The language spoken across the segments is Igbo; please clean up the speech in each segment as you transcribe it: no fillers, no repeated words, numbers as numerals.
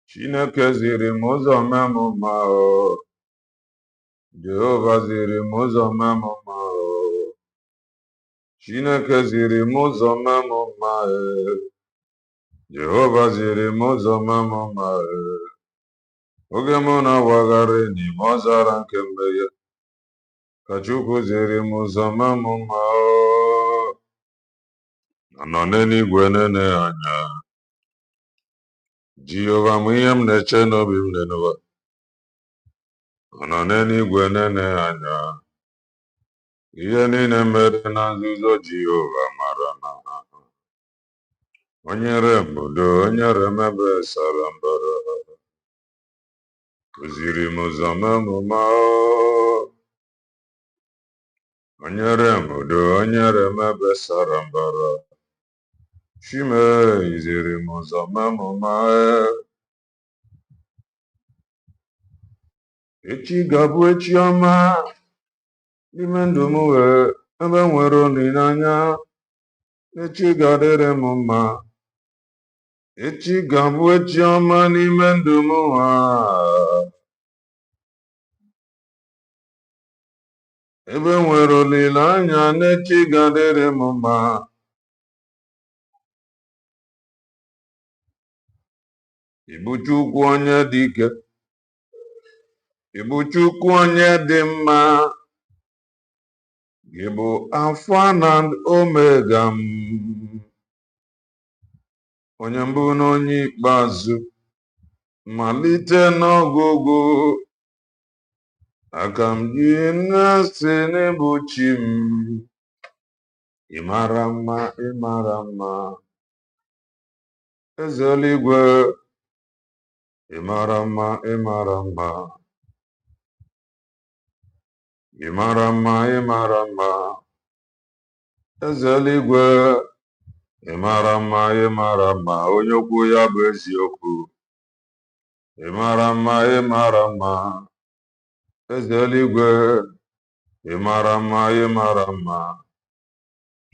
Chineke ziri m ụzọ memụ mma o. Jehova ziri m ụzọ memụ mma o. Chineke ziri m ụzọ memụ mma e. Jehova ziri m ụzọ memụ mma e. Oge mụ na-awagharị n'ime ọzara nke mmehie, ka Chukwu ziri m ụzọ memụ mma o. Anọ n'eluigwe nene anya, Jehova mụ ihe m na-eche n'obi m n'ụwa. Anọ n'eluigwe nene anya, ihe niile mere na nzuzo Jehova mara na o nyere m udo, o nyere m ebe sara mbara, kụziri m ụzọ memụ mma o. O nyere m udo, o nyere m ebe sara mbara, Chime iziri m ụzọ memụ mma e. Echi ga-abụ echi ọma n'ime ndụ m wee ebe nwere olileanya. Echi ga-adịrị m mma. Echi ga-abụ echi ọma n'ime ndụ m ebe nwere olileanya na echi ga-adịrị m mma. Ị bụ Chukwu onye dị ike, ị bụ Chukwu onye dị mma, gị bụ Alfa na Omega m, onye mbụ na onye ikpeazụ, malite n'ọgwụgwụ. Aka m ji na-asị n'ịbụ chi m. Ị mara mma, ị mara mma, eze eluigwe. Ị mara mma, ị mara mma, ị mara mma, ị mara mma, eze eluigwe. Ị mara mma, ị mara mma, onye okwu ya bụ eziokwu. Ị mara mma, ị mara mma, eze eluigwe. Ị mara mma, ị mara mma,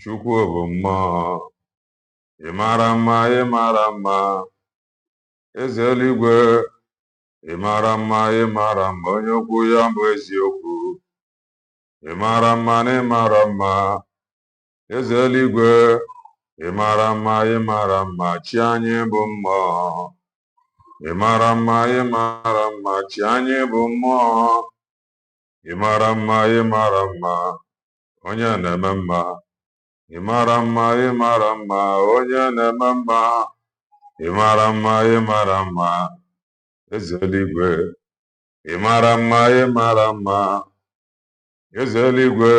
Chukwu bụ mmụọ. Ị mara mma, ị mara mma, eze eluigwe. Ị mara mma, ị mara mma, onye okwu ya bụ eziokwu. Ị mara mma na ị mara mma, eze eluigwe. Ị mara mma, ị mara mma, chi anyị bụ mmụọ. Ị mara mma, ị mara mma, chi anyị bụ mmụọ. Ị mara mma, ị mara mma, onye na-eme mma. Ị mara mma, ị mara mma, onye na-eme mma. Ị mara mma, ị mara mma, eze eluigwe. Ị mara mma, ị mara mma, eze eluigwe.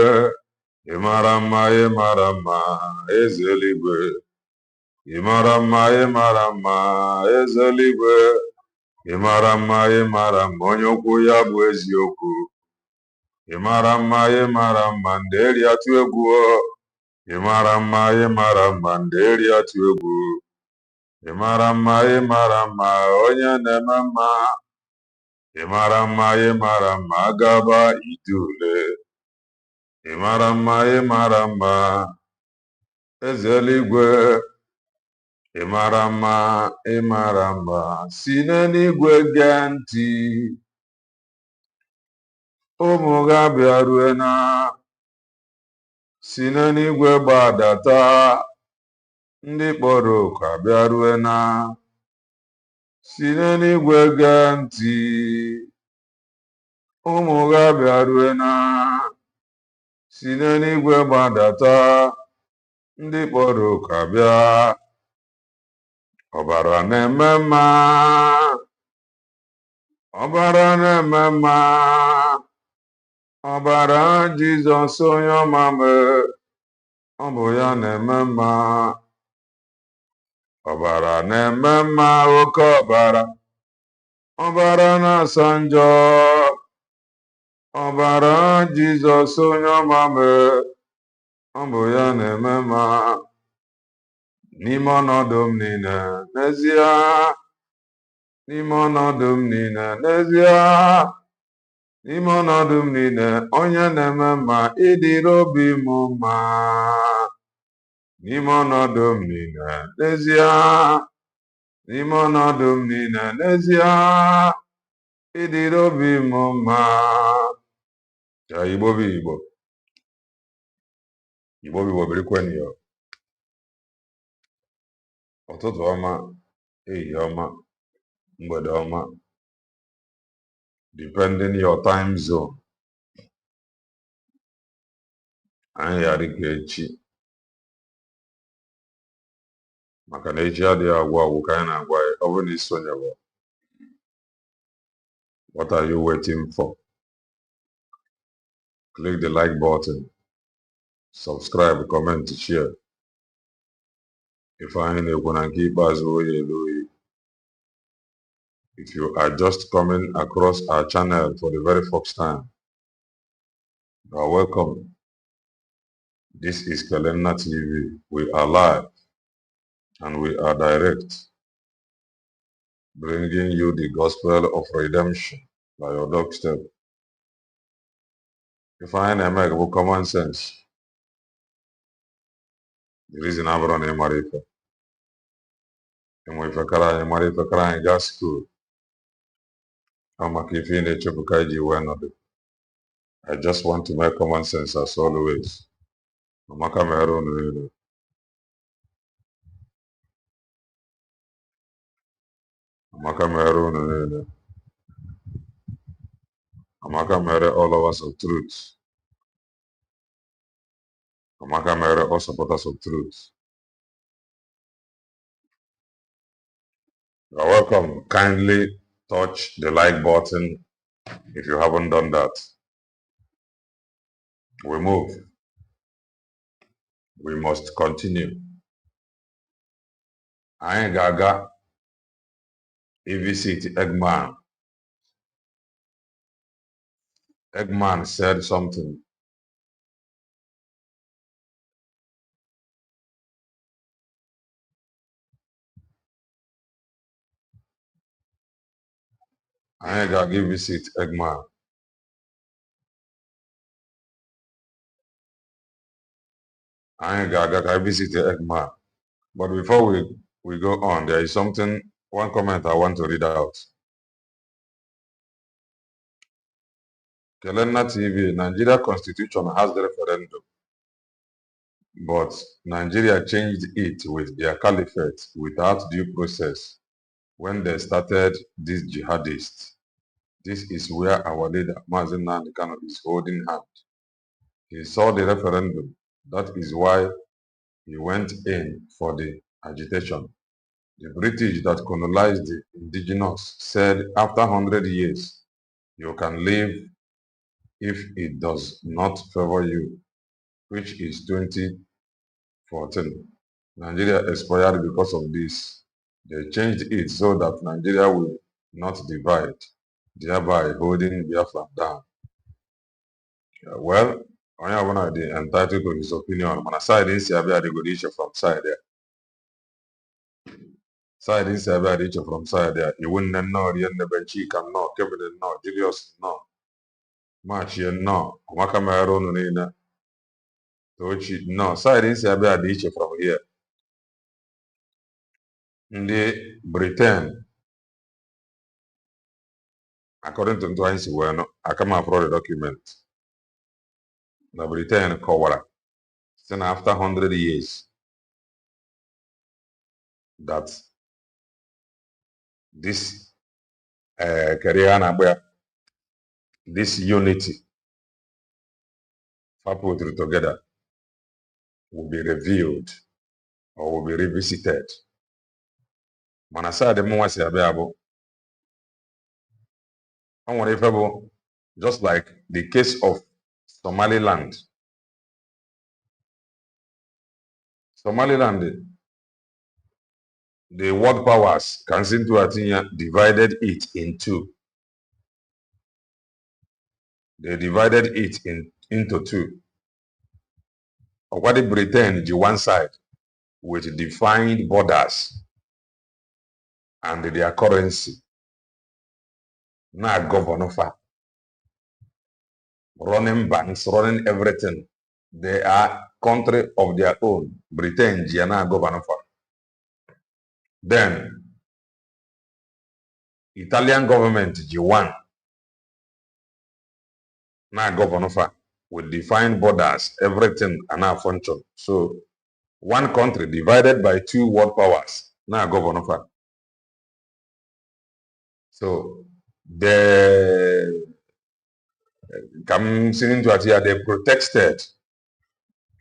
Ị mara mma, ị mara mma, eze eluigwe. Ị mara mma, ị mara mma, eze eluigwe. Ị mara mma, ị mara mma, onye okwu ya bụ eziokwu. Ị mara mma, ị mara mma, ndị eri atụ egwu. Ị mara mma, ị mara mma, ndị eri atụ egwu. Ị mara mma, ị mara mma, onye na-eme mma. Ị mara mma, ị mara mma, agaba idule. Ị mara mma, ị mara mma, eze eluigwe. Ị mara mma, ị mara mma, si n'eluigwe gee ntị. Ụmụ gị abịaruena, si n'eluigwe gbadata. Ndị kpọrọ oku abịaruena, si n'eluigwe gee ntị. Ụmụ gị abịaruena, si n'eluigwe gbadata. Ndị kpọrọ oku abịa. Ọbara na-eme mma, ọbara na-eme mma, ọbara Jizọs onye ọma mee, ọ bụ ya na-eme mma. Ọbara na-eme mma, oke ọbara, ọbara na-asa njọ, ọbara Jizọs onye ọma mee, ọ bụ ya na-eme mma. N'ime ọnọdụ m niile, n'ezie, n'ime ọnọdụ m niile, n'ezie, n'ime ọnọdụ m niile, onye na-eme mma, ịdịrị obi m mma. N'ime ọnọdụ m niile, n'ezie, n'ime ọnọdụ m niile n'ezie ịdịrị obi m mma. Ja Igbo bụ Igbo. Igbo bụ Igbo birikweni yo. Ụtụtụ ọma, ehihie ọma, mgbede ọma, depending your time zone. Anyị ghara ka echi maka na echi adịghị agwụ agwụ ka anyị na-agwa ya. Ọ bụrụ na isonyewo, what are you waiting for? Click the like button, subscribe, comment, share. Ife anyị na-ekwu na nke ikpeazụ oyi elu oyi. If you are just coming across our channel for the very first time, you are welcome. This is Kalenna TV. We are live and we are direct, bringing you the gospel of redemption by your doorstep. If I make common sense, the reason I'm running Marifa. And if I can't Marifa, I got school. I'm a kifin a chupukaiji when I just want to make common sense as always. Amaka meron really. Amaka meron really. Amaka mere all of us of truth. Amaka mere all supporters of truth. You're welcome. Kindly touch the like button if you haven't done that. We move. We must continue. Anyị ga-aga visit Eggman. Eggman said something. Anyị ga-aga visit Eggman. Anyị ga-aga ka visit Eggman. But before we go on, there is one comment I want to read out. Kalenna TV, Nigeria Constitution has the referendum, but Nigeria changed it with their caliphate without due process when they started these jihadists. This is where our leader, Mazen Nnamdi Kanu, is holding hand. He saw the referendum. That is why he went in for the agitation. The British that colonized the indigenous said after 100 years, you can live if it does not favor you, which is 2014. Nigeria expired because of this. They changed it so that Nigeria will not divide, thereby holding Biafra down. Well, onye ọbụla dị entitled to his opinion, mana side nsi abịa adịgoro iche from side there. Side nsi abịa adị iche from side there. Iwu nne nnọọ, rie nnebe, Chika nnọọ, Kevin nnọọ, Julius nnọọ, Machie nnọọ, Amaka meghere unu niile, Tochi nnọọ. Side nsi abịa adị iche from here. Ndị Britain, according to ntụ anyị si wee nọ, aka m afọrọ the document. Na Britain kọwara site na after 100 years that this career na this unity put together will be revealed or will be revisited. Mana side m nwa si abịa bụ o nwere ife bụ just like the case of Somaliland. Somaliland, the world powers can seem to have divided it in two. They divided it into two. What Britain the one side with defined borders and their currency. Now governor running banks, running everything. They are country of their own. Britain, Gianna governor. Then Italian government G1 na governor fa with defined borders, everything and our function. So one country divided by two world powers na governor fa. So the come into it here, they protested.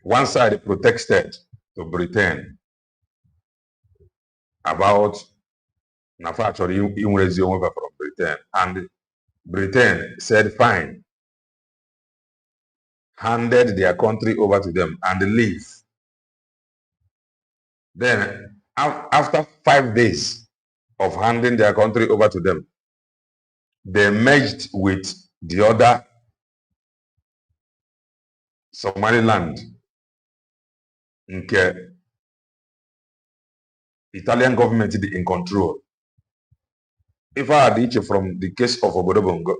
One side protested to Britain about Nafa actually from Britain, and Britain said fine, handed their country over to them and leave. Then after 5 days of handing their country over to them, they merged with the other Somaliland, nke Italian government in control. If I had each from the case of Obodobongo,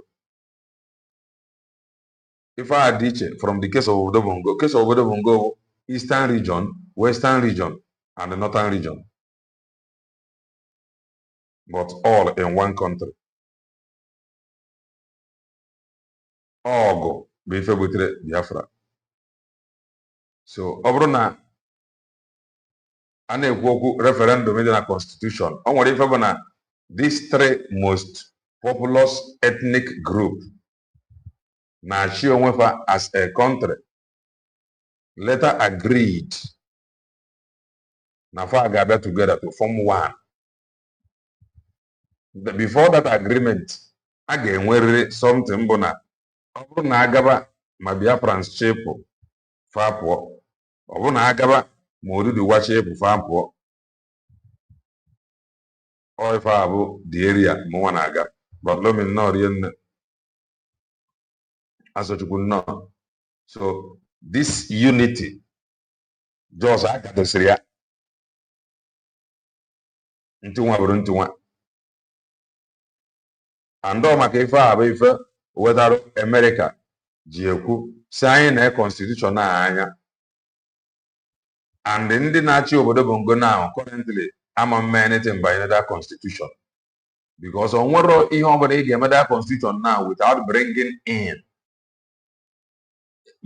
from the case of Obodobongo, Eastern region, Western region, and the Northern region, but all in one country. Ogo, Bifebutre, Biafra. So, Obrona, ane ekwu referendum in the constitution. On what if these three most populous ethnic group na Shionwefa as a country later agreed na fa gather together to form one. Before that agreement, again were something bona na agaba ma Biafrans chepo fa po. Na agaba Modudu wa chepo fa po. Or if I have the area Mwanaga, but let me know as you could know. So this unity, just I got the Syria into one. And though Makefa, whether America, Jioku, sign a constitution, and in the natural Bongo now, currently, I'm amending by another constitution. Because on what another constitution now without bringing in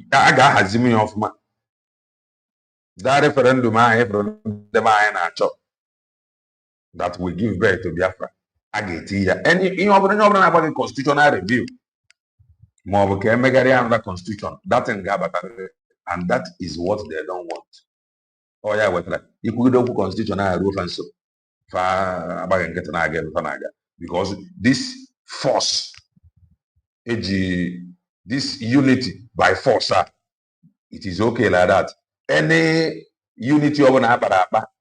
that Hazimi of my that referendum that will give birth to Biafra. I get here. And in about the constitutional review, more another constitution. That in Gabata, and that is what they don't want. Oh yeah, what like you could do constitutional roof and so far about getting again because this force, this unity by force, it is okay like that. Any unity of an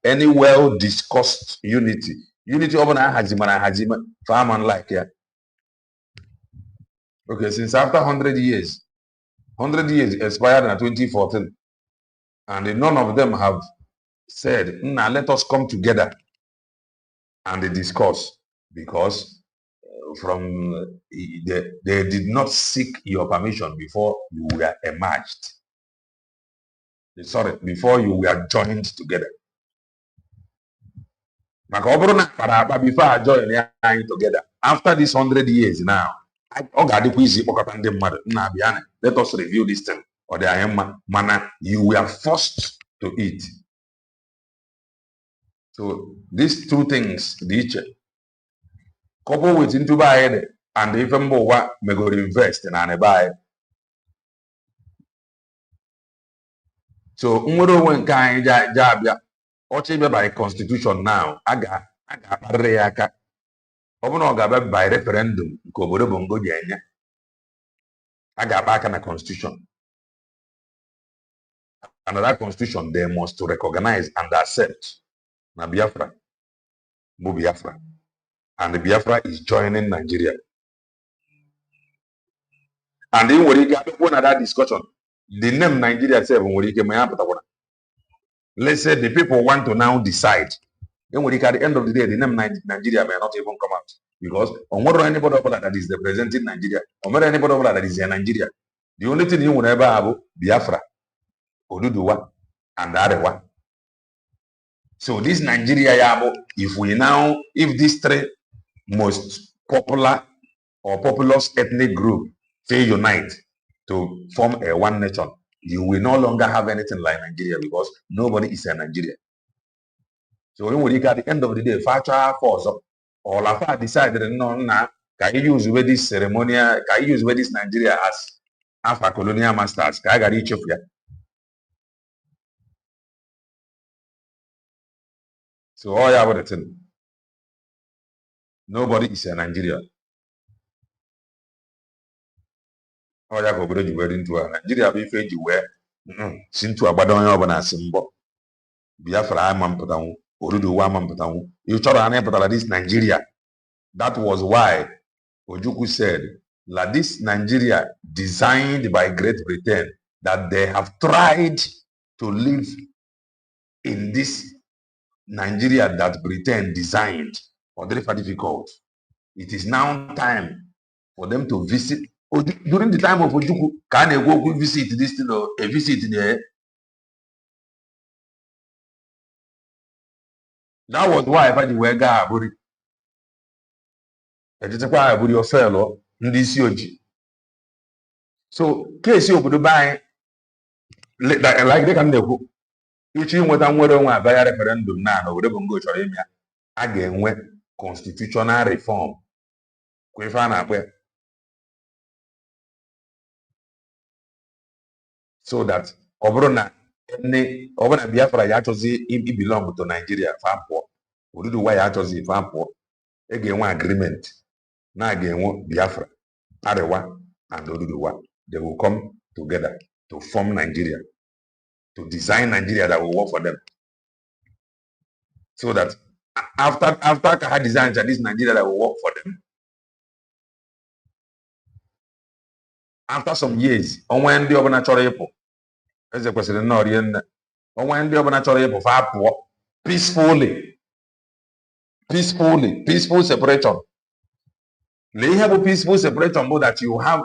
any well discussed unity of an hajima farm like here. Okay, since after 100 years expired in 2014, and none of them have said, nah, let us come together and discuss, because they did not seek your permission before you were emerged. Sorry, before you were joined together. Before I join together, after these 100 years now, let us review this thing. Or the manner you were forced to eat. So these two things, couple with into buy and even more may go invest in and buy. So when kind jabia or by constitution now, aga reaka. Open by referendum, Kobodo Bongo Janya. Aga back in a constitution. Another constitution they must to recognize and accept na Biafra, Biafra, and the Biafra is joining Nigeria. And then when you get one other discussion, the name Nigeria itself, let's say the people want to now decide. Then when you at the end of the day, the name Nigeria may not even come out, because on what anybody that is representing Nigeria, or whether anybody that is in Nigeria, the only thing you will ever have Biafra, Oduduwa, and Arewa. So this Nigeria, if these three most popular or populous ethnic group say unite to form a one nation, you will no longer have anything like Nigeria because nobody is a Nigeria. So when we at the end of the day, factual force all of us decided no now can you use with this ceremonial, can you use with this Nigeria as Alpha colonial masters? Can I get each of you? So all you have the thing. Nobody is a Nigeria. All you have to wear into a Nigeria be fed you wear. Since to a badon over a symbol. Biafra Mampatamu, Urudu Wamampatamu. You try to name this Nigeria. That was why Ojukwu said, like this Nigeria designed by Great Britain, that they have tried to live in this Nigeria that Britain designed, or very difficult. It is now time for them to visit. During the time of Ojukwu, can they go visit this thing or a visit there? That was why if I were Gaburi. It is why I would your fellow in this yoji. So, case you would buy like they can do. Uchi nweta nwere onwe abaya referendum na obodo ngo chọrọ ime a ga-enwe constitutional reform kwefe a na-akpọ so that ọ bụrụ na Biafra ya achọzi belong to Nigeria fa pụọ Oduduwa ya achọzi fa pụọ e ga-enwe agreement na ga-enwe Biafra Arewa and Oduduwa. They will come together to form Nigeria, to design Nigeria that will work for them. So that after Kaha designs this Nigeria that will work for them, after some years, on when the other natural people, as the president Norian, on when the other natural people far peaceful separation. They have a peaceful separation, but that you have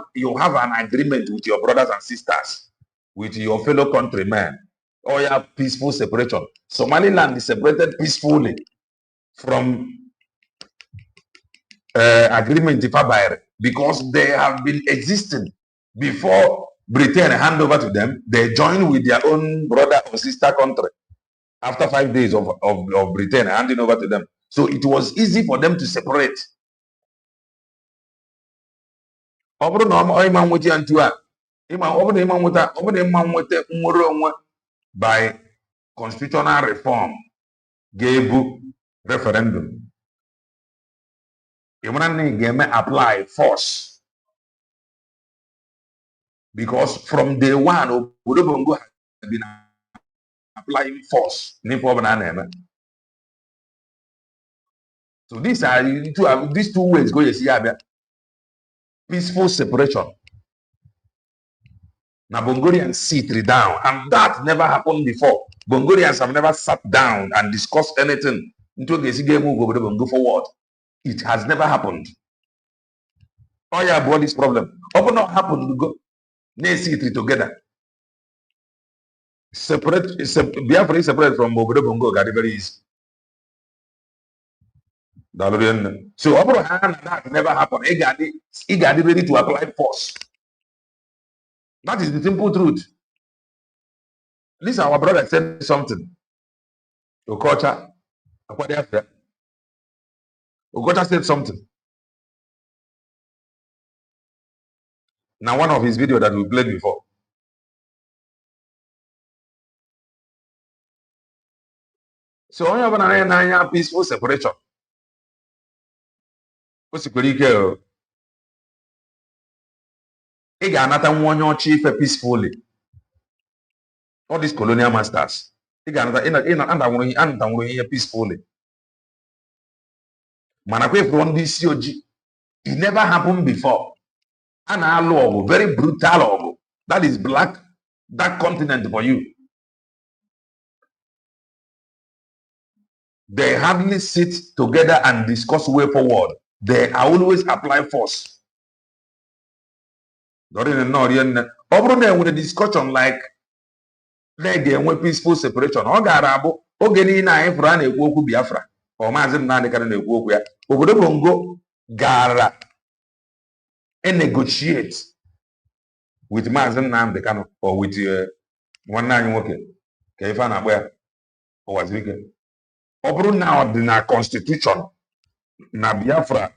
an agreement with your brothers and sisters, with your fellow countrymen. Or you have peaceful separation. Somaliland is separated peacefully from agreement because they have been existing before Britain hand over to them. They join with their own brother or sister country after 5 days of Britain handing over to them. So it was easy for them to separate. By constitutional reform gave referendum. Apply force because from day one Obodo has been applying force. So these two ways go see peaceful separation. Now Bongorians sit down, and that never happened before. Bongorians have never sat down and discussed anything into go forward. It has never happened. Oh yeah, brought this problem. Open not happened to go. They sit together. Biafra is separate from Obodo Bongo, very easy. So that never happened. He got ready to apply force. That is the simple truth. At least our brother said something. Okocha said something. Now one of his videos that we played before. So only have a peaceful separation. Ị ga-anata nwa onye ọchị ife peacefully. All these colonial masters. Ị ga-anata ihe peacefully. Mana kwe from this isi it never happened before. A na-alụ ọgụ, very brutal ọgụ. That is dark continent for you. They hardly sit together and discuss way forward. They always apply force. During the Norian, over a discussion like peaceful separation. Ogeni na Efra na-ekwu okwu Biafra. Or Mazin Nani can ekwu okwu ya. Obodo Bongo gara and negotiate with Maazị Nnamdi Kanu or with nwanne anyị nwoke ka ife a na-akpọ ya Ụwazirike. Ọ bụrụ na ọ dị na constitution na Biafra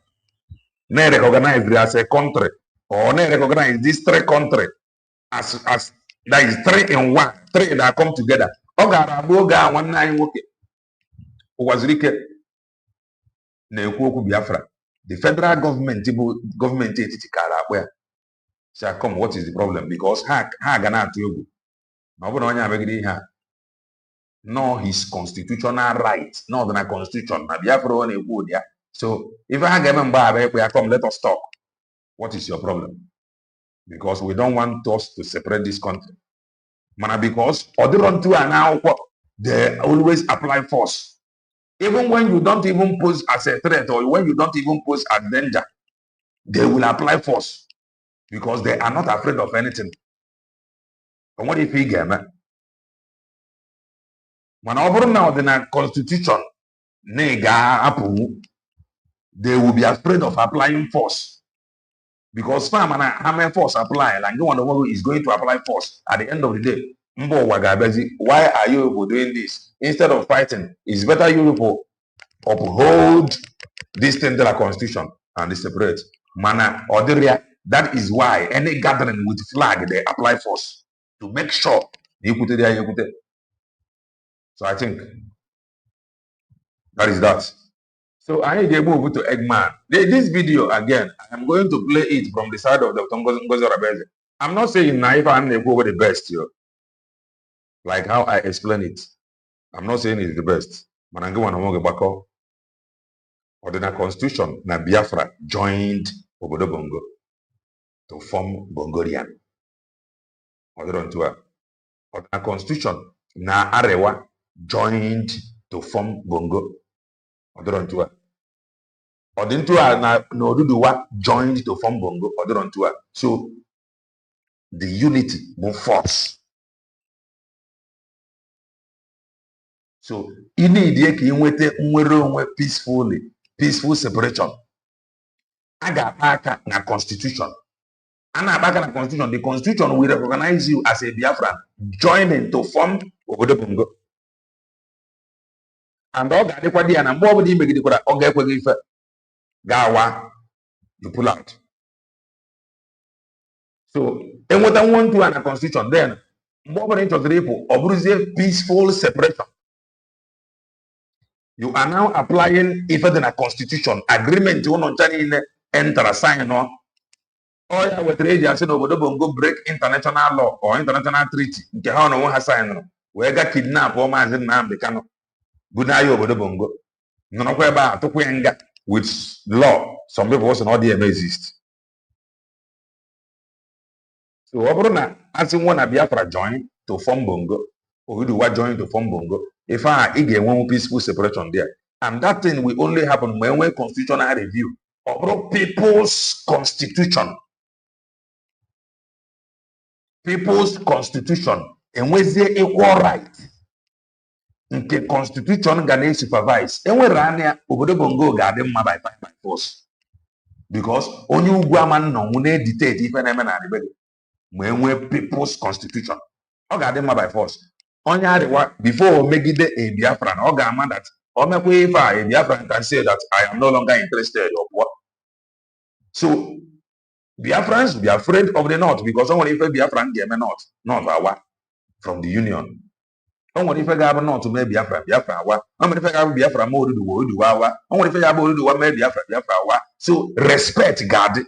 na-recognize as a country or na-recognize these three countries as that is three in one, three that come together. Ọ gara abụ oge a nwanne anyị nwoke Ụwazirike na-ekwu okwu Biafra, the federal government bụ gọọmenti etiti kara akpọ ya shall come. What is the problem? Because ha ga na-atụ egwu na ọ bụrụ na onye amegide ihe a no his constitutional right, no the constitution na Biafra ọ na-ekwu ụdị ya. So if ha ga-eme mgbe abịa ekpe ya, come let us talk. What is your problem? Because we don't want us to separate this country. Mana because ọ dịrọ ntu a n'akwụkwọ, they always apply force. Even when you don't even pose as a threat or when you don't even pose as danger, they will apply force because they are not afraid of anything. And what if he game? When over now the constitution they will be afraid of applying force. Because how many force apply? Like no one is going to apply force at the end of the day. Why are you doing this? Instead of fighting, it's better you people uphold this tender constitution and separate. Mana Oderia, that is why any gathering with flag, they apply force to make sure you put it there, you put it. So I think that is that. So I need to move to Eggman. This video again, I'm going to play it from the side of the Ngozi Rabeze. I'm not saying Naifa and Nebo were the best here. Like how I explain it. I'm not saying it's the best. Manango Wanamoge Bako. Or the constitution, na Biafra joined Obodo Bongo to form Bongorian. Or the constitution, na Arewa joined to form Bongo. Or the na Noduduwa joined to form Bongo. Or so the unity move force. So you need to peaceful separation. I got back na constitution. And I back na constitution. The constitution will recognize you as a Biafran joining to form Obodo Bongo. And all that and more than make it okay Gawa, you pull out. So and what I want to a constitution then more than of peaceful separation. You are now applying even a constitution agreement you want to enter sign on. Or yeah, with the agency Obodo Bongo break international law or international treaty. Nke ha no ha sign. We ga kidnap or Maazị Nnamdi Kanu. Bunayo Obodo Bongo. No no kwa ba to kwenga with law. Some people also not there exist. So obrona as one Biafra join to form Bongo. Or do what join to form Bongo. If I get one peaceful separation there. And that thing will only happen when we constitutional review. Or people's constitution. People's constitution enwezie equal right nke constitution ga na-supervise enwere anya Obodo Bongo ga-adị mma by force because onye ugwu ama nnọnwụ na-editate ife na-eme na adịbeghị ma enwee people's constitution ọ ga-adị mma by force onye adịwa before megide a Biafran ọ ga-ama that o mekwa ife a Biafran can say that I am no longer interested or what. So Biafrans will be afraid of the North because someone if Biafran game North awa from the Union. Someone if I have not to maybe Biafra awa. How many if I have Biafra more do awa? Someone if I have do maybe Biafra awa. So respect God.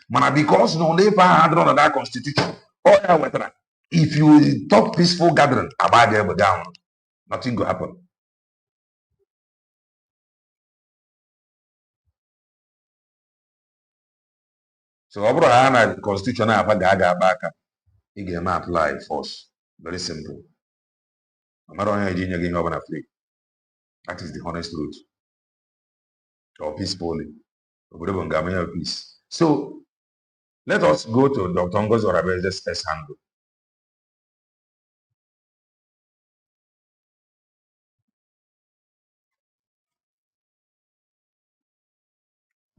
Man, because no never had on that constitution. Oh yeah, if you talk peaceful gathering about them down, nothing will happen. So overall, the constitution I have back. You can apply force. Very simple. That is the honest truth. Or peacefully. Peace. So let us go to Dr. Ngozi Orabeze's S-handle.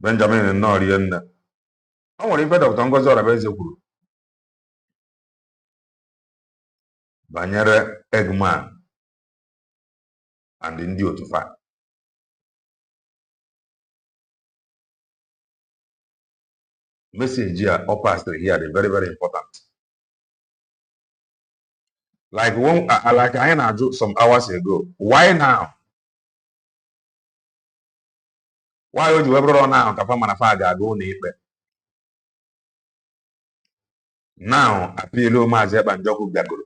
Benjamin nnọọ rie nne. O nwere ife Dr. Ngozi Orabaeze kwuru banyere Eggman and ndị otu fa. Message here or pastor here, they're very, very important. Like I had some hours ago. Why now? Why would you ever run now? Now, appeal and Joku.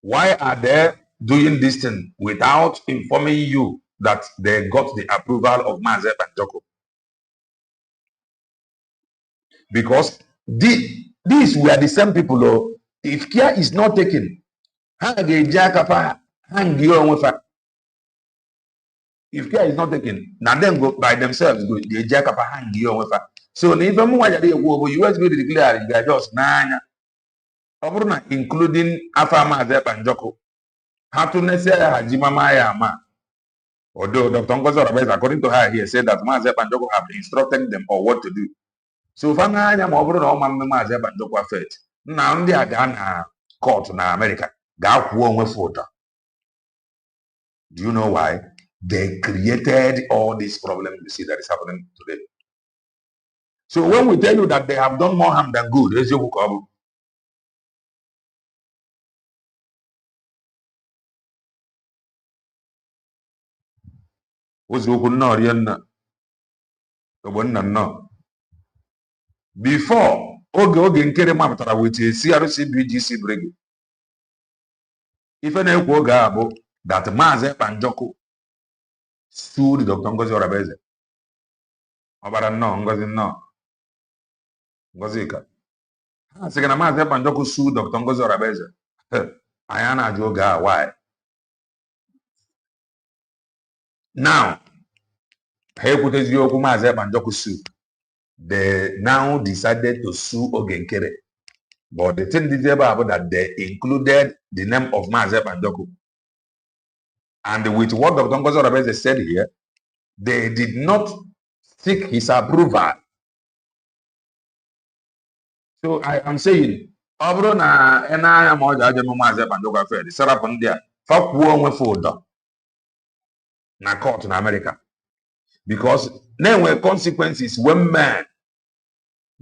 Why are they doing this thing without informing you that they got the approval of Mazep and Joko? Because these were the same people. Oh, if care is not taken, if care is not taken, now then go by themselves, go they jack up a hang you. So even more US will declare they are just nine, including Afama Mazep and Joko. How to necessarily Hajima Maya ma. Although Dr. Ngozi Orabaeze, according to her, he said that Mazep and Joko have instructed them on what to do. So if I'm over all my Mazep and Joko affect, now they are gone court in America. Do you know why? They created all these problems you see that is happening today. So when we tell you that they have done more harm than good, before oge nkere mapụtara with Crc Bgc Brgie, ife na-ekwu oge a bụ that Mazep and Joko sued Dr. Ngozi Orabaeze. Ọbara nnọọ Ngozi nnọọ Ngozika. Ha sị na Mazep and Joko sued Dr. Ngozi Orabaeze. Anyị na-ajụ oge a why? Now, ha ekwutezi okwu Mazep and Joko sued. They now decided to sue Ogenkere. But the thing is about that they included the name of Mazep and Joko. And with what Dr. Ngozi Orabaeze said here, they did not seek his approval. So I am saying, Obrona and I am all Mazep and Joko affair. The Sarah Pondia, fuck one folder. Na court in America. Because there were consequences when man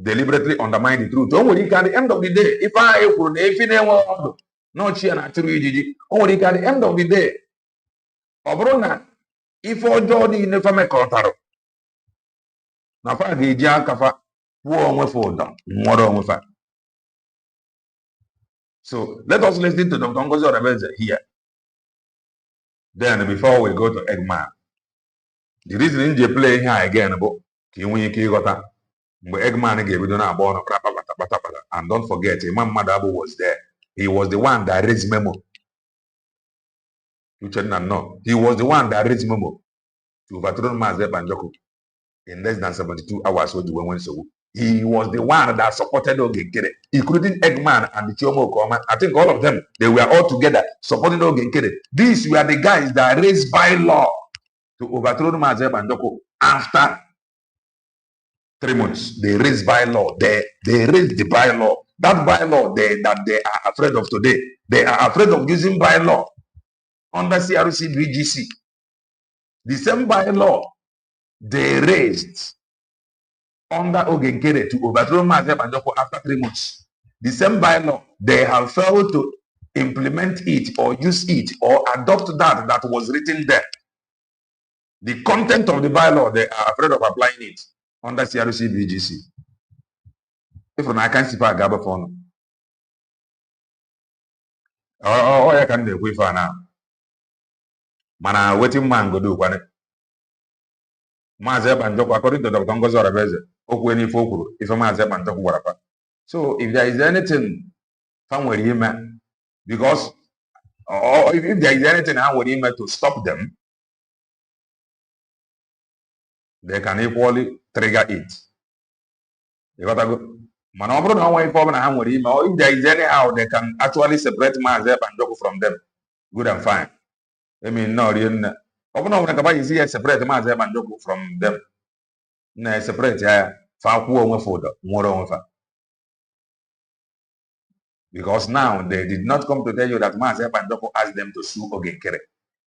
deliberately undermine the truth. Only at the end of the day, if I could, if you never not share at only at the end of the day, Obrona, if all Jordan never make contaro. Nafa Gija Kafa, one for them, more with that. So let us listen to Dr. Ngozi Orabaeze here. Then before we go to Eggman. The reason in the play here again about Kiwin Eggman gave it on and don't forget Imam Madabu was there. He was the one that raised memo. You should not know. He was the one that raised memo to overthrow Mazep and Joko in less than 72 hours. So he was the one that supported Ogenkere, including Eggman and the Chiomo Koma. I think all of them, they were all together supporting Ogenkere. These were the guys that raised by law to overthrow Mazep and Joko after 3 months. They raised bylaw. They raised the bylaw. That bylaw that they are afraid of today. They are afraid of using bylaw under Crc Bgc. The same bylaw they raised under Ogenkere to overthrow Mazep and Joko after 3 months. The same bylaw they have failed to implement it or use it or adopt that was written there. The content of the bylaw, they are afraid of applying it under Crc Bgc. If I can't see a gaba phone. Oh, I can do it for now. Mana waiting man go do one. Mazep and Joko, according to Dr. Ngozi Orabaeze, Okweni Fokuru, if a Mazep and Joko Warapa. So if there is anything found with him, because or if there is anything I with him to stop them, they can equally trigger it. You got to go. Manobro no way for and with him, or if there is anyhow they can actually separate Mazep and Joko from them. Good and fine. I mean, no, Open on the is here separate Mazi Banjoko from them. Na separate for one folder, more over. Because now they did not come to tell you that Mazi Banjoko asked them to sue Ogenkere.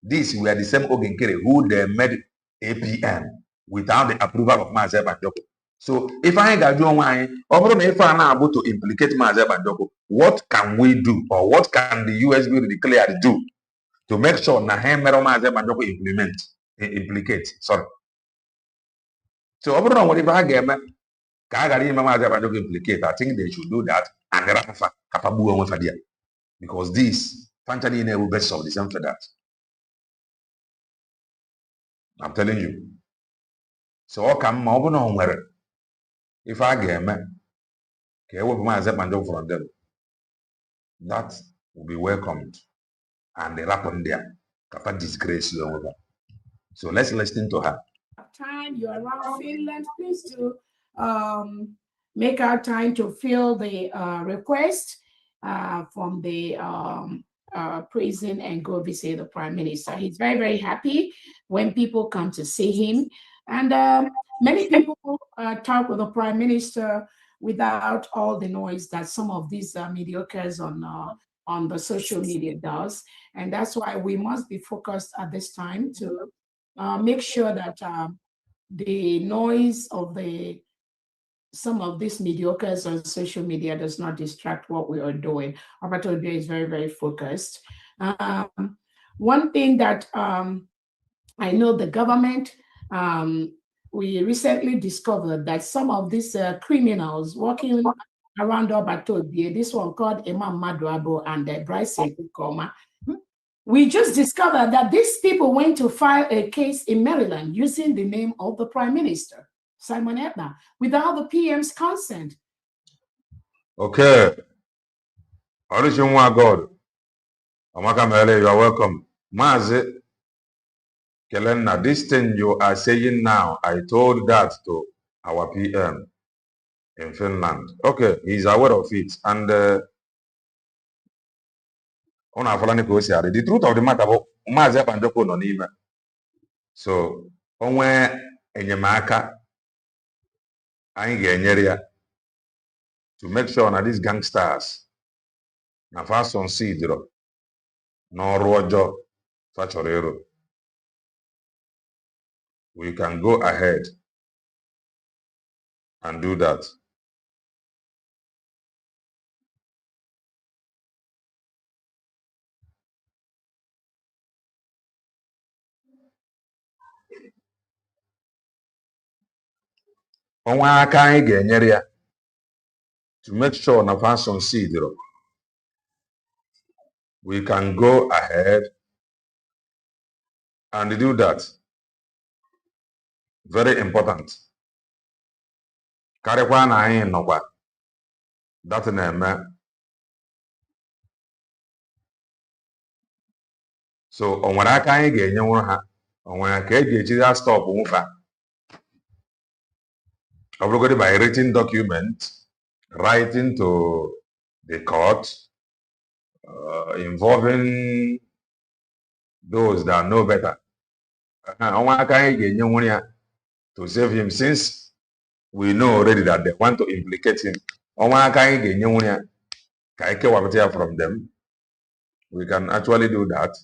These were the same Ogenkere who they made APM without the approval of Mazi Banjoko. So if I got you if I now able to implicate Mazi Banjoko, what can we do, or what can the US be declared do to make sure na Hemero Mazi Banjoko implicate? Sorry. So whatever I get, implicate. I think they should do that and Rafa Kapabu and Fadia. Because this Fantani will best of the same for that. I'm telling you. So I come on where if I get from them, that will be welcomed. And they rap on there. Kapa disgrace you over. So let's listen to her. Time you're around Finland, please do make our time to fill the request from the prison and go visit the Prime Minister. He's very, very happy when people come to see him. And many people talk with the Prime Minister without all the noise that some of these mediocres on the social media does. And that's why we must be focused at this time to make sure that the noise of some of these mediocres on social media does not distract what we are doing. Obatobia is very, very focused. One thing that I know the government, we recently discovered that some of these criminals working around Obatobia, this one called Imam Maduabo and Bryce Koma, we just discovered that these people went to file a case in Maryland using the name of the Prime Minister, Simon Edna, without the PM's consent. Okay. God. Amaka Mele, you are welcome. Mazi Kelena, this thing you are saying now, I told that to our PM in Finland. Okay, he's aware of it. And the truth of the matter, Mazi Banjoko no n'ime. So, onwe enyemaka anyị ga-enyere ya to make sure that these gangsters na fa succeedro n'ọrụ ọjọọ fa chọrọ ịrụ. We can go ahead and do that. Onwe aka anyị ga-enyere ya to make sure na fa succeedro. We can go ahead and do that. Very important. Karịkwa na anyị nọkwa that na-eme. So o nwere aka anyị ga-enyenwuru ha, o nwere ka eji eji ha stop nwụfa. Obviously by written document, writing to the court, involving those that know better. To save him, since we know already that they want to implicate him. From them, we can actually do that.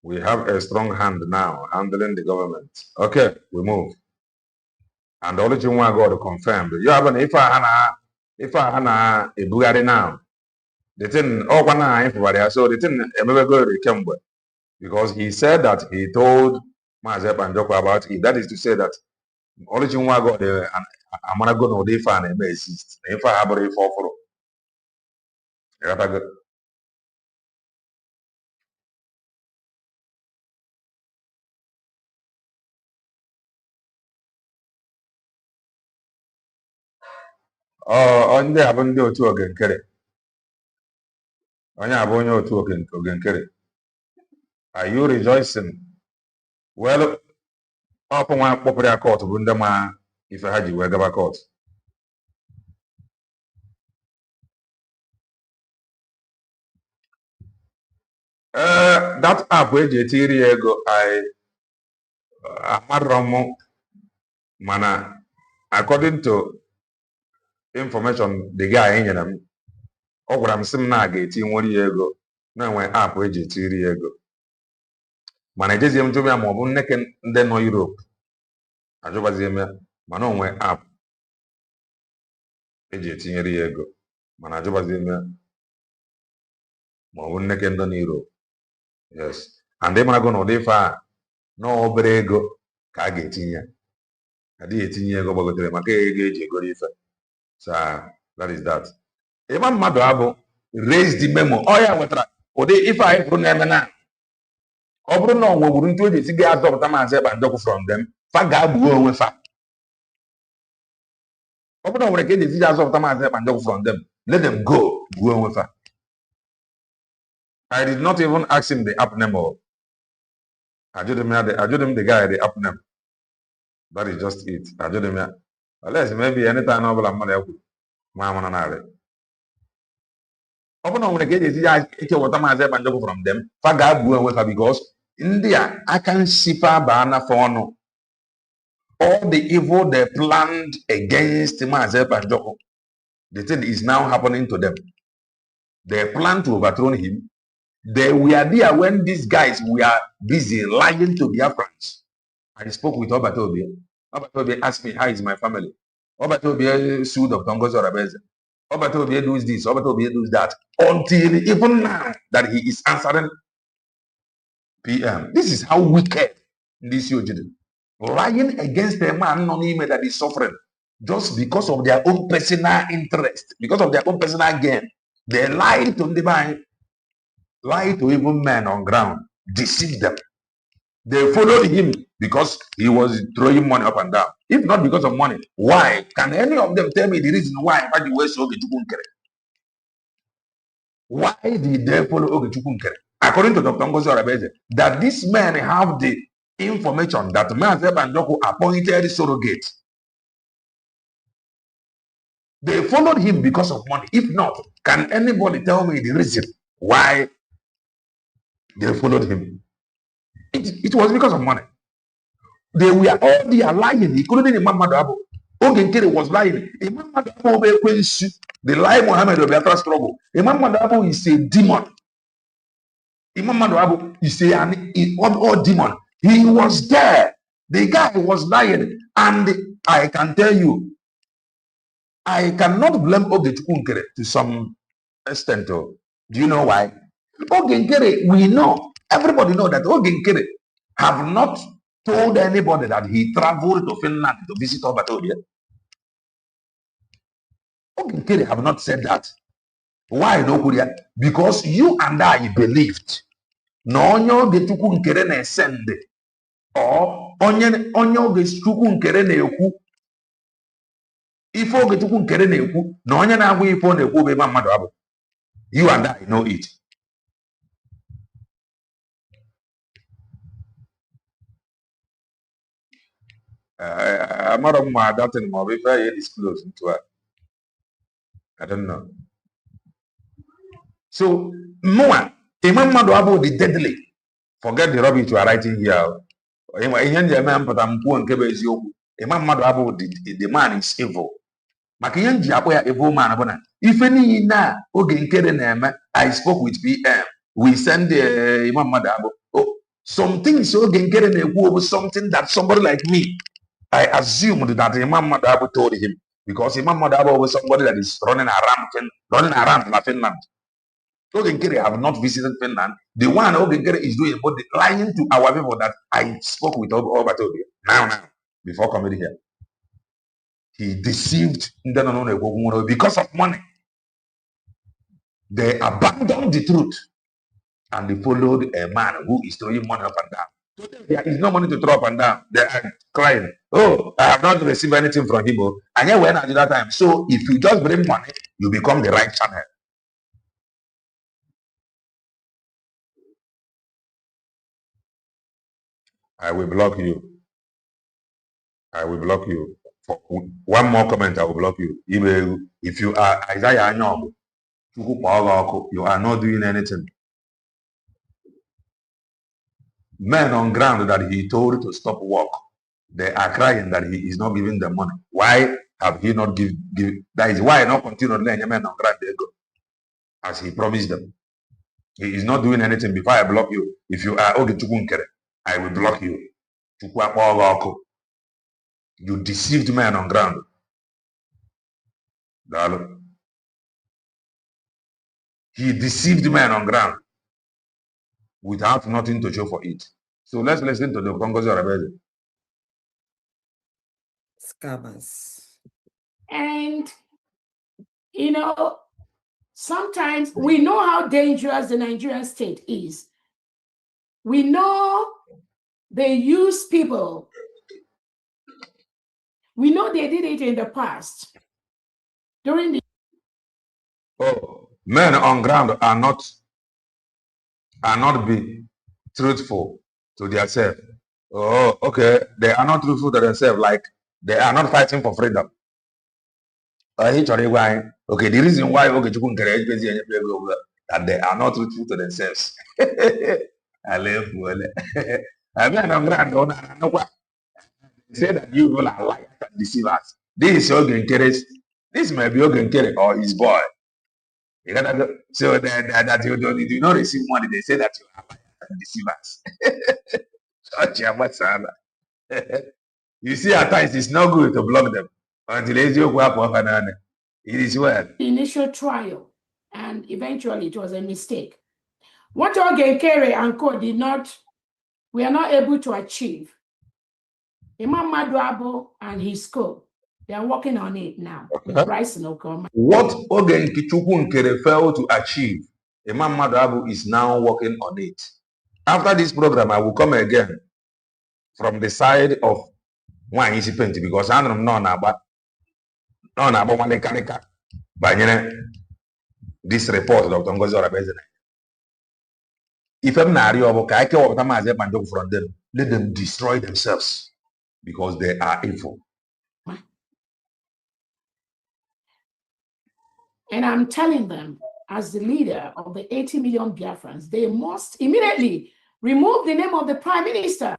We have a strong hand now handling the government. Okay, we move. And the only thing we got to confirm, you have an if I hana a Bugatti now. The thing so the thing go to because he said that he told Mazep and Joko about it. That is to say that only thing we got I'm gonna go no day fan and exist. If I have a for on the haven't do to again carry. On your to again carry. Are you rejoicing? Well, upon one popular court, Bundama, if I had you, were court. That app eji etiri ego amarọ mana according to information the guy nyere m, ọ gwara m sị m na a ga-eti nwere ya ego na-enwe app eji etiri ego mana ejezie m jụọ ya ma ọ bụ nneke ndị nọ Europe ajụbazie m ya mana onwe app eji etinyere ya ego mana ajụbazie m ya ma ọ bụ nneke ndị nọ Europe. Yes, and ị marago na ụdị ife a na obere ego ka a ga-etinye, adịghị etinye ego gbagotere maka ego eji egoro ife. So that is that. Ịma mmadụ abụ raise the memo ọ ya nwetara ụdị ife anyị bụrụ na-eme na ọ bụrụ na ọ nwegburu ntụ oji esi gị azọpụta maazị Ekpanjọkụ from them fa ga-abụo onwe fa. Ọ bụrụ na nwere ka eji esi gị azọpụta maazị Ekpanjọkụ from them, let them go buo onwe fa. I did not even ask him the app name of. I told him the guy the app name. That is just it. I told him unless maybe anytime I will money Mama Nare. Open on when get what I'm from them. Faga with because India I can see Bana for all the evil they planned against Mazep and Joko. The thing is now happening to them. They plan to overthrow him. They were there when these guys were busy lying to their friends. I spoke with Obatobi. Obatobi asked me, how is my family? Obatobi sued of Tongos or Abeze. Obatobi does this, Obatobi does that. Until even now that he is answering PM. This is how wicked this you did. Lying against a man non that is suffering just because of their own personal interest, because of their own personal gain. They lied to the lie to even men on ground, deceive them. They followed him because he was throwing money up and down. If not because of money, why? Can any of them tell me the reason why Why did they follow Ogechukwunkere? According to Dr. Ngozi Orabeze, that these men have the information that Maazị Ekpanjọkụ appointed surrogate. They followed him because of money. If not, can anybody tell me the reason why they followed him? It was because of money. They were all there lying. He couldn't Imam Madabu. Ogenkere was lying. Imam Madabu, the lie Muhammad of Biafra struggle. Imam Madabu is a demon. Imam Madabu is an demon. He was there. The guy was lying. And I can tell you, I cannot blame Ogechukwunkere to some extent. Do you know why? Ogenkere, we know. Everybody know that Ogenkere have not told anybody that he traveled to Finland to visit Obatobia. Ogenkere have not said that. Why no Korea? Because you and I believed no onyo Ogechukwunkere na send or onyo Ogechukwunkere na ekwu ifo Ogechukwunkere na ekwu na onye na agwa ifo na ekwu be mmadụ abụ. You and I know it. I'm not on my that in my very disclosed to her. I don't know. So, Noah, Imam Madu the deadly. Forget the rubbish you are writing here. Imam Madu the man is evil. Makiyanji Apoya evil man. If any na Ogenkere I spoke with PM. We send Imam Madu. Oh, some things Ogenkere was something that somebody like me. I assumed that Imam Madabu told him because Imam Madabu was somebody that is running around Finland. Ogenkere have not visited Finland. The one Ogenkere is doing, but lying to our people that I spoke with Obatobi now, before coming here. He deceived because of money. They abandoned the truth and they followed a man who is throwing money up and down. So there is no money to throw up and down. They are crying. Oh, I have not received anything from him. And yet when I do that time. So if you just bring money, you become the right channel. I will block you. I will block you. For one more comment, I will block you. If you are Isaiah Anyog, you are not doing anything. Men on ground that he told to stop work, they are crying that he is not giving them money. Why have he not give? That is why not continue letting men on ground they go as he promised them. He is not doing anything before I block you. If you are Ogechukunkere, I will block you. You deceived men on ground. He deceived men on ground without nothing to show for it. So let's listen to the Congo's Arabese. Scammers. And, you know, sometimes we know how dangerous the Nigerian state is. We know they use people. We know they did it in the past. During the men on ground are not be truthful to themselves. Oh, okay. They are not truthful to themselves, like they are not fighting for freedom. Okay, the reason why that they are not truthful to themselves. I live well. I mean, I'm glad say that you all are liars and deceivers. This is Ogenkere. This might be Ogenkere or his boy. You gotta go. So that you do not receive money, they say that you are liars and deceivers. You see, at times it's not good to block them until it is well. Initial trial, and eventually it was a mistake. What Ogenkere and Co did not, we are not able to achieve. Imam Maduabo and his co, they are working on it now. With Bryson Okoma. What Ogenkere failed to achieve, Imam Maduabo is now working on it. After this program, I will come again from the side of one recipient because I don't know about this report Dr. Ngozi Orabeze. If I'm not from them, let them destroy themselves because they are evil. And I'm telling them, as the leader of the 80 million Biafrans, they must immediately remove the name of the prime minister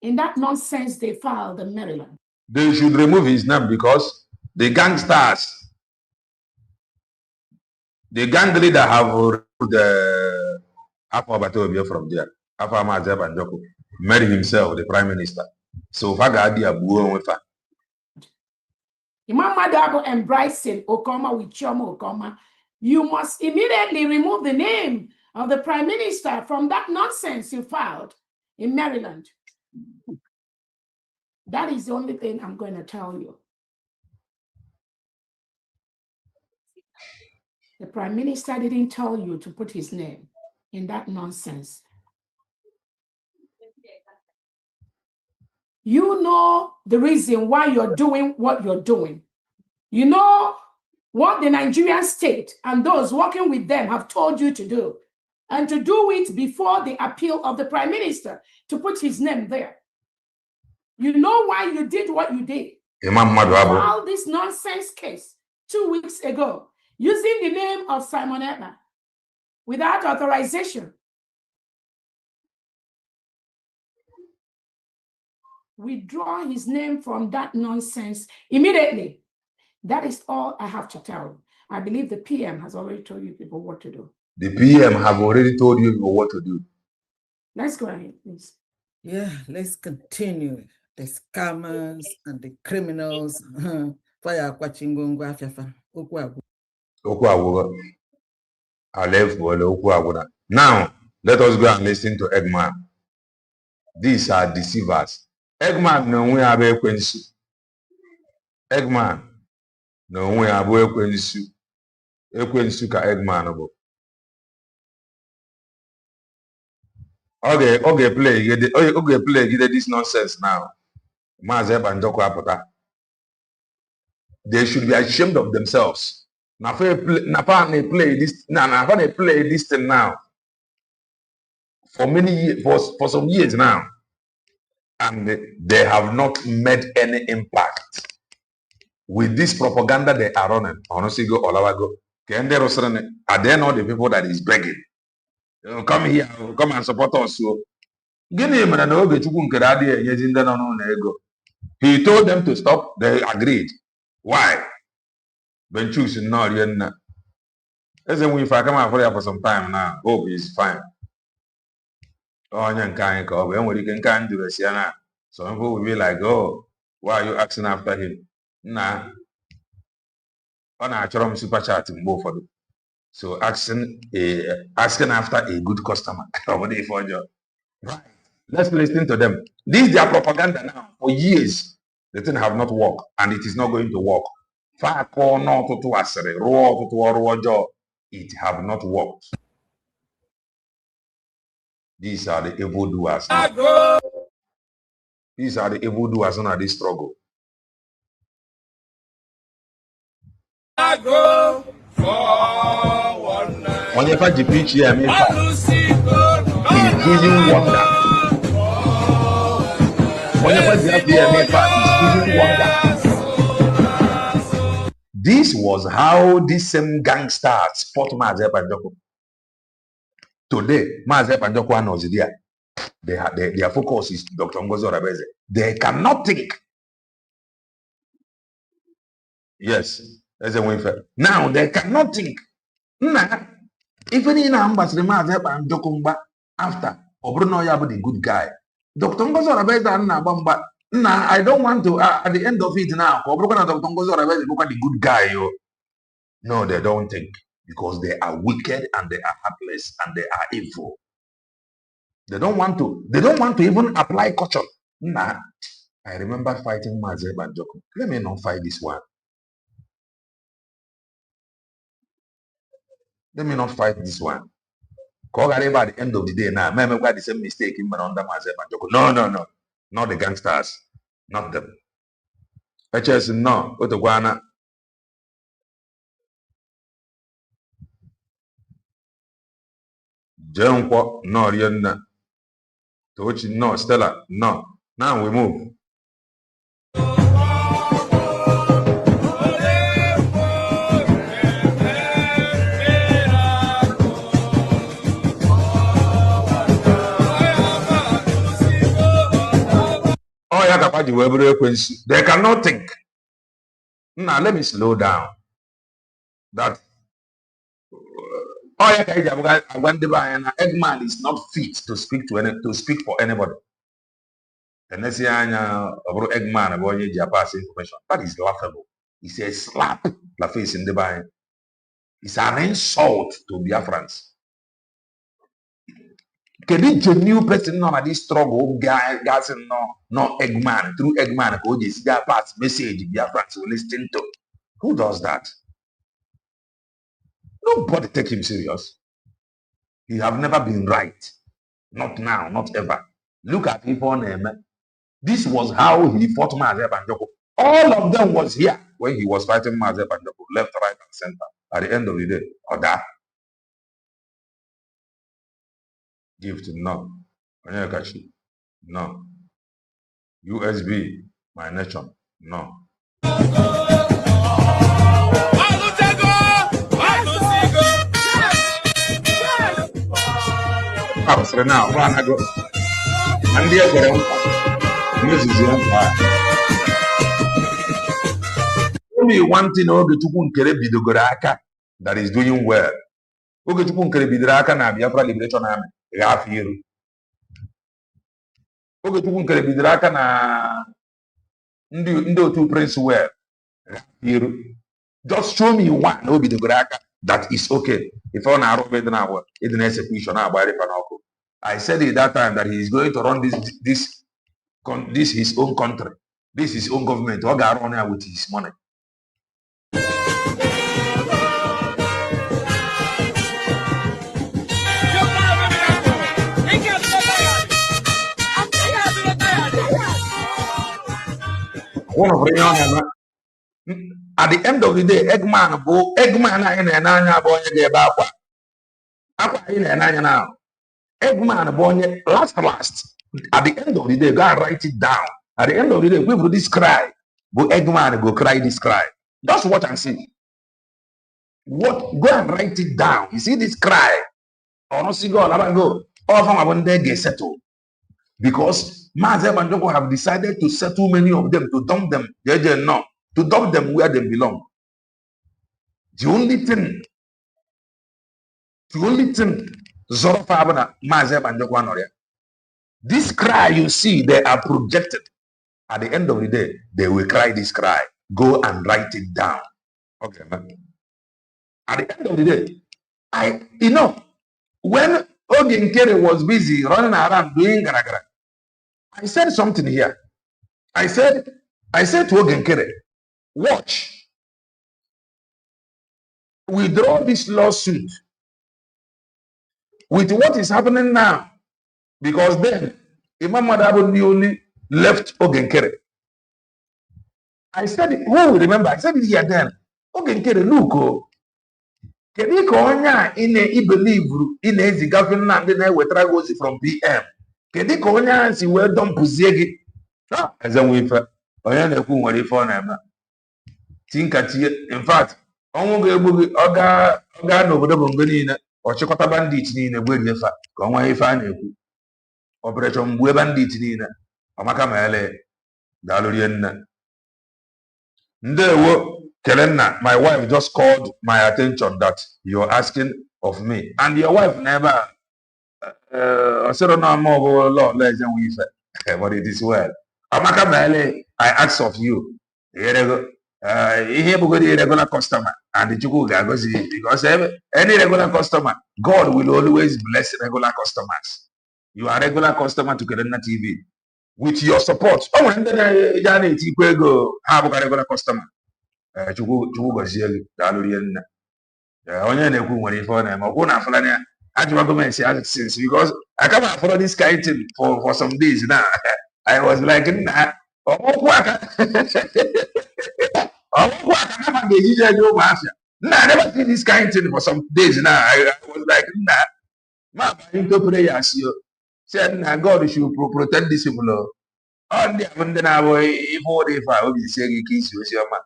in that nonsense they filed in Maryland. They should remove his name because the gangsters, the gang leader have removed the Afro from there. Afro Mazeb and Joko made himself the prime minister. So Fagadi Abu with her. Imam Maduabo and Bryson Okoma with Chomo Okoma, you must immediately remove the name of the prime minister from that nonsense you filed in Maryland. That is the only thing I'm going to tell you. The prime minister didn't tell you to put his name in that nonsense. You know the reason why you're doing what you're doing. You know what the Nigerian state and those working with them have told you to do, and to do it before the appeal of the prime minister to put his name there. You know why you did what you did. Imam Maduabo. Filed this nonsense case 2 weeks ago using the name of Simon Ekpa without authorization. Withdraw his name from that nonsense immediately. That is all I have to tell you. I believe the PM has already told you people what to do. The PM have already told you what to do. Let's go ahead, please. Yeah, let's continue. The scammers and the criminals. Now, let us go and listen to Eggman. These are deceivers. Eggman no we have ekwensu. Eggman no we have ekwensu. Ekwensu ka Eggman bo. Okay, play this nonsense now. They should be ashamed of themselves. Now they play this thing now for many years, for some years now, and they have not made any impact with this propaganda they are running. Honestly, go all over go. Are they not the people that is begging? Come here, come and support us. So Gịnị mere na Ogechukwu nkere adịghị enyezi ndị nọ n'ụlọ ego? He told them to stop. They agreed. Why? Benchus nnọọ rie nna. Eze nwe ife aka m afọ ya for some time now. Hope is fine. Onye nke anyị ka ọ bụ enwere ike nke anyị jụrụ esi ya na. Some people will be like, oh, why are you asking after him? Nah. Ọ na-achọrọ m super chat mgbe ụfọdụ. So asking after a good customer. Right. Let's listen to them. This is their propaganda now. For years, the thing have not worked, and it is not going to work. It have not worked. These are the evil doers. These are the evil doers on this struggle. Whenever the PGM is doing wonder. Whenever the PGM is doing wonder. This was how this same gangsters fought Maazị Panjoko. Today, Maazị Panjoko knows there. Their focus is Dr. Ngozi Orabeze. They cannot think. Yes, as a winfer. Now they cannot think. Nah, even in Ambassador Maazị Panjoko after Obruno Yabu the good guy. Dr. Ngozi Orabeze and Nabamba. Nah, I don't want to at the end of it now. Dr. Ngozi Orabeze look at the good guy. Yo. No, they don't think because they are wicked and they are heartless and they are evil. They don't want to even apply caution. Nah, I remember fighting Maazị Panjoko. Let me not fight this one. Let me not fight this one. By the end of the day now, maybe got the same mistake in under Maazị Panjoko. No. Not the gangsters. Not them. HS no. Otoguana. Jenkwo no Rienna. Tochi no. Stella no. Now we move. They cannot think. Now let me slow down. That Eggman is not fit to speak for anybody. And let's say Eggman about information. That is laughable. It's a slap the face in the bay. It's an insult to Biafrans. Can it a new person on this struggle, guys no Eggman, through Eggman, go this pass message Biafrans will listen to. Who does that? Nobody take him serious. He have never been right. Not now, not ever. Look at him on him. This was how he fought Maazị Panjoko. All of them was here when he was fighting Maazị Panjoko, left, right, and center. At the end of the day, Oda. Gift, no. No. USB, my nation, no. Now, I go. And there only one thing Ogechukwu nkere bidogoro aka that is doing well. Ogechukwu nkere bidoro aka na Biafra Liberation Army afọ iru. Ogechukwu nkere bidoro aka na ndị otu Prince well iru. Just show me one o bidogoro aka that is okay. If on a robot now, it's an execution now by the Panoko. I said it that time that he is going to run this his own country. This is his own government. What got on here with his money? At the end of the day, Eggman now. Eggman last. At the end of the day, go and write it down. At the end of the day, we will this cry. Go Eggman, go cry this cry. That's what I'm saying. What? Go and write it down. You see this cry. Or not see God, I go. All from one day get settled. Because Mazi Banjoko have decided to settle many of them, to dump them. No, to dump them where they belong. The only thing Zorofa Abana Mazi Banjoko Anoria. This cry you see, they are projected. At the end of the day, they will cry this cry. Go and write it down. Okay, man. At the end of the day, when Oginkere was busy running around doing garagara, I said something here. I said to Oginkere, watch, withdraw this lawsuit with what is happening now, because then Imam Madabo only left Oginkere. I said, who will remember? I said it here then. Oginkere, look, kedu ka onye a ị believe ị na-eziga Nnamdi na-ewetara gị ozi from PM? Kedu ka onye a si wee dọmpụzie gị? Eze nwe ife onye na-ekwu nwere ife ọ na-eme tinkatie. In fact, ọnwụ ga-egbu gị ọ gaa n'obodo bụ mgbe niile ọchịkọta bandit niile gwerie fa ka ọnwa ife a na-ekwu operation mgbe bandit niile ọmaka ma ele daalụ rie nne. Ndewo Kelenna, my wife just called my attention that you're asking of me, and your wife never said no more law less than we said, but it is well. Amaka Mele, I ask of you, regular customer, and the Chuku Gagozi, because any regular customer, God will always bless regular customers. You are a regular customer to Kelenna TV. With your support, and then Janet Ikwego have a regular customer. Chukwu gozie gị daalụ rie nne. Onye na-ekwu nwere ife ọ na-eme ọkwụ na afọla ya ajụwa gọọmenti since, because I can't follow this kind of thing for some days now. I was like, nna ọmụkwụ aka nama ga-ejije eje ụmụ afịa. Nna I never see this kind of thing for some days now. I was like, nna ma banye into prayers yo. Say nna God should protect this people. Ọ ndị abụ ndị na-abụ ife ụdị ife a obi sie gị ike isi osi ọma.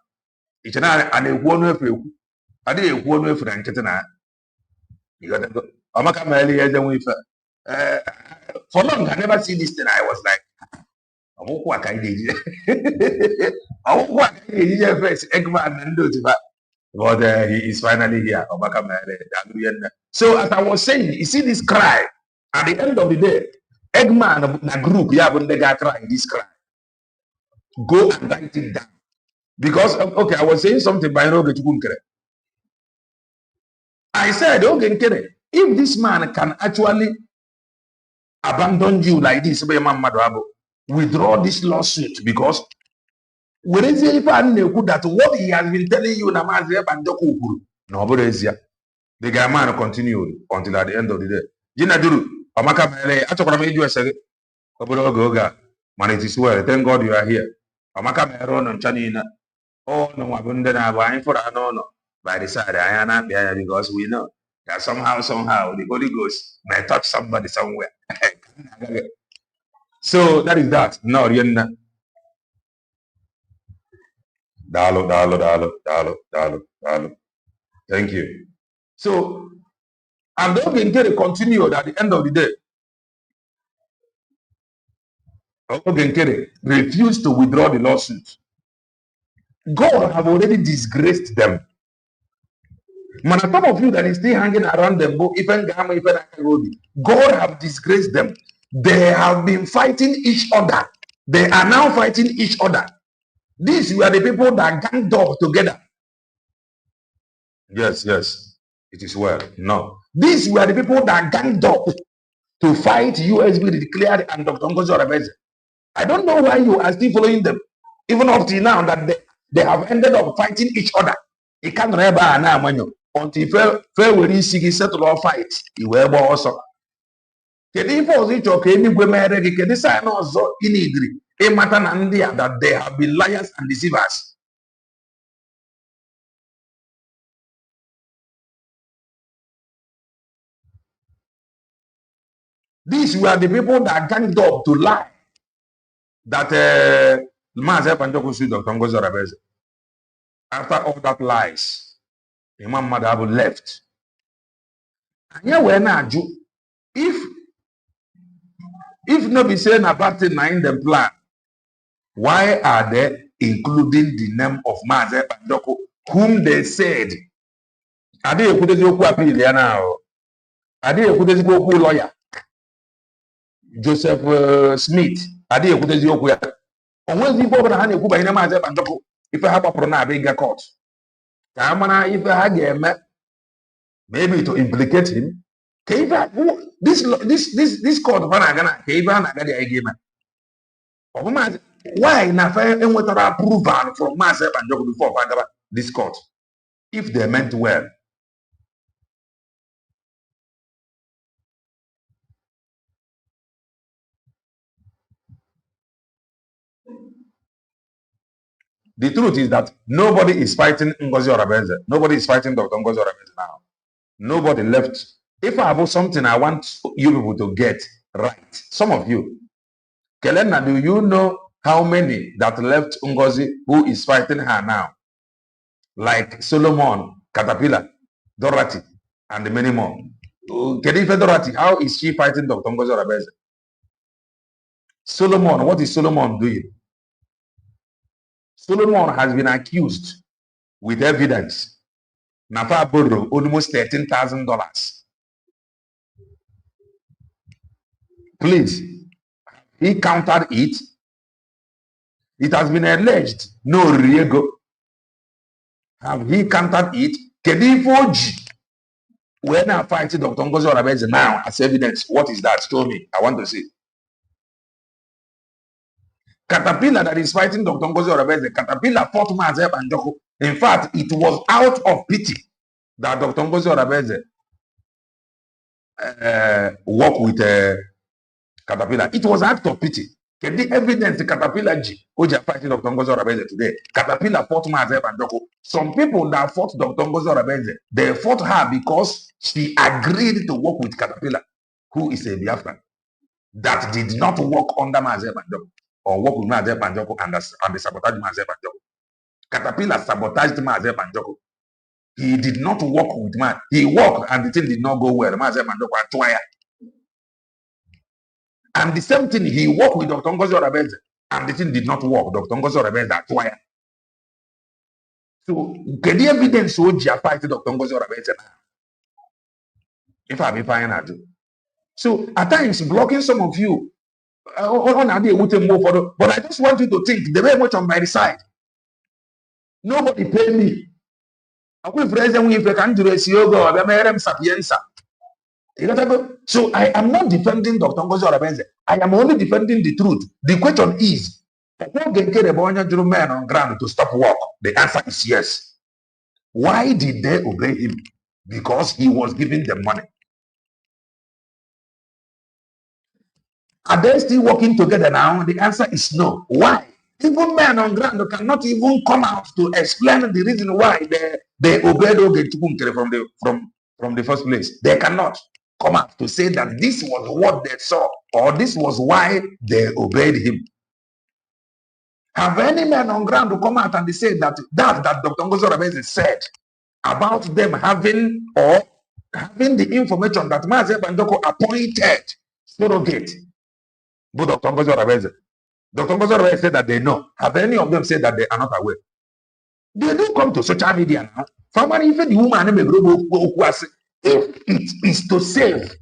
It's not an equal efu. I did a one with Frank. You got to go. I'm a camel as a wafer. For long, I never see this thing. I was like, I won't walk. I did. I won't walk. First, Eggman and do it. But he is finally here. So, as I was saying, you see this cry at the end of the day, Eggman of the group, yeah, when they got crying this cry, go and write it down. Because, okay, I was saying something by Roge Chukunkere. I said, okay, if this man can actually abandon you like this, withdraw this lawsuit, because that what he has been telling you, the guy man continued until at the end of the day. Jina Duru, Amaka Mele, Atokamaju, I said, man, it is well. Thank God you are here. Amaka Meron and Chanina. Oh no, I wouldn't have buying for a no. By the side, I am not there because we know that somehow the Holy Ghost may touch somebody somewhere. So that is that. No, Rienna. Dalo. Thank you. So, and Ogenkere continued at the end of the day. Ogenkere refused to withdraw the lawsuit. God have already disgraced them. Man, some of you that is still hanging around them, God have disgraced them. They have been fighting each other. They are now fighting each other. These were the people that ganged up together. Yes. It is well. No. These were the people that ganged up to fight USB declared and Dr. Ngozi Orebeze. I don't know why you are still following them. Even up till now that they have ended up fighting each other. It can't remember now until fair will you settle all fight. You were also. Can you force each other? Can you go marry? Can you sign also in Idri? That they have been liars and deceivers. These were the people that ganged up to lie that Mazi Banjoko sued Dr. Ngozi Orebeze. After all that lies, Imam Madabo left. And here we're now, if If not be saying about the nine the plan, why are they including the name of Maze Banjoko, whom they said, are they a appeal now? Are they a lawyer? Joseph Smith, are they a on when people are having a in a Maze Banjoko, if I have a pronabega court. Kamana, if I had maybe to implicate him. This court Vanagana, Kavan, I got the idea. Why Nafa and what approval from Master and Jogo before Vagaba this court? If they meant well. The truth is that nobody is fighting Ngozi Orabenze. Nobody is fighting Dr. Ngozi Orabenze now. Nobody left. If I have something I want you people to get right, some of you, Kelena, do you know how many that left Ngozi who is fighting her now? Like Solomon, Caterpillar, Dorothy, and many more. Kedife Dorothy, how is she fighting Dr. Ngozi Orabenze? Solomon, what is Solomon doing? Solomon has been accused with evidence. Nafa borrowed almost $13,000. Please, he countered it. It has been alleged. No, Riego. Have he countered it? Kedifoji. When I fight Dr. Ngozi Orabenze now as evidence, what is that? Show me. I want to see. Caterpillar that is fighting Dr. Ngozi Orabenze, Caterpillar fought Maze Banjoko. In fact, it was out of pity that Dr. Ngozi Orabenze work with Caterpillar. It was out of pity. Can the evidence the Caterpillar G, which are fighting Dr. Ngozi Orabenze today? Caterpillar fought Maze Banjoko. Some people that fought Dr. Ngozi Orabenze, they fought her because she agreed to work with Caterpillar, who is a Biafran, that did not work under Maze Banjoko or work with Maze Banjoko and the sabotage Maze Banjoko. Caterpillar sabotaged Maze Banjoko. He did not work with man. He worked and the thing did not go well. Maze Banjoko acquired. And the same thing, he worked with Dr. Ngozi Orabenze and the thing did not work. Dr. Ngozi Orabenze acquired. So, get the evidence so you fight Dr. Ngozi Orabenze now. If I be fine, I do. So, at times, blocking some of you, but I just want you to think the very much on my side. Nobody pay me. So I am not defending Dr. Ngozi Orabenze. I am only defending the truth. The question is, men on ground to stop work? The answer is yes. Why did they obey him? Because he was giving them money. Are they still working together now? The answer is no. Why? Even men on ground cannot even come out to explain the reason why they obeyed Ogechukwunkere from the first place. They cannot come out to say that this was what they saw or this was why they obeyed him. Have any men on ground to come out and they say that Dr. Ngozi Orabenze said about them having the information that Mazi Banjoko appointed surrogate? But Dr. Ngozi Orabenze. Dr. Ngozi Orabenze said that they know. Have any of them said that they are not aware? They do come to social media now. If the woman if it is to save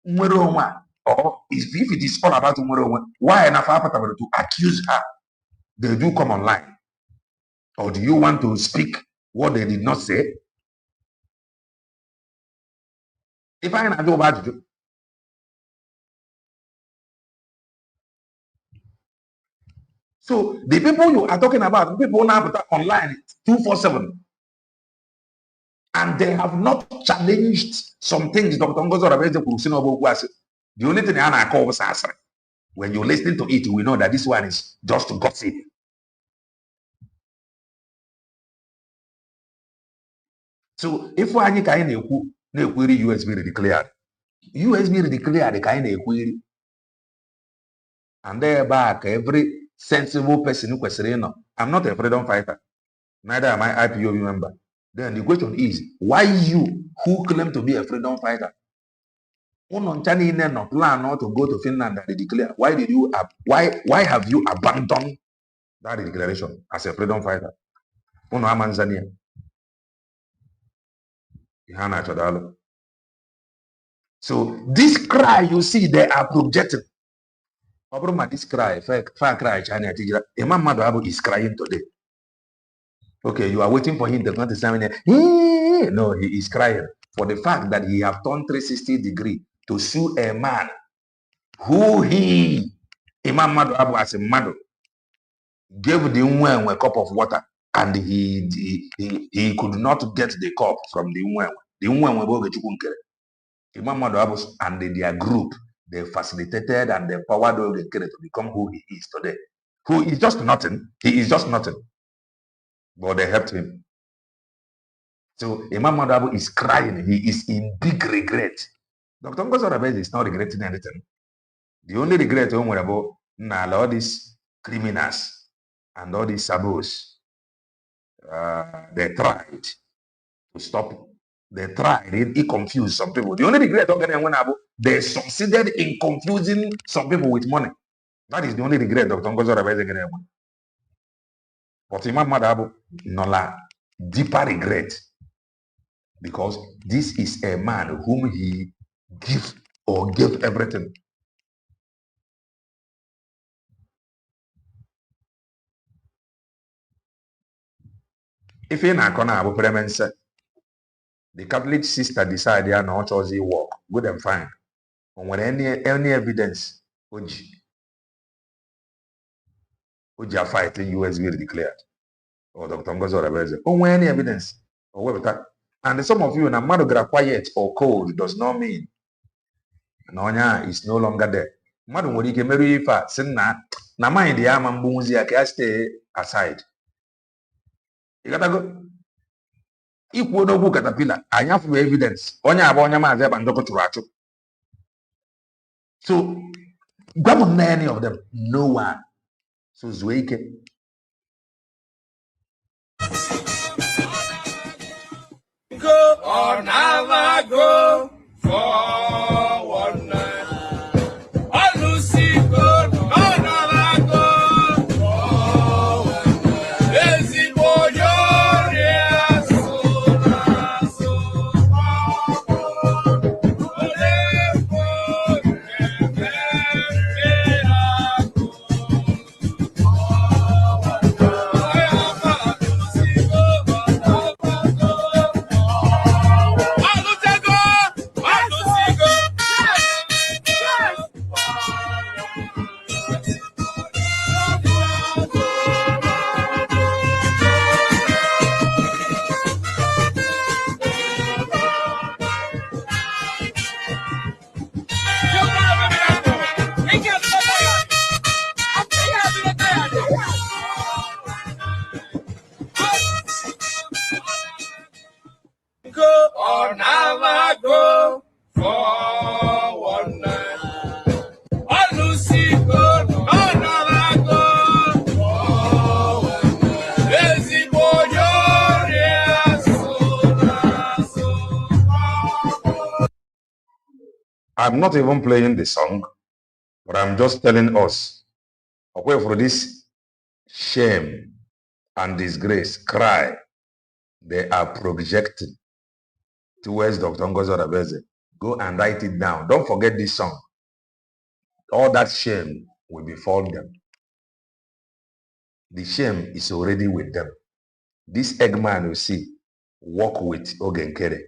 Mweroma, or if it is all about Mweroma, why enough to accuse her? They do come online. Or do you want to speak what they did not say? If I not do about you. So the people you are talking about, people now put online 247. And they have not challenged some things Dr. Ngozi Orabenze could. The only thing I call was answer. When you listen to it, we know that this one is just gossip. So if we kind of query USB declared, USB declared the kind of query, and thereby every sensible person who question, I'm not a freedom fighter, neither am I IPOB member. Then the question is, why you who claim to be a freedom fighter no plan to go to Finland and they declare. Why have you abandoned that declaration as a freedom fighter? So this cry you see, they are projecting. This cry, far cry, China, Imam Madu is crying today. Okay, you are waiting for him to not say, no, he is crying for the fact that he have turned 360 degree to sue a man who Imam Madu Abu as a Madu, gave the Unwen a cup of water and he could not get the cup from the Unwen. The Unwen were Imam Madu Abu and their group, they facilitated and empowered Ogekere to become who he is today. Who is just nothing. He is just nothing. But they helped him. So Imam Madu Abu is crying. He is in big regret. Dr. Ngozi Oraveze is not regretting anything. The only regret about all these criminals and all these sabos, they tried to stop. They tried. It confused some people. The only regret they succeeded in confusing some people with money. That is the only regret Dr. Ngozi Oraveze. But Imam Madu Abu, nola deeper regret. Because this is a man whom he gives or gave everything. If you're not going to have a premise, the Catholic sister decided they are not choosing work. Good and fine. And when any evidence, Uji fighting US will declared. Or Dr. Ngozi Oraveze. When any evidence, or whatever. And some of you, na madu quiet or cold does not mean Nonya is no longer there. Madu nwere ike meru ife a sị na mind ya ama mgbunzi ya ka stay aside. Ịghọtago? Ikwu n'okwu katapila, anyị afụrụ evidence. Onye abụ onye maazị ebe ndọkọ chụrụ achụ. So, gwa m na any of them, no one. So zuo ike. Go or never go for one night. All Lucy go or never go for one night. Lazy boy, you're so go or never go for one night. All Lucy go or never go for one night. Lazy boy, you're so. I'm not even playing the song, but I'm just telling us, okay, for this shame and disgrace, cry, they are projecting towards Dr. Ngozi Oraveze. Go and write it down. Don't forget this song. All that shame will befall them. The shame is already with them. This Eggman you see, walk with Ogekere.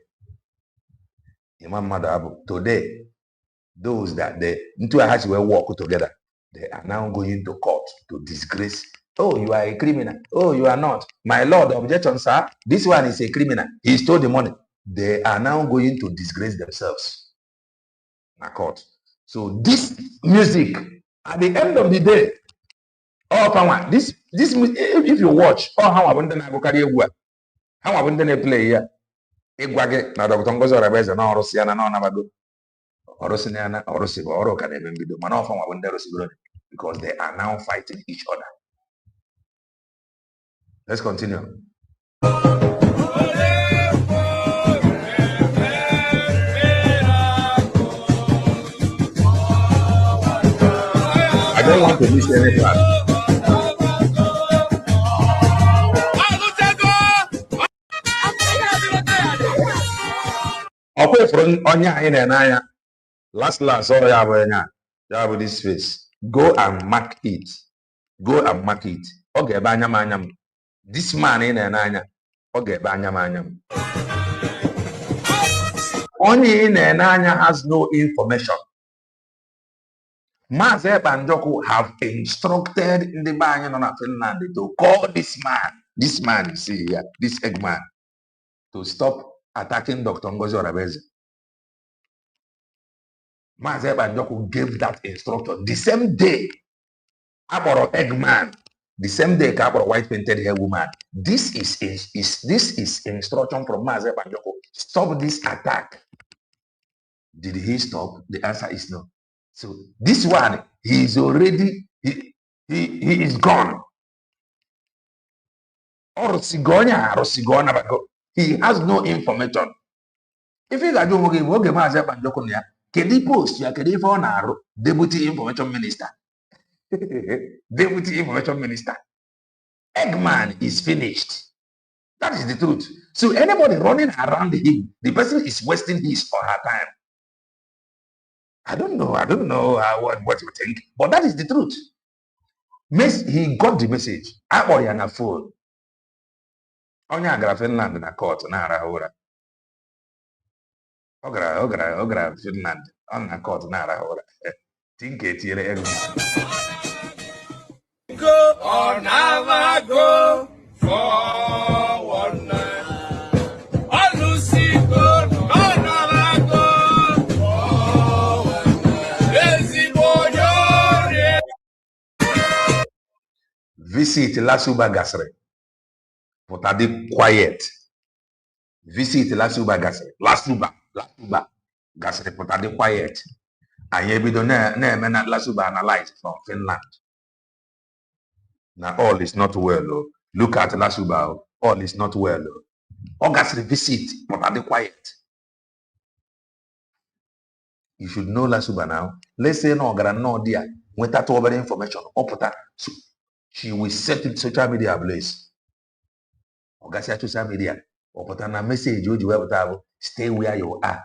Imam Madu Abu. Today, those that they into a house will walk together, they are now going to court to disgrace. Oh, you are a criminal. Oh, you are not. My lord, objection, sir. This one is a criminal. He stole the money. They are now going to disgrace themselves in court. So this music, at the end of the day, oh, power. This if you watch, oh, how I went to go carry a how I went to play here. Egwage na Dr. Ngozi Oraveze na Orosiana na Nabado. Orosiana, Orosibo, Oro can even be the man of our window because they are now fighting each other. Let's continue. don't want to miss any part. Okay, from Onya in an aya. Last, all you have this face. Go and mark it. Go and mark it. Okay, banyam. This man in an aya. Okay, banyam. Only in an aya has no information. Maze Banjoku have instructed in the Banyan on Finland to call this man you see here, this Eggman, to stop attacking Dr. Ngozi Orabeze. Maze Banjoku gave that instruction the same day about Eggman, the same day about white painted hair woman. This is instruction from Maze Banjoku. Stop this attack. Did he stop? The answer is no. So this one, he is already, he is gone. Or Sigona, he has no information. If you got to myself and Jokonia, can he post ya can for deputy information minister? Deputy information minister. Eggman is finished. That is the truth. So anybody running around him, the person is wasting his or her time. I don't know what you think, but that is the truth. He got the message. I bought on a phone. Onya gara Finland na court na arahura. Ogra Finland on na court na arahura. Tinke tiere ego. Go or never go for one night. Visit Lasuba Gasre. Potade quiet. Visit Lasuba Gasre. Lasuba Gasre. Potade quiet. And you be done na Lasuba analyze from Finland. Now all is not well. Look at Lasuba. All is not well. Gasre visit. Potade quiet. You should know Lasuba now. Let's say no no dear. When that over information. So she will set it social media ablaze. Ogasia social media. Opota na message you stay where you are.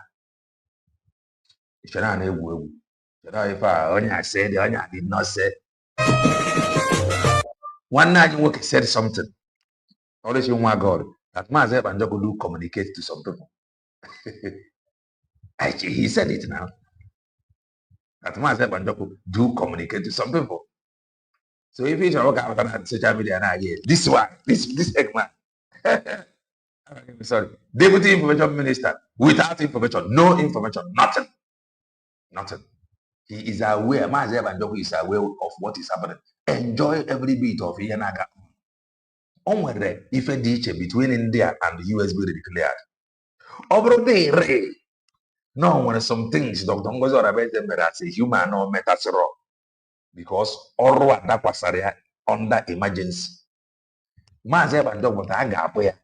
Shana na egwu. Shana if onya said onya did not say. One night you said something. Always you want God. That man said and do communicate to some people. He said it now. That man said and do communicate to some people. So if you work out on social media now, this one, this Eggman. Sorry, Deputy Information Minister, without information, no information, nothing. He is aware, Mazeb and Joku is aware of what is happening. Enjoy every bit of Yanaga. Onwere, if a ditch between India and the US be declared. Over there, no, when some things, Dr. Ngozi Orabeze as a human or metasero. Because all that was under emergency. Mazeb and Joku aga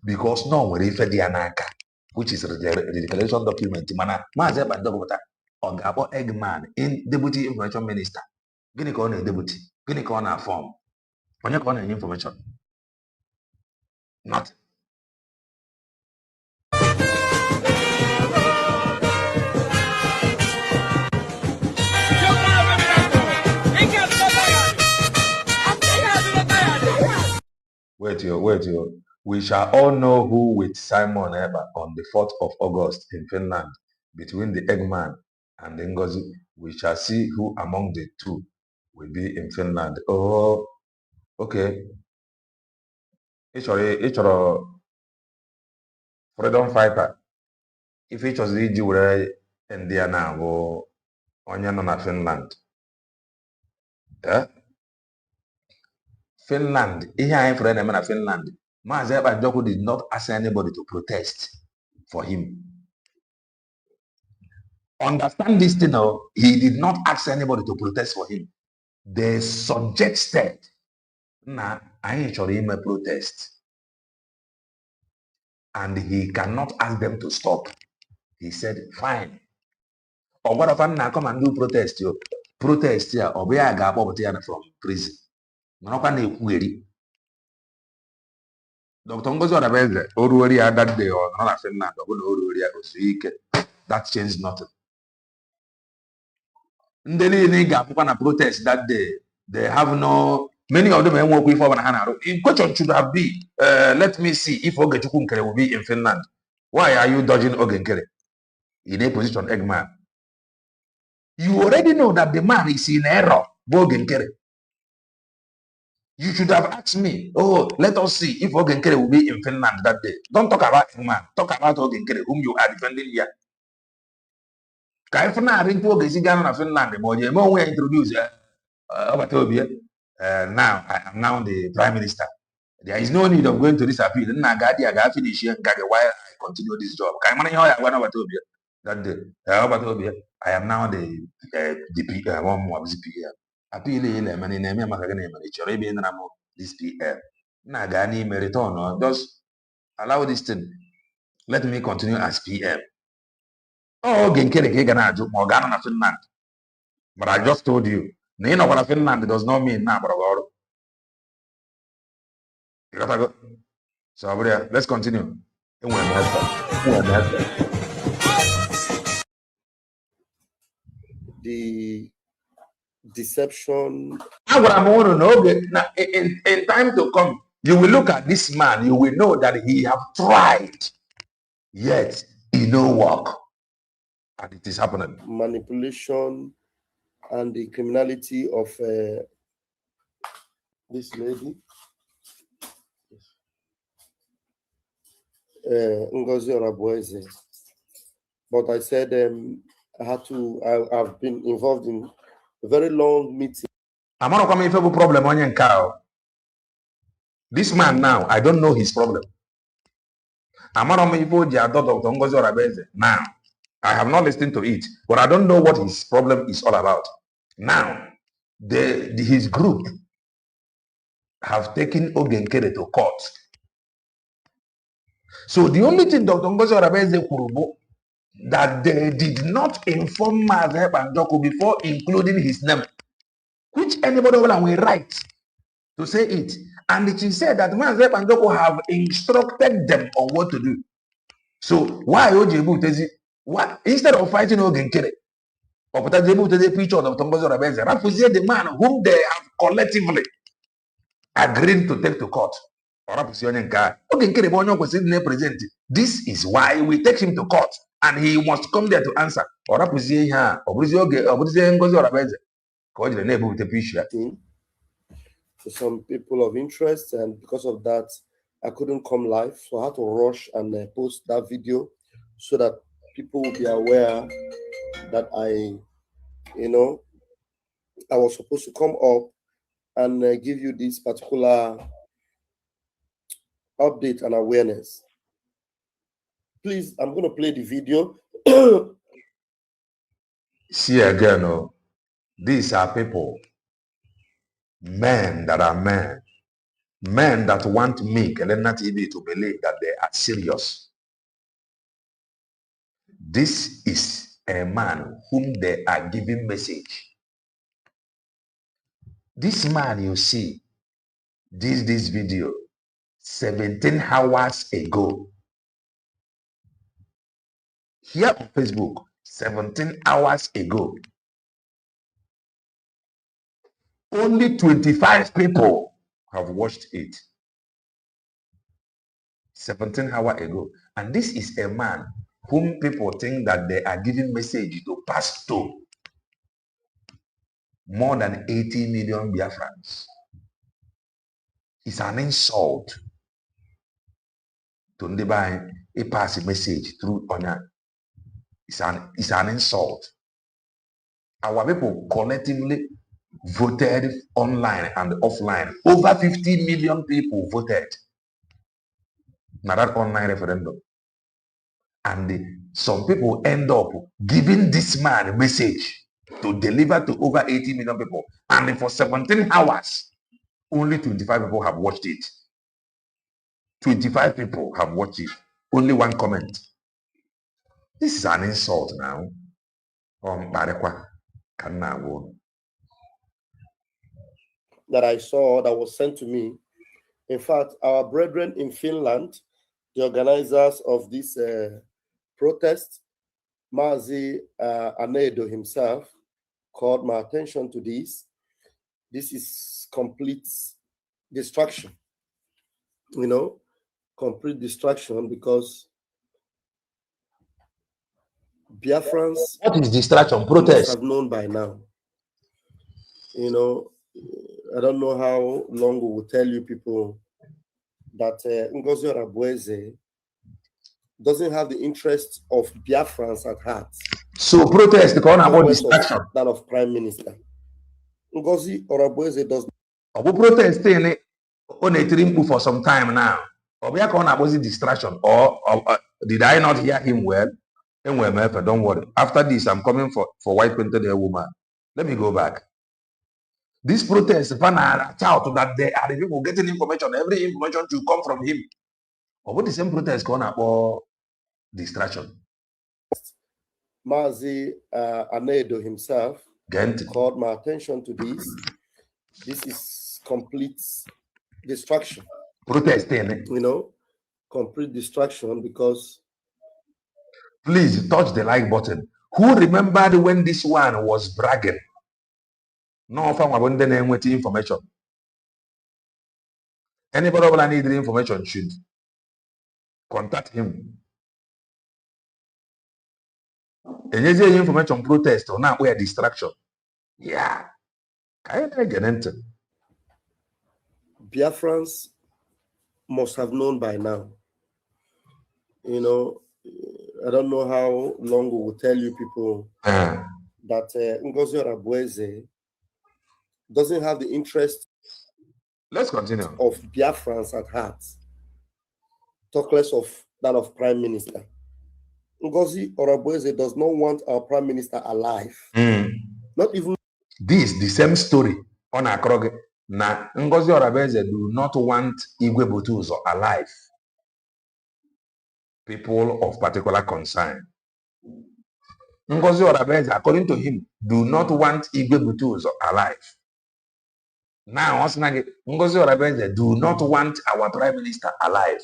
because no we refer the anaka, which is the declaration document. Mana Mazeb and Joku or Eggman in Deputy Information Minister. Gini ko na deputy, gini ko na form. Onye ko na information. Not. Wait. We shall all know who with Simon Eber on the 4th of August in Finland between the Eggman and the Ngozi. We shall see who among the two will be in Finland. Oh, okay. It's a freedom fighter. If it was the Jew Indiana or Onion on Finland. Yeah? Finland, here friend in Finland. Mazeb and Joku did not ask anybody to protest for him. Understand this thing now. He did not ask anybody to protest for him. They suggested, nah, I ain't sure him a protest. And he cannot ask them to stop. He said, fine. Or what if I come and do protest? protest ya ọ bụ ya ga-akpọpụta ya from prison nọrọkwa na-ekwugheri Dr. Ngozi Odabeze o ruori ya that day ọ nọ na Finland ọ bụ na o ruori ya osu ike that changed nothing. Ndị niile ga-apụkwa na protest that day they have no many of them enwekwa ife ọbụla ha na-arụ. The question should have been let me see if Ogechukwu Nkere will be in Finland. Why are you dodging Oge Nkere in a position Eggman? You already know that the man is in error, Oge Nkere. You should have asked me, oh, let us see if Oge Nkere will be in Finland that day. Don't talk about Eggman. Talk about Oge Nkere, whom you are defending here. Ka if na into Oge Zigano na Finland, but you know when introduce now I am now the Prime Minister. There is no need of going to this appeal. Then I finish here while I continue this job. That day, I am now the one more PM. Appeal this PM. Nagani return. Just allow this thing. Let me continue as PM. Oh, Morgana na Finland. But I just told you, Finland does not mean now, brother. You gotta go. So let's continue. The deception. In time to come, you will look at this man, you will know that he have tried, yet he no work. And it is happening. Manipulation and the criminality of this lady. Ngozi Odabeze. But I said I've been involved in a very long meeting. I'm not coming for problem on your cow. This man now, I don't know his problem. I'm not coming for the Dr. Ngozi Odabeze. Now, I have not listened to it, but I don't know what his problem is all about. Now, his group have taken Oge Nkere to court. So the only thing Dr. Ngozi Odabeze Kurubo that they did not inform Mazi Banjoko before including his name, which anybody will write to say it. And it is said that Mazi Banjoko have instructed them on what to do. So why Ojebu Tezi? What instead of fighting Oge Nkere, or Ojebu Tezi picture of Dr. Ngozi Odabeze, represent the man whom they have collectively agreed to take to court. This is why we take him to court and he must come there to answer. To some people of interest, and because of that, I couldn't come live, so I had to rush and post that video so that people will be aware that I was supposed to come up and give you this particular update and awareness. Please, I'm going to play the video. See again, these are people, men that are men that want me, Elena TV, to believe that they are serious. This is a man whom they are giving message. This man you see, this video, 17 hours ago. Here on Facebook, 17 hours ago. Only 25 people have watched it. 17 hours ago. And this is a man whom people think that they are giving message to pass to more than 80 million Biafrans. It's an insult to Ndibai, a pass a message through honor. It's an insult. Our people collectively voted online and offline. Over 50 million people voted in that online referendum. And some people end up giving this man a message to deliver to over 80 million people. And for 17 hours, only 25 people have watched it. 25 people have watched it. Only one comment. This is an insult now. that I saw that was sent to me. In fact, our brethren in Finland, the organizers of this protest, Mazi Anedo himself, called my attention to this. This is complete distraction, complete distraction, because Biafrans, What is distraction? must Protest. have known by now. I don't know how long we will tell you people that Ngozi Orabueze doesn't have the interest of Biafrans at heart. So protest the corner about distraction. That of Prime Minister. Ngozi Orabueze does not protest on a trim for some time now. Or we are calling about distraction. Or did I not hear him well? Don't worry. After this, I'm coming for white painted hair woman. Let me go back. This protest, out that they are the people getting information. Every information should come from him. Or what the same protest going about distraction? Mazi Anedo himself called my attention to this. This is complete distraction. Protest, complete distraction, because. Please touch the like button. Who remembered when this one was bragging? No, if I'm going with information. Anybody who needs information should contact him. And information protest or now we are distraction. Yeah. Biafrans must have known by now. I don't know how long we will tell you people that Ngozi Orabueze doesn't have the interest. Let's continue. Of Biafrans at heart. Talk less of that of Prime Minister. Ngozi Orabueze does not want our Prime Minister alive. Not even. This the same story on Akrog. Now, Ngozi Orabueze do not want Igwe Butuzo alive. People of particular concern. Ngozi Orabueze, according to him, do not want Igwe Butuzo alive. Now, Ngozi Orabueze do not want our Prime Minister alive.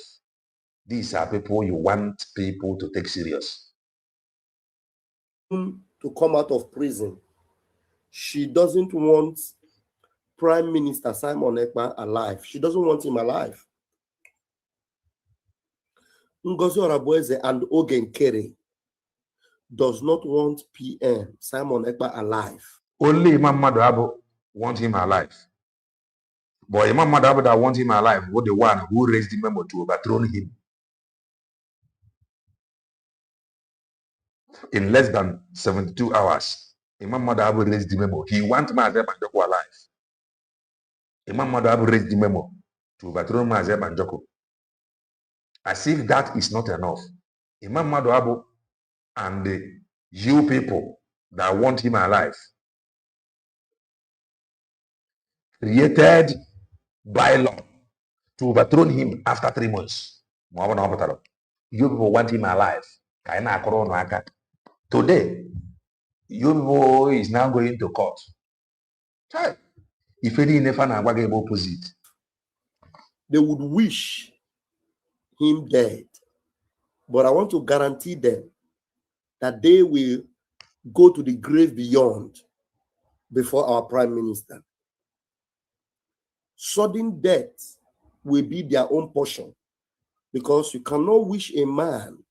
These are people you want people to take serious. To come out of prison. She doesn't want Prime Minister Simon Ekpa alive. She doesn't want him alive. Ngozi Orabueze and Ogen Kere does not want PM Simon Ekpa alive. Only Imam Madabu want him alive. But Imam Madabu that want him alive was the one who raised the memo to overthrow him. In less than 72 hours, Imam Madabu raised the memo. He wants Maazeb Banjoko alive. Imam Madabu raised the memo to overthrow Maazeb Banjoko. As if that is not enough, Imam Madabu and the you people that want him alive created bylaw to overthrow him after 3 months. You people want him alive. Today, you people is now going to court. If any never opposite, they would wish him dead, but I want to guarantee them that they will go to the grave beyond before our Prime Minister. Sudden death will be their own portion, because you cannot wish a man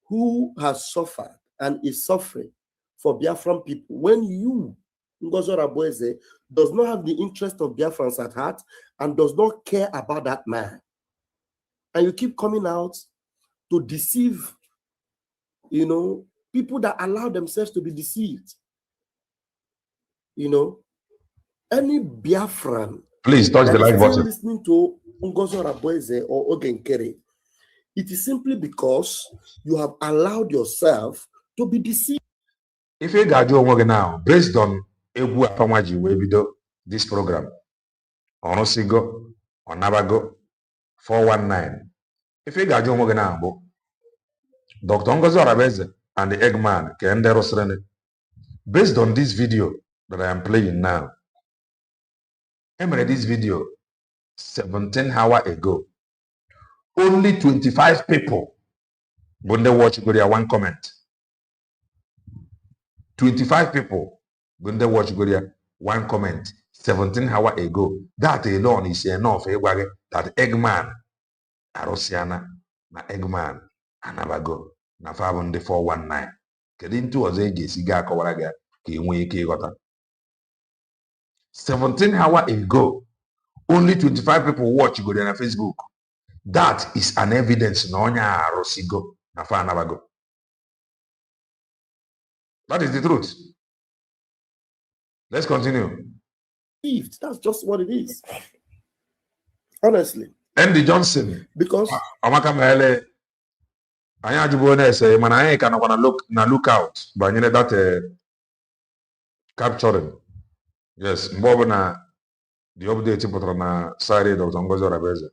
who has suffered and is suffering for Biafran people when you, Ngozi Orabueze, does not have the interest of Biafrans at heart and does not care about that man. And you keep coming out to deceive, people that allow themselves to be deceived. Any Biafran. Please touch the like button. Listening to Ngozi Orabueze or Ogen Kere, it is simply because you have allowed yourself to be deceived. If you got your now, based on Ebu Apamaji, we video this program, Onosigo, Onabago, 419. If you got your now, Dr. Ngozi Orabueze and the Eggman, Kende Rosrene, based on this video that I am playing now, I made this video 17 hours ago. Only 25 people when they watch Goria one comment. 25 people when they watch Goria one comment 17 hours ago. That alone is enough. That Eggman, Arosiana, na Eggman, Anabago, na 419. Kedintu ozo siga akọwara ka enwe ike ịghọta. 17 hours ago, only 25 people watch Goria na Facebook. That is an evidence na onye arụsigo na fa anabago. That is the truth. Let's continue. That's just what it is. Honestly. Andy Johnson. Because Amaka Mele, anyị ajụbụ na-ese mana anyị ka nọkwa na lookout banyere that capturing. Yes, mgbe ọbụla the update pụtara na side Dr. Ngozi Orabeze.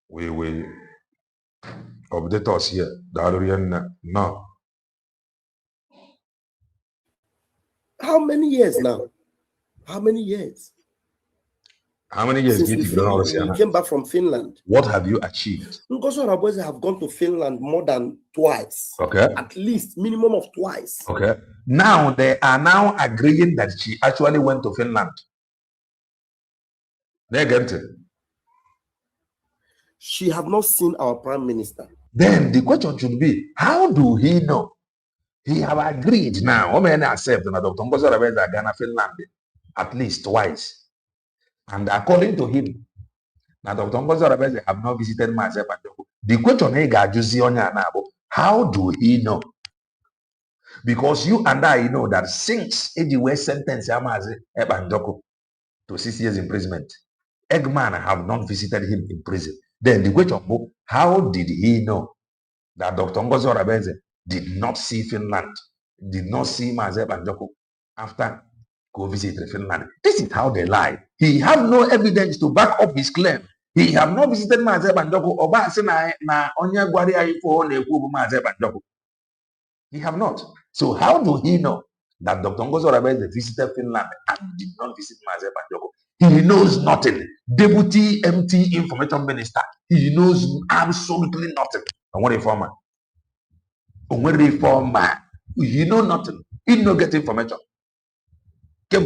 We update us here. No. How many years now? How many years? How many years did you came back from Finland? What have you achieved? Ngozi Orabeze have gone to Finland more than twice. Okay. At least minimum of twice. Okay. Now they are now agreeing that she actually went to Finland. They get it. She have not seen our prime minister. Then the question should be, how do he know? He have agreed now. How many accept that Dr. Ngozi Orabeze Ghana Finland at least twice? And according to him, now Dr. Ngozi Orabeze have not visited Mazi Ebanjoko. The question is, how do he know? Because you and I know that since Ejiwe sentenced Mazi Ebanjoko to 6 years imprisonment, Eggman have not visited him in prison. Then the question, how did he know that Dr. Ngozi Orabeze did not see Finland, did not see Mazi Ebanjoko after go visit Finland? This is how they lie. He have no evidence to back up his claim. He have not visited Mazi Ebanjoko. He have not. So how do he know that Dr. Ngozi Orabeze visited Finland and did not visit Mazi Ebanjoko? He knows nothing. Deputy MT Information Minister, he knows absolutely nothing. And what reformer? He know nothing. He no get information. So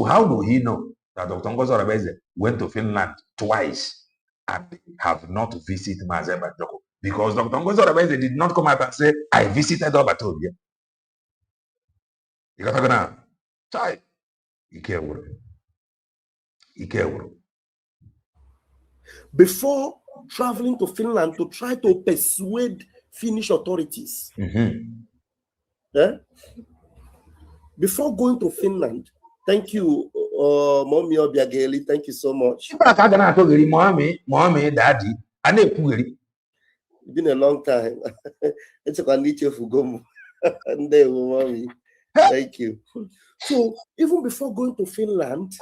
how do he know that Dr. Ngozi Orabeze went to Finland twice and have not visited Mazi Ebanjoko? Because Dr. Ngozi Orabeze did not come out and say, I visited Obatobia. You got to go now. Try. Before traveling to Finland to try to persuade Finnish authorities, before going to Finland, thank you, Mommy Obiageli, thank you so much. It's been a long time. It's a need you for go. Mommy. Thank you. So even before going to Finland,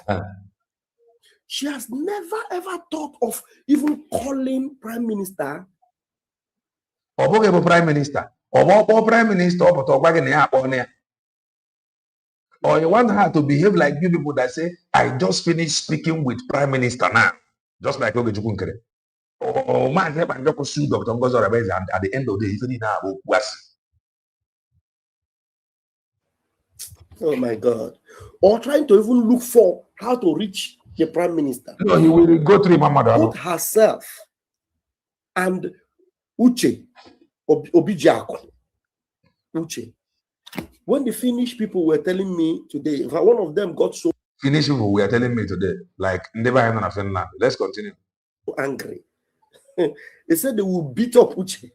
she has never ever thought of even calling Prime Minister. Prime Minister. Prime Minister. Or you want her to behave like you people that say, I just finished speaking with Prime Minister now. Just like Oge Chukwunkere. Or man, Ebanjoko sue Dr. Ngozi Orabeze, and at the end of the day, he's only now was. Oh my God. Or trying to even look for how to reach the Prime Minister. No, he will go through Mama. Both herself and Uche Obijiako. Uche. When the Finnish people were telling me today, in fact, one of them got so Finnish people were telling me today, like never Finland. Let's continue. Angry. They said they will beat up Uche.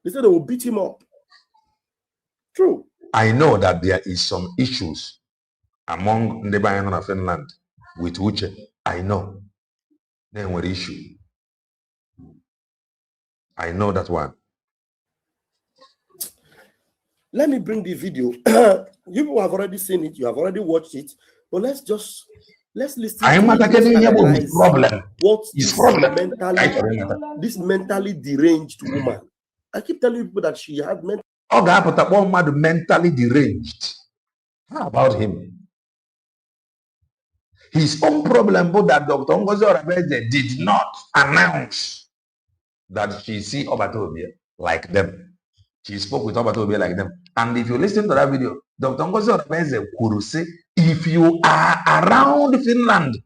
They said they will beat him up. True. I know that there is some issues among Ndebayano and Finland with Uche. I know. Then what issue? I know that one. Let me bring the video. You have already seen it. You have already watched it. But let's listen. I am not against problem. What is this mentally deranged woman? I keep telling people that she had mentally deranged. How about him? His own problem was that Dr. Ngozi Orabeze did not announce that she see Obatobia like them. She spoke with Obatobia like them. And if you listen to that video, Dr. Ngozi Orabeze could say, if you are around Finland,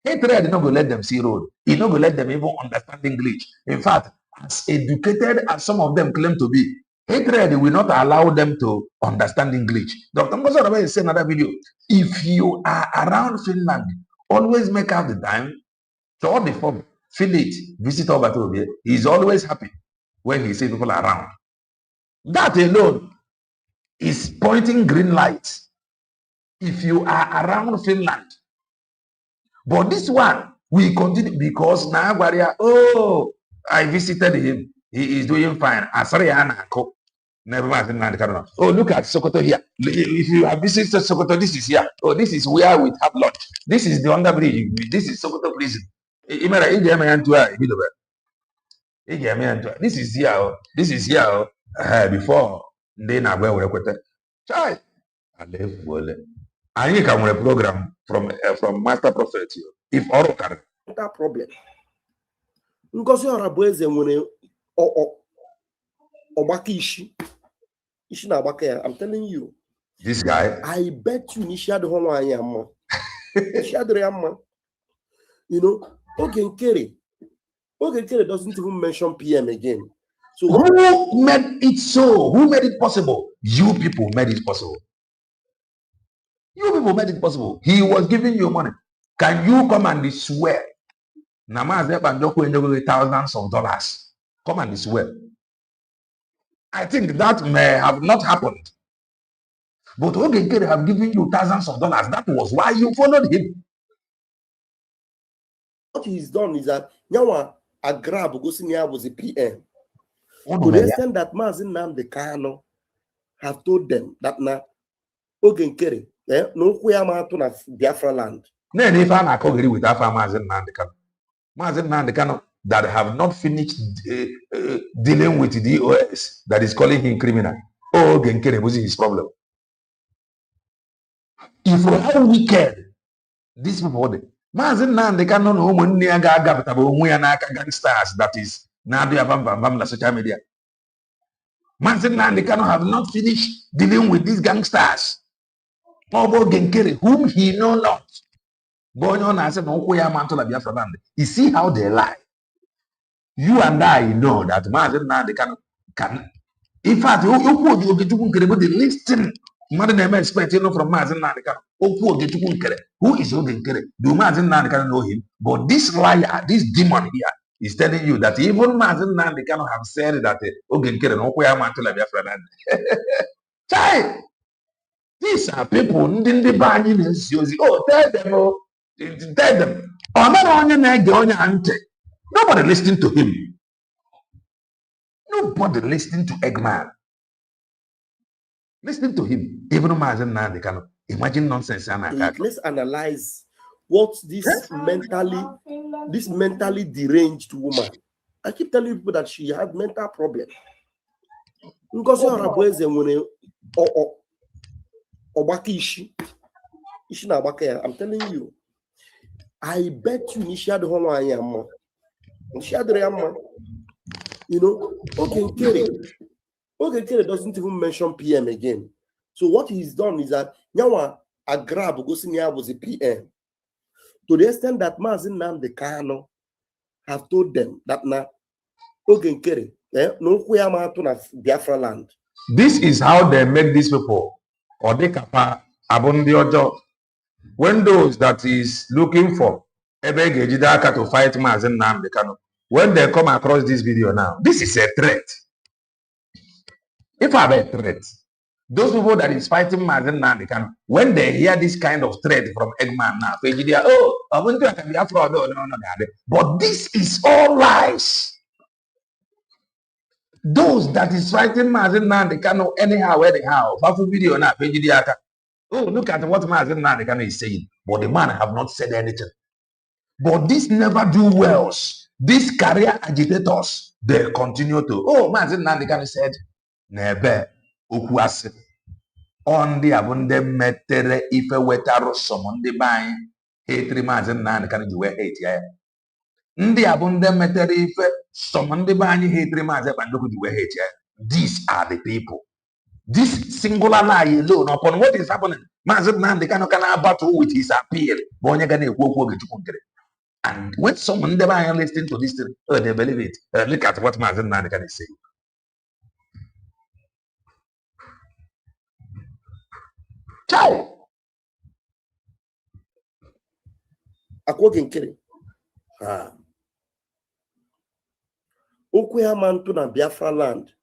hatred is not going to let them see road. It's not going to let them even understand English. In fact, as educated as some of them claim to be, hatred will not allow them to understand English. Dr. Ngozi Orabeze said in another video, if you are around Finland, always make out the time, fill the form, fill it, visit Obatobia. He's always happy when he sees people around. That alone is pointing green lights. If you are around Finland. But this one, we continue because now, oh, I visited him. He is doing fine. Never mind. Oh, look at Sokoto here. If you have visited Sokoto, this is here. Oh, this is where we have lunch. This is the underbridge. This is Sokoto prison. This is here. This is here. Before they now were child. I can a program from Master Prophet. If all can. That problem. Ngozi Orabeze nwere ọgbaka ishi na agbaka ya. I'm telling you. This guy. I bet you Nishi adịghị nwaanyị ama. Nishi adịrị ama. You know, Oge Nkere doesn't even mention PM again. So who made it so? Who made it possible? You people made it possible. You people made it possible. He was giving you money. Can you come and swear? Thousands of dollars. Come and swear. I think that may have not happened. But Ogenkere have given you thousands of dollars. That was why you followed him. What he's done is that Nyawa Agrab Gosinia was a PM. To the extent that Mazin Nnamdi Kanu have told them that now Ogenkere, no Kuyama to Biafra land. Then if I agree with that Mazin Nnamdi Kanu that have not finished dealing with the OS that is calling him criminal. Ogenkere was his problem. If how wicked these people were, Mazin Nnamdi Kanu no one near gangsters that is now they have social media. Mazin Nnamdi Kanu have not finished dealing with these gangsters. Ogenkere, whom he know not. Going on and said, you see how they lie. You and I know that Mazin Nnamdi Kanu can. In fact, you the listing. Mother name expect from Mazin Nnamdi Kanu. Who is Ogenkere? Do Mazin Nnamdi Kanu know him? But this liar, this demon here, is telling you that even Mazin Nnamdi Kanu have said that Ogenkere no Kuyamantula Biafra land. Child, these are people in the banning. Oh, tell them, tell them. Nobody listening to him. Nobody listening to Eggman. Listening to him. Even Mazin Nnamdi Kanu. Imagine nonsense. Let's analyze what this mentally deranged woman. I keep telling people that she had mental problem. Ngozi Orabeze nwere ọgbaka ishi na agbaka ya. I'm telling you. I bet you Nishi adịghị nwaanyị ama. Nishi adịrị ama. You know, Ogenkere doesn't even mention PM again. So what he's done is that Nyawa Agrab Gosinia was a PM. To the extent that Mazin Nnamdi Kanu have told them that now Ogenkere, no Kuyama to Biafra land. This is how they make these people. Or they kapa abundi ojo. When those that is looking for Ebege Jidaka to fight Mazin Nnamdi Kanu, when they come across this video now, this is a threat. If I have a threat, those people that is fighting Mazin Nnamdi Kanu, when they hear this kind of threat from Eggman now, oh, I want to be afraid. No. But this is all lies. Those that is fighting Mazin Nnamdi Kanu anyhow, video now, oh, look at what Mazin Nnamdi Kanu is saying. But the man have not said anything. But this never do wells. These career agitators, they continue to, oh, Mazin Nnamdi Kanu said, Nebe, Okuase. On the abunde metere ife wetaru somon the buying hatred mazin nan can you wear hate ya. Ndị a bụ ndị metere ife some ndị be anyị hatred maazị Ekpanjokwu ji wee hate ya. These are the people. This singular lie alone upon what is happening. Maazị Nnamdi Kanu can battle with his appeal. Bụ onye ga na-ekwu okwu oge Chukwu nkere. And when some ndị be anyị listen to this thing, oh, they believe it. Look at what Maazị Nnamdi Kanu is saying. Ciao. Akwoke nkere. Okwu ya mantu na Biafra land.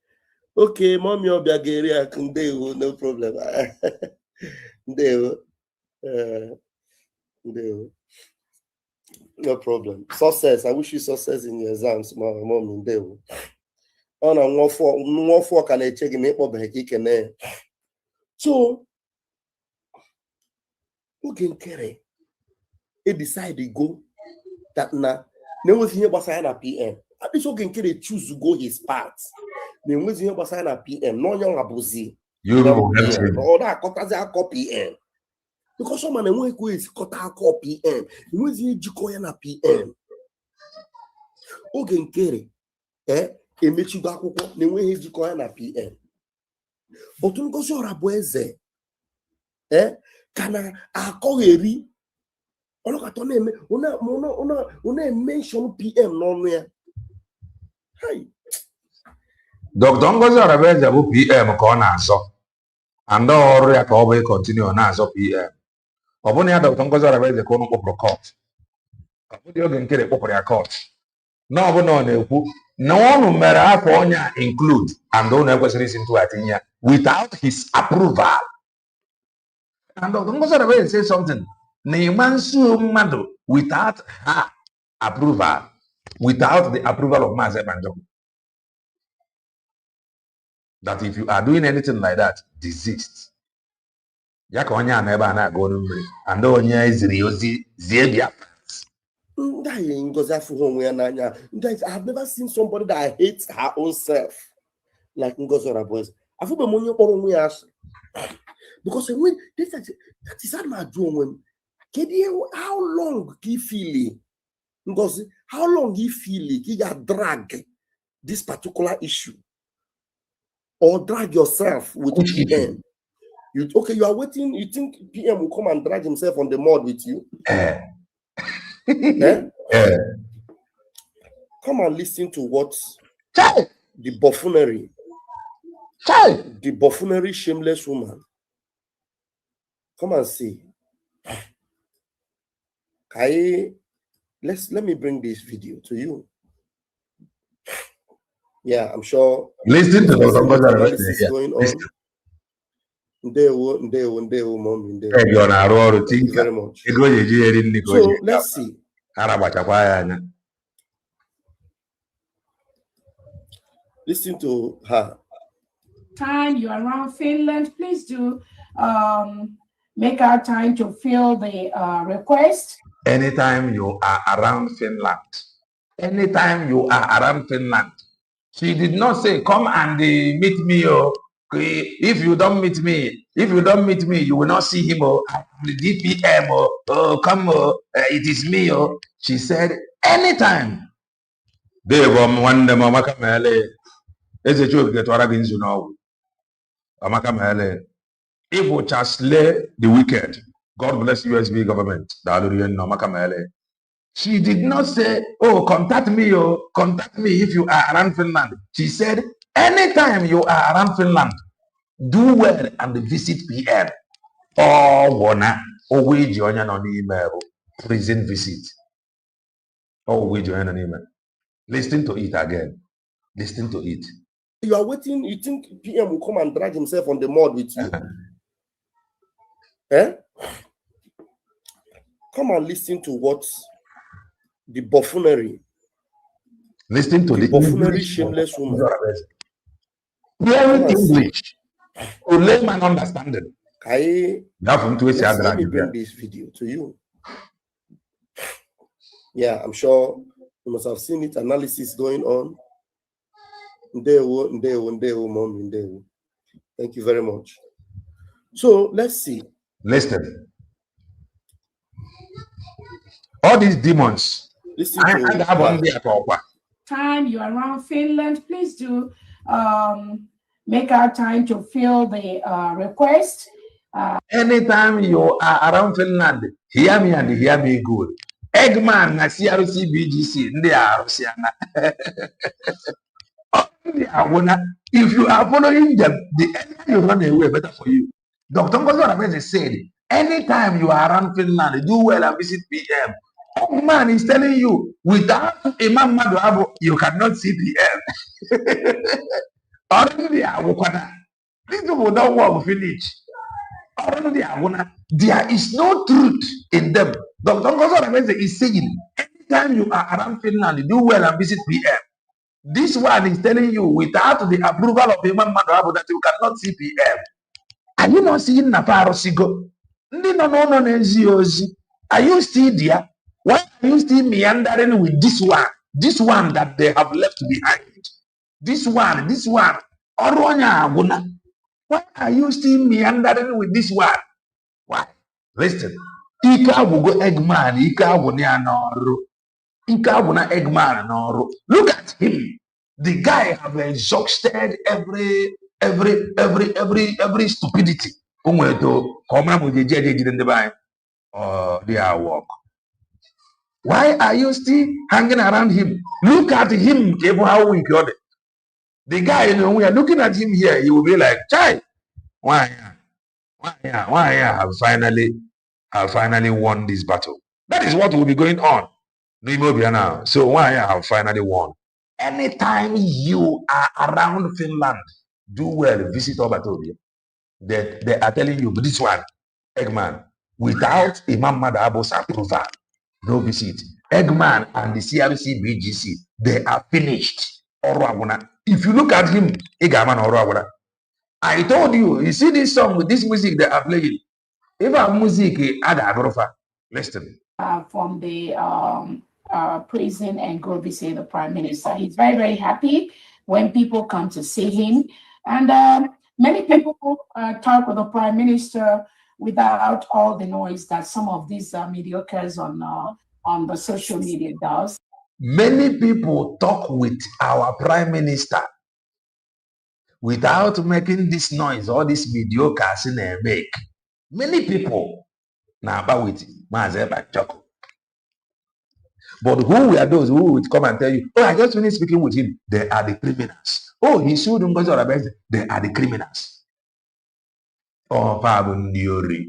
Okay, mommy obiageri akundewo, no problem. Ndewo. Ndewo. No problem. Success. I wish you success in your exams, mommy. Ndewo. On a one for can I check in it? So, who can carry? He decided to go that now. No one here was sign a PM. At least who can carry choose to go his path. No one here was sign a PM. No young abuzi. You know all that copy PM. Because someone who is kota copy PM. You was here jiko na PM. Who can carry? Emechi akwụkwọ na-enwe ihe jikọ ya na PM. Otu ngozi ọra bụ eze ka na akọgheri ọlọkatọ na-eme una mention PM n'ọnụ ya. Dr. Ngozi Orabueze bụ PM ka ọ na-azọ and ọrụ ya ka ọ bụ continue na-azọ PM. Ọ bụrụ ya Dr. Ngozi Orabueze ka ọ kpọpụrụ court. Ọ bụrụ oge nkere kpọpụrụ ya court. Na ọ bụ na ọ na-ekwu na ọnụ mere afọ onye include and ọ na-ekwesịrị isi ntụghachi ya without his approval. And Dr. Ngozi Orabueze say something na ịma nso mmadụ without her approval, without the approval of Maazị Ekpanjokwu. That if you are doing anything like that, desist. Ya ka onye a na ebe a na-aga ọnụ mmiri and onye eziri ozi zie bịa. I have never seen somebody that hates her own self like Ngozi Orabueze. I feel because when that is my dream. How long he feel Ngozi? How long he feel he got drag this particular issue or drag yourself with PM? You are waiting. You think PM will come and drag himself on the mud with you? Come and listen to what the buffoonery, shameless woman. Come and see. Let me bring this video to you. Yeah, I'm sure. Listen to what analysis going on. Thank you very much. So let's see. Listen to her. Time you're around Finland, please do make our time to fill the request. Anytime you are around Finland, she did not say, come and meet me. If you don't meet me, you will not see him. The DPM. Come. It is me. She said, anytime. They one day, Mama Kamele. As a joke, get what I you know. Mama Kamele. If we just slay the wicked, God bless USB government. She did not say, oh, contact me if you are around Finland. She said, anytime you are around Finland, do well and visit PM. Or we join an email, prison visit. We join an email. Listen to it again. Listen to it. You are waiting, you think PM will come and drag himself on the mud with you? Come and listen to what the buffoonery. Listen to the buffoonery, shameless woman. Hearing English to layman understanding. Let me bring this video to you. Yeah, I'm sure you must have seen it. Analysis going on. Thank you very much. So let's see. Listen. All these demons. Listen to time you are around Finland, please do make our time to fill the request. Anytime you are around Finland, hear me and hear me good. Eggman na Crc Bgc, ndị Arụsiana. If you are following them, the earlier you run away, better for you. Dr. Ngozi said, anytime you are around Finland, do well and visit PM. Eggman is telling you, without Imam Madu, you cannot see PM. These people don't want to finish. There is no truth in them. Dr. Ngozi is saying, anytime you are around Finland, do well and visit PM. This one is telling you, without the approval of Imam Madu, that you cannot see PM. Are you not seeing Naparo Sigo? No. Are you still there? Why are you still meandering with this one? This one that they have left behind. This one. Why are you still meandering with this one? Why? Listen. Ika wugo Eggman. Ika wuna noro. Ika wuna Eggman noro. Look at him. The guy have exhausted every stupidity. Their work. Why are you still hanging around him? Look at him. How we got it. The guy, we are looking at him here. He will be like, "Chai, why have finally won this battle?" That is what will be going on. Now. So why I have finally won? Anytime you are around Finland, do well, visit Obatobia. They are telling you, this one, Eggman, without Imam Madabo's approval, no visit. Eggman and the Crc Bgc, they are finished. If you look at him, I told you see this song with this music they are playing. If a music, listen. From the prison and go visit the Prime Minister. He's very, very happy when people come to see him. And many people talk with the Prime Minister without all the noise that some of these mediocres on the social media does. Many people talk with our Prime Minister without making this noise, all this mediocre in their make. Many people now about with Choko. But who were those who would come and tell you, "Oh, I just finished speaking with him"? They are the criminals. Oh, he sued Ngozi. They are the criminals. Oh, Fabun Diori.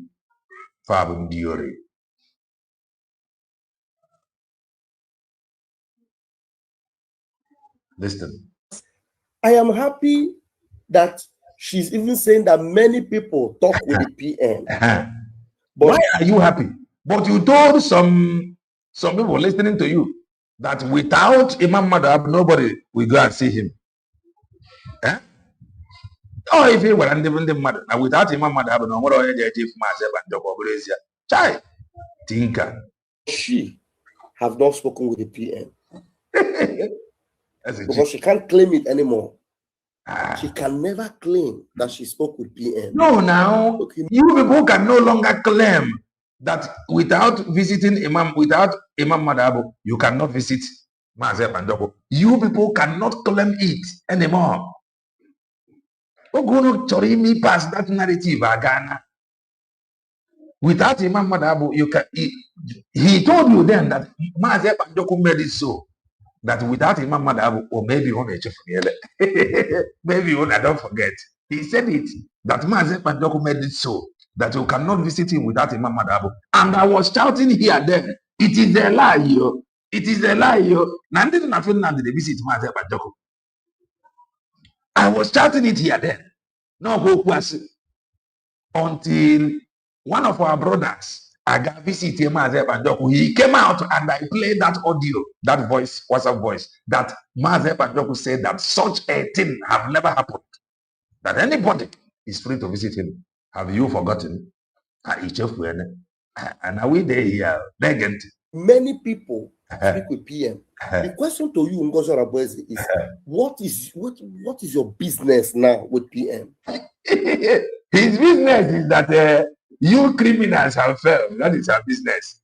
Listen. I am happy that she's even saying that many people talk with the PM. But why are you happy? But you told some people listening to you that without Imam Madhab, nobody will go and see him. Oh, if he were the mother, now without Imam Madhab, no more Chai, Tinker. She have not spoken with the PM. Because she can't claim it anymore. She can never claim that she spoke with PM. No, now you people can no longer claim that without visiting Imam Madhab, you cannot visit Mazeb and Doko. You people cannot claim it anymore. Ogono Chorimi pass that narrative, Ghana. Without Imam Madhab, you can. He told you then that Mazeb and Doko made it so. That without Imam Madhab, or maybe on a maybe on I don't forget. He said it that Mazep and Doko made it so that you cannot visit him without Imam Madhab. And I was shouting here then, it is a lie, yo. It is a lie, yo. Nandi na Finland they visit Mazep and Doko. I was shouting it here then. No go until one of our brothers I got visited Mazep and Doko. He came out and I played that audio, that voice, WhatsApp voice, that Mazep and Doko said that such a thing have never happened. That anybody is free to visit him. Have you forgotten? And are we there here? Many people speak with PM. The question to you, Ngozi Arabweze, is what is your business now with PM? His business is that you criminals have failed. That is our business.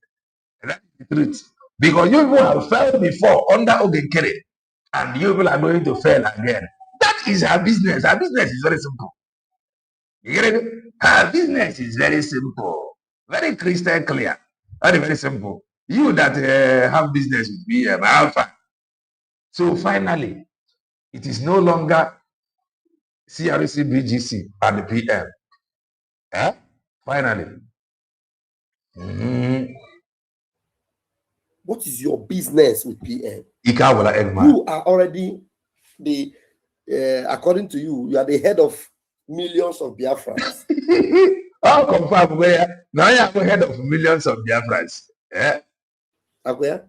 That is the truth. Because you people have failed before under Ogenkere, and you people are going to fail again. That is our business. Our business is very simple. You get it? Our business is very simple, very crystal clear, very, very simple. You that have business with me, Alpha. So finally, it is no longer CRC BGC and the PM. Eh? Finally. What is your business with PM? Ikawala Eggman. You are already the, according to you, you are the head of millions of Biafrans. I'll confirm where now I am head of millions of Biafrans. Yeah. Okay.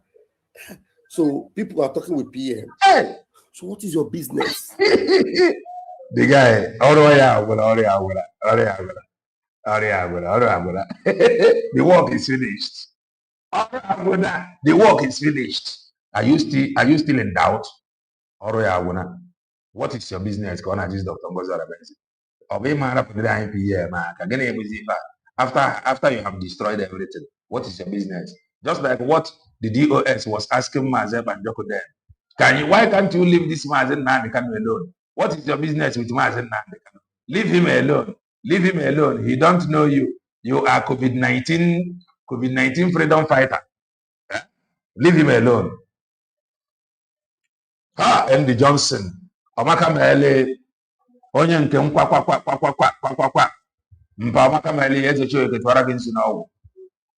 So people are talking with PM. Hey. So what is your business? The guy, the work is finished. The work is finished. Are you still in doubt? What is your business? After you have destroyed everything, what is your business? Just like what the DOS was asking Mazep and Joko then. Why can't you leave this Mazen Nandekanu alone? What is your business with Mazen Nandekanu? Leave him alone. Leave him alone. He don't know you. You are COVID-19 freedom fighter. Eh? Leave him alone. Andy Johnson. Omaka Mele. Onye nke kwa. Mpa Omaka Mele yeze choye ketwara ginsi na owu.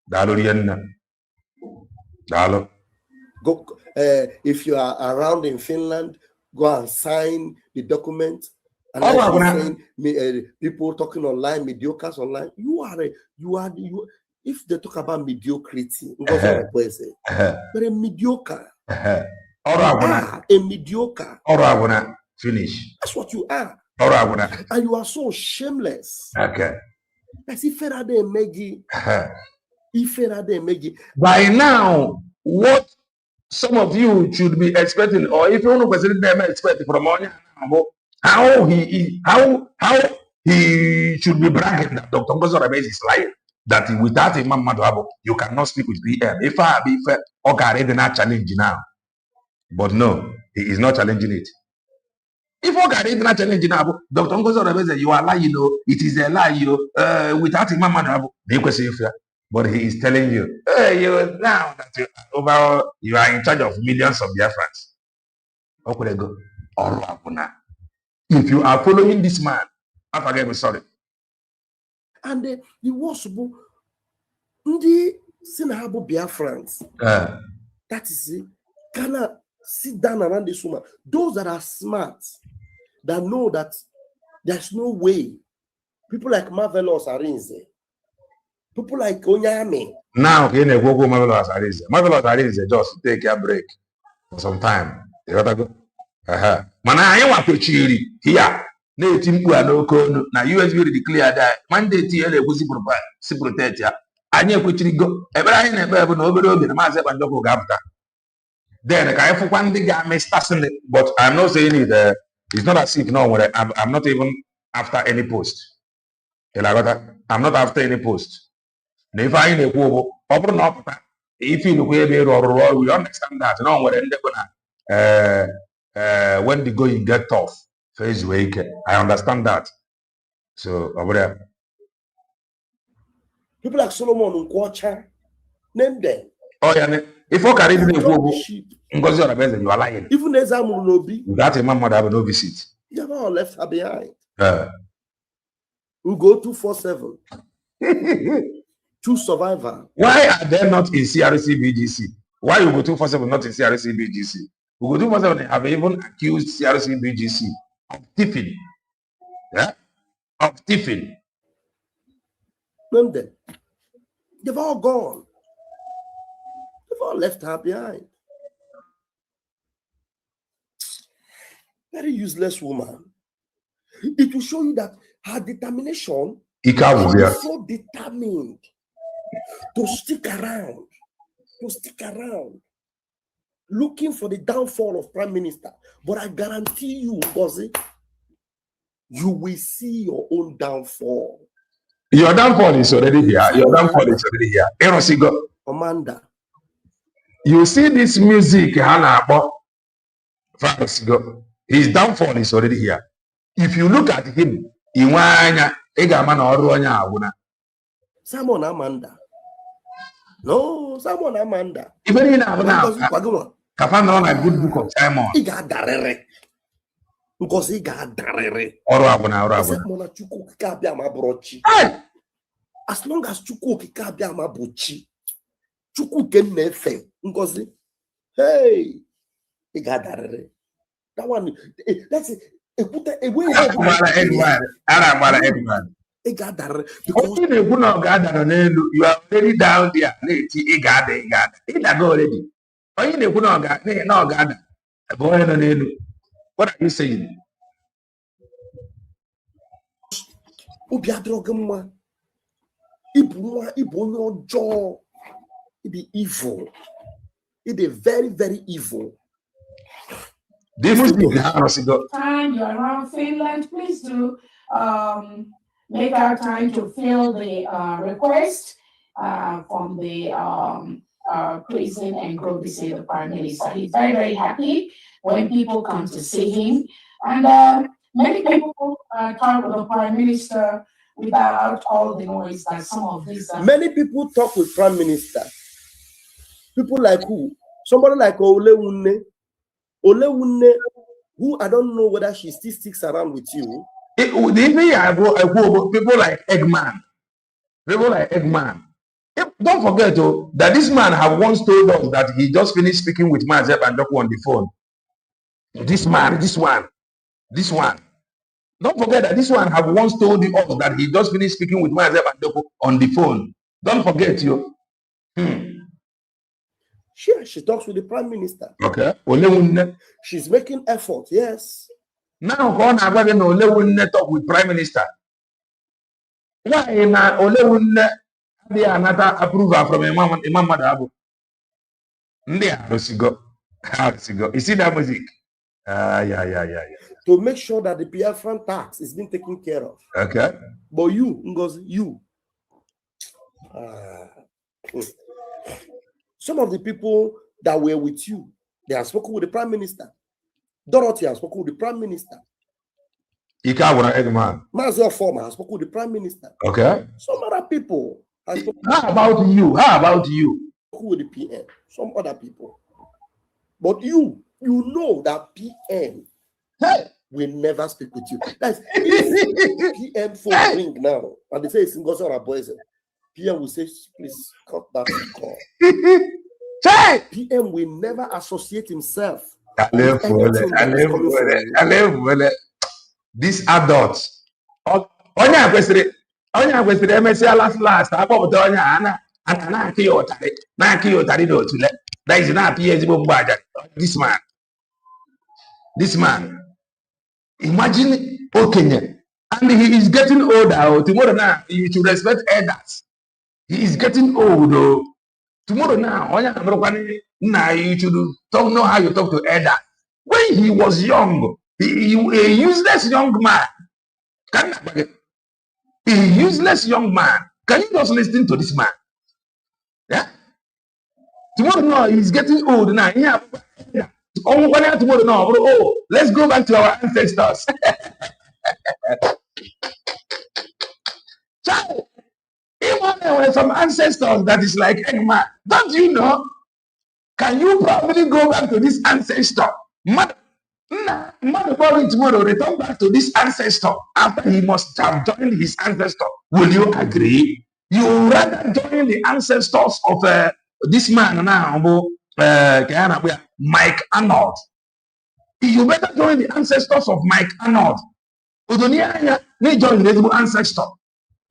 Dalo rienna. Dalo. Go, if you are around in Finland, go and sign the document. And saying, people talking online, mediocres online. You are. If they talk about mediocrity, but a mediocre. A mediocre. Finish. That's what you are. And you are so shameless. Okay. As if Megi. By now, what some of you should be expecting, or if you want to consider them expecting from how he should be bragging that Dr. Ngozo Rebez is lying, that without Imam Madhabo, you cannot speak with PM. If I be fair, okay, they're not challenging now. But no, he is not challenging it. If okay, they're not challenging now, Dr. Ngozo Rebez, you are lying, it is a lie, without Imam Madhabo, they can say fair. But he is telling you, hey, now that you are in charge of millions of Biafrans. Okay, go. If you are following this man, I forget me, sorry. And the worshipful, the Sinahabo Biafrans, that is it, cannot sit down around this woman. Those that are smart, that know that there's no way. People like Marvelous Arinze. People like Onyame. Now, Marvelous Arinze. Marvelous Arinze just take a break for some time. You gotta go. Mana anyị wakwechiri here na-eti mkpu a n'oke onu na USB declare that mandate ya na-ekwusi protect ya. Anyị ekwechirigo ebere anyị na-ekpe bụ na obere oge na Maazị Banjoko ga-apụta. Then ka anyị fụkwa ndị ga-ame stasịn, but I'm not saying it. It's not as if no nwere. I'm not even after any post. I'm not after any post. Na ife anyị na-ekwu bụ ọ bụrụ na ọ pụta ife ilukwu ebe ịrụ ọrụ we understand that na ọ nwere ndị bụ na when the going get tough, phase wake. I understand that. So over there. People like Solomon Nkwocha, name them. Oh yeah. If you carry the Ngozi Orabeze, you are lying. Even Ezamu Nobi. That a man would have no visit. You have all left her behind. We go 247. True survivor. Why are they not in CRC BGC? Why you go 247 not in CRC BGC? We go 247 have even accused CRC BGC of thieving. Yeah? Of thieving. Name them. They've all gone. They've all left her behind. Very useless woman. It will show you that her determination is so determined to stick around. Looking for the downfall of Prime Minister. But I guarantee you, Ngozi, you will see your own downfall. Your downfall is already here. Your downfall is already here. Erosigo. Amanda. You see this music, Hana, his downfall is already here. If you look at him, Simon Amanda. No, Simon Amanda. Even in Kafan on a good book of Simon. He got darere. Because he got darere. As long as Chuku Kikabia Mabuchi, Chuku can nefe. Because hey, he got darere. That one, that's it. Put a way. He got darere. Because you are already down there. He got already. What are you saying? It be evil. It is very, very evil. Time you're around Finland, please do make our time to fill the request from the prison and go visit the Prime Minister. He's very, very happy when people come to see him. And many people talk with the Prime Minister without all the noise that some of these many people talk with Prime Minister. People like who? Somebody like Olewunne, who I don't know whether she still sticks around with you. People like Eggman. Don't forget that this man have once told us that he just finished speaking with Mazep and Doku on the phone. This one. Don't forget that this one have once told us that he just finished speaking with Mazep and Doku on the phone. Don't forget you. Sure, she talks with the Prime Minister. Okay. She's making effort, yes. Now, talk with Prime Minister. Why not Olewunne another approval from Imam Madabu? You see that music? Yeah. To make sure that the Biafran tax is being taken care of. Okay. But you, Ngozi, you. Some of the people that were with you, they have spoken with the Prime Minister. Dorothy has spoken with the Prime Minister. Mazia Former has spoken with the Prime Minister. Okay. Some other people have spoken. How about you? With the PM. Some other people. But you know that PM will never speak with you. That's if PM phone ring now and they say it's Ngozi Onaboeze, PM will say, please cut that call. PM will never associate himself. These adults. Onya kwesịrị emesịa last akpọpụta onye a na-akị ya ụtarị n'otule. That is not ezigbo mgbaja. This man. Imagine okenye. And he is getting older. Tomorrow now, you should respect elders. He is getting old. Tomorrow now, you should know how you talk to elders. When he was young, a useless young man. A useless young man. Can you just listen to this man? Yeah? Tomorrow now, he's getting old now. Tomorrow now, let's go back to our ancestors. Child, even there were some ancestors that is like Eggman. Don't you know? Can you probably go back to this ancestor? Mother tomorrow return back to this ancestor after he must have joined his ancestor. Will you agree? You rather join the ancestors of this man now, Mike Arnold. You better join the ancestors of Mike Arnold. Odonia may join the ancestor.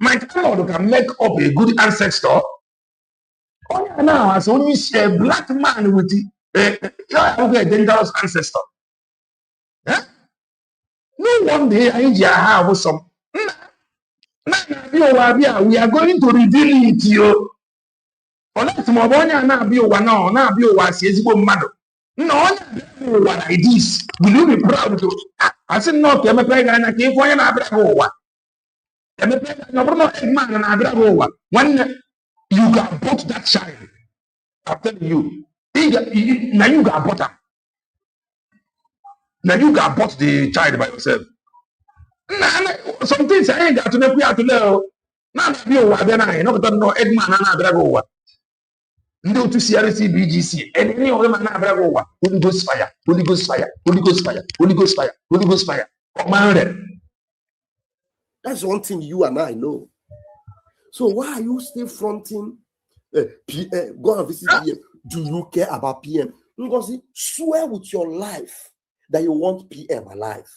Mike Arnold can make up a good ancestor. Now, as only a black man with a dangerous ancestor. Huh? No one day I have some. We are going to reveal it to you. No, what like this. Will you be proud to? I said, no, I'm a player and I came for an abrago. I'm a player, no, man, and abrago. When you got bought that child, I'm telling you, now you got bought them. Now you got bought the child by yourself. Nah, some things I ain't got to know. We have to know. Now, you are then I know Edman and abrago. Ndo to CRC BGC and any other man abrago. Holy Ghost fire, Holy Ghost fire, Holy Ghost fire, Holy Ghost fire, Holy Ghost fire. Commanded. That's one thing you and I know. So why are you still fronting PM? Go and visit PM. Do you care about PM? Because swear with your life that you want PM alive.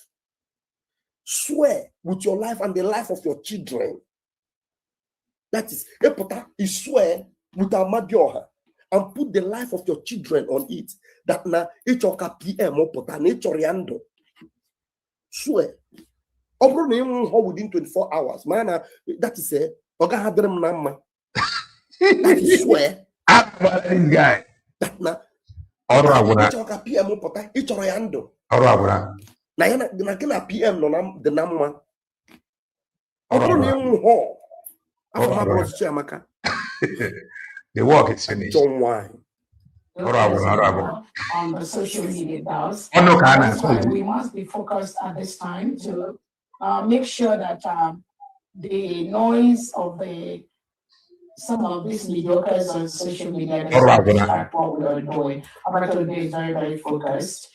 Swear with your life and the life of your children. That is, you swear with a madioha and put the life of your children on it. That na each of PM or put an each swear. Within 24 hours, man, that is a that is swear. This guy. That na PM no the number. The work is finished. John wine. On the social media does. That's why we must be focused at this time to make sure that the noise of some of these mediocres on social media does not distract what we are doing. Abato is very, very focused.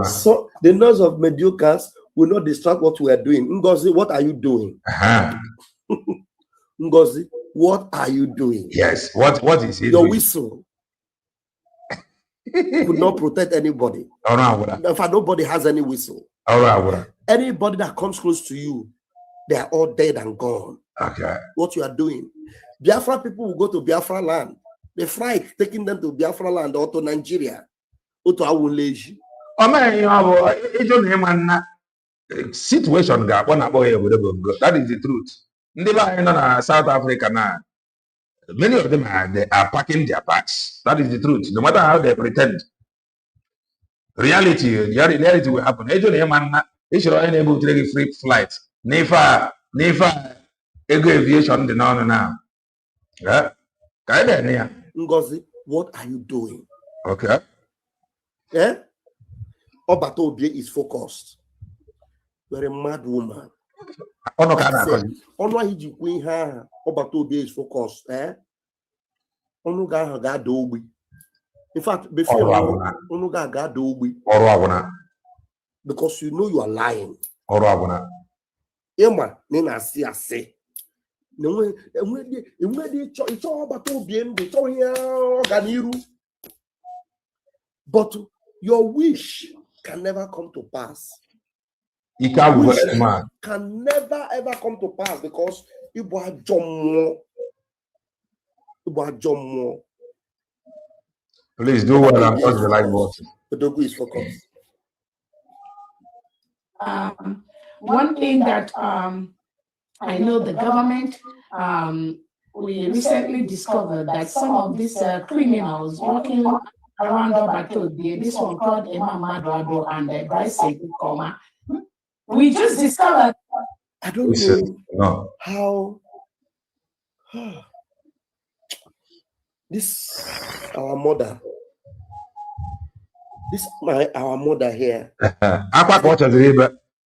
So the noise of mediocres will not distract what we are doing. Ngozi, what are you doing? Ngozi, what are you doing? Yes, what is it? Your whistle could not protect anybody. In fact, nobody has any whistle. Anybody that comes close to you, they are all dead and gone. Okay. What you are doing. Biafra people will go to Biafra land. They fly taking them to Biafra land or to Nigeria. Or to Awuleji. Situation that is the truth. In South Africa now, many of them are packing their bags. That is the truth. No matter how they pretend. Reality will happen. They should enable to take a free flight. Never ego aviation the now. Yeah. Ngozi, what are you doing? Okay. Yeah? Obato Obie is focused. You're a mad woman. Obato Obie is focused. Eh? In fact, before because you know you are lying. Emma, Nina say. But your wish can never come to pass. Wish can never ever come to pass because you are John. Please do well and touch the light button. The dog is focused. One thing that I know the government, we recently discovered that some of these criminals working around Obato, this one called Emma Madrado and Bryce Koma, we just discovered. I don't know how this our mother here.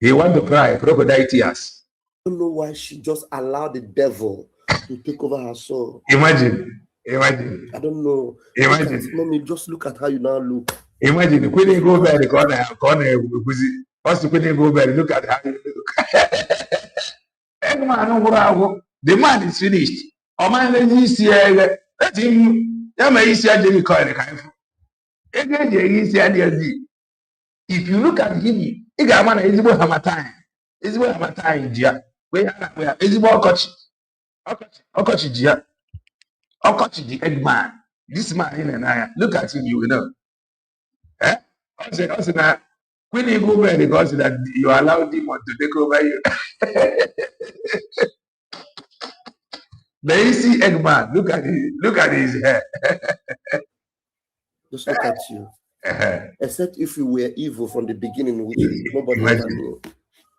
He want to cry crocodile tears. I don't know why she just allowed the devil to take over her soul. Imagine. I don't know. Mommy, just look at how you now look. Imagine when you go back the corner, once you go back, look at how you look. The man is finished. Let him. If you look at him, he got man is about Hamatan. Is about Hamatan, dear. Where is about Okochi, dear. Okochi, the egg man. This man in and I look at him, you will know. Eh? Also now, when you go back, because that you allow demon to take over you. Then you see egg man, look at his hair. Just look at you. Except if you were evil from the beginning, which nobody ever knew.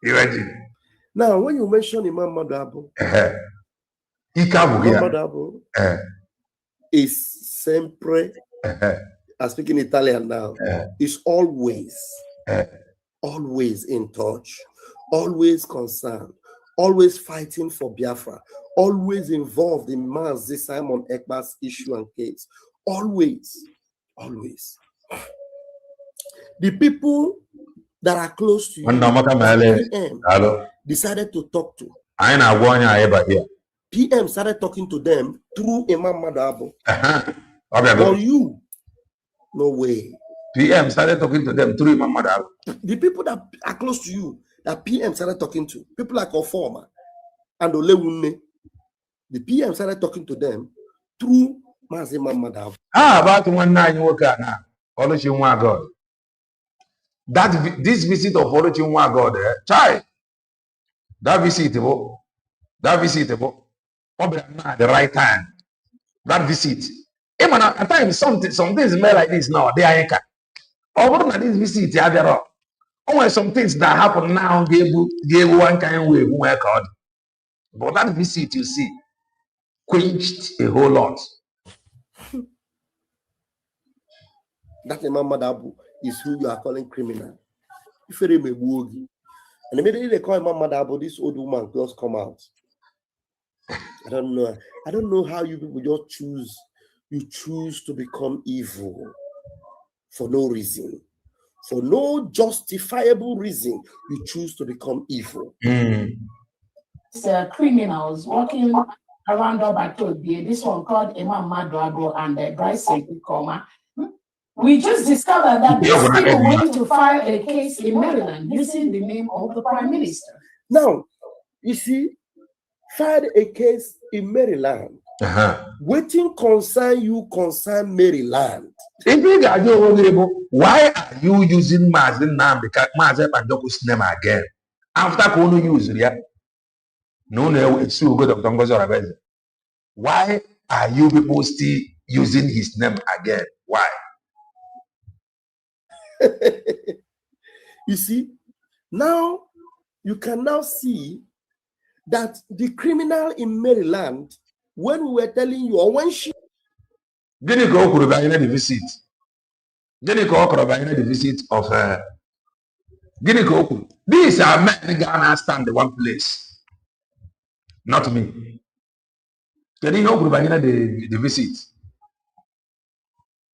Imagine. Now, when you mention Imam Madabo, Imam Madabo is sempre, I'm speaking Italian now, is always in touch, always concerned, always fighting for Biafra, always involved in Mazi Simon Ekpa's issue and case. Always. The people that are close to you, PM decided to talk to. PM started talking to them through Imam Madabo. Or you, no way. PM started talking to them through Imam Madabo. The people that are close to you, that PM started talking to, people like Oforma and Olewunne, the PM started talking to them through Imam Madabo. About 1 9 worker now. Oluchinwa God. This visit of Oluchinwa God, child. That visitable. At the right time. That visit. Even at times, some things smell like this now. They are over this visit, there are always some things that happen now. Gave one kind of way work out. But that visit, you see, quenched a whole lot. That Imam Madabo is who you are calling criminal. And immediately they call Imam Madabo, this old woman just come out. I don't know how you people just choose. You choose to become evil for no reason. For no justifiable reason, you choose to become evil. Criminals walking around Obatobie, this one called Imam Madabo and Bryce Koma. We just discovered that these people went to file a case in Maryland using the name of the Prime Minister. Now, you see, filed a case in Maryland. Waiting concern Maryland. Why are you using Mazen name because Mazen Pandoku's name again? After Kono use it, no, it's so good of Tongozo. Why are you people still using his name again? Why? You see, now you can now see that the criminal in Maryland, when we were telling you, or when she Didn't go the visit. Didn't go the visit of didn't go. These are men in Ghana stand the one place. Not me. Can you go the visit?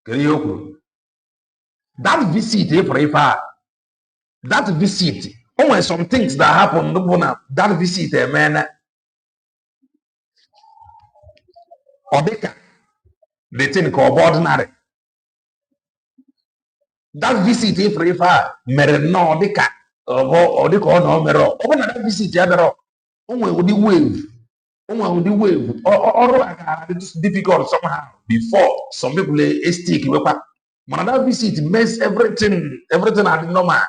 Can you go? That visit, that visit, always some things that happen, that visit, man, Odeka, they think of ordinary. That visit, Merino, Odeka, or the corner, Mero, open that visit, Yadro, only with the wave, or it's difficult somehow before some people stick. But that visit mess everything at the normal.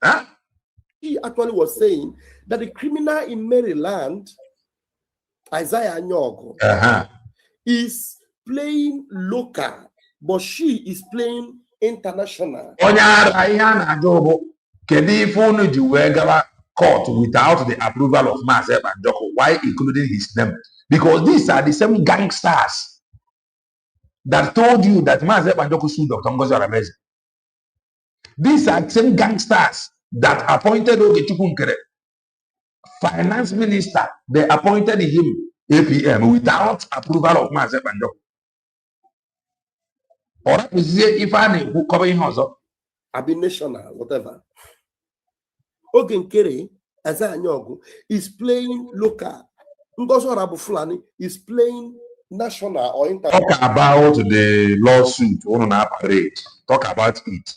Huh? He actually was saying that the criminal in Maryland, Isaiah Nyogo, is playing local, but she is playing international. Court without the approval of Mazep and Joko. Why including his name? Because these are the same gangsters that told you that Mazep and Joko sued Dr. Ngozi Orameze. These are the same gangsters that appointed Ogechukwunkere, finance minister. They appointed him APM without approval of Mazep and Joko. Or if I who covering also. Abi national, whatever. Ogenkere, Isaiah Nyogo, is playing local. Ngozi Orameze is playing national or international. Talk about the lawsuit on our parade. Talk about it.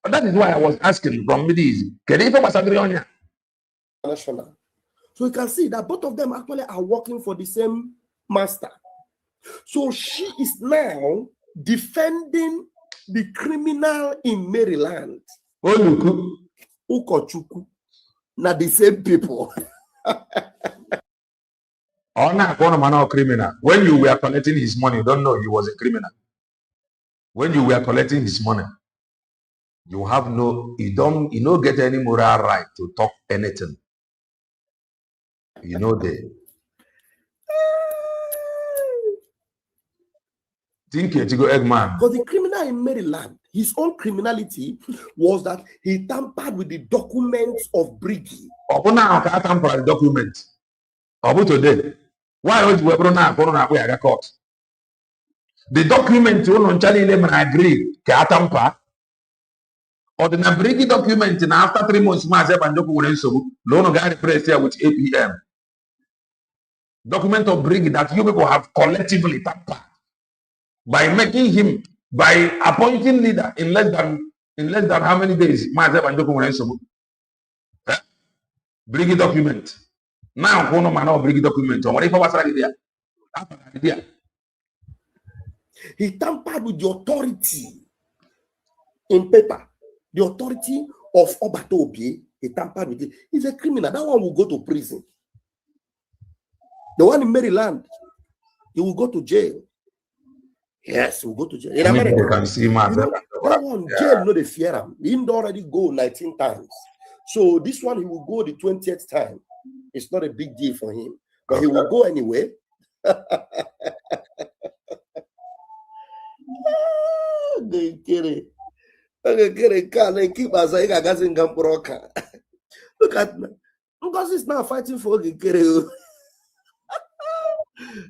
And that is why I was asking from Midiz. Can you national? So you can see that both of them actually are working for the same master. So she is now defending the criminal in Maryland. Ukochukwu. Not the same people. Oh, no, criminal. When you were collecting his money, you don't know he was a criminal. when you were collecting his money, you don't get any moral right to talk anything. Think it, you go Eggman. Because the criminal in Maryland, his own criminality was that he tampered with the documents of Brgie. Now I tamper the document. Today. Why would you ever now court? The document you on Charlie Lemon agree, tamper. Or the Brigi document and after 3 months, myself and Doku loan guy press here with APM. Document of Brigi that you people have collectively tampered by making him, by appointing leader in less than how many days? Myself and Doku Brigi document. Now, Kono man or Brigi document. Or what if I was right there? He tampered with the authority in paper. The authority of Obatobi, he tampered with it. He's a criminal. That one will go to prison. The one in Maryland, he will go to jail. Yes, he will go to jail. In America, can see that one jail, no, they fear him. He didn't already go 19 times. So this one, he will go the 20th time. It's not a big deal for him. But he will go anyway. They get it. Keep as I got in Gamporoka. Look at Ngozi is now fighting for Ogekere.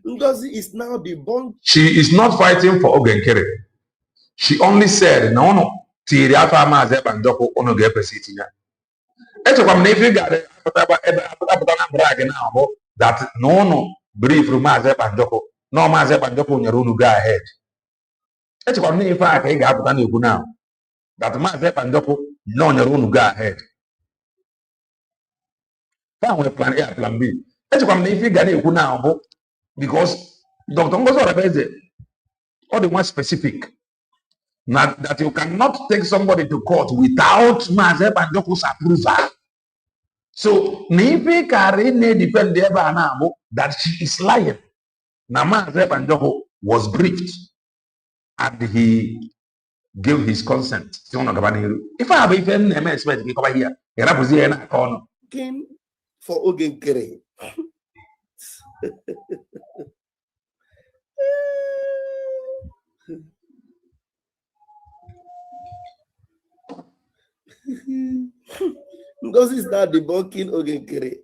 Ngozi is now the bond. She is not fighting for Ogekere. She only said, no. Tiriafa Mazep and Doko Onoge Pesitinia. It's a combination that no brief from Mazep and Doko. No Mazep and Doko Nyarunu go ahead. It's a combination I got now. That Mazep and Doko no Nyarunu go ahead. Plan A, plan B. It's a combination now because Dr. Ngozo is all the more specific. Not that you cannot take somebody to court without Mazep and Doko's approval. So, Nifi Karine defend that she is lying. Now, Mazep and Doko was briefed and he gave his consent. If I have even expect to come here, Came for Ogekere. Because it's not debunking Ogekere.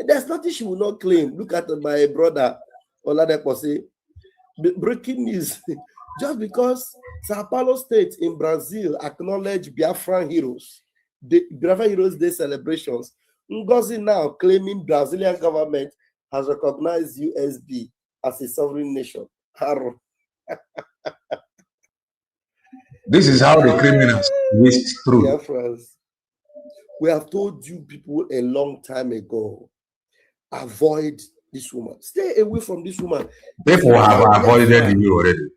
There's nothing she will not claim. Look at my brother Oladepo say, breaking news. Just because Sao Paulo State in Brazil acknowledged Biafran heroes, the Biafran Heroes Day celebrations, Ngozi now claiming Brazilian government has recognized USB as a sovereign nation. This is how the criminals whisk through. Biafrans, we have told you people a long time ago, avoid this woman. Stay away from this woman. People have avoided you already.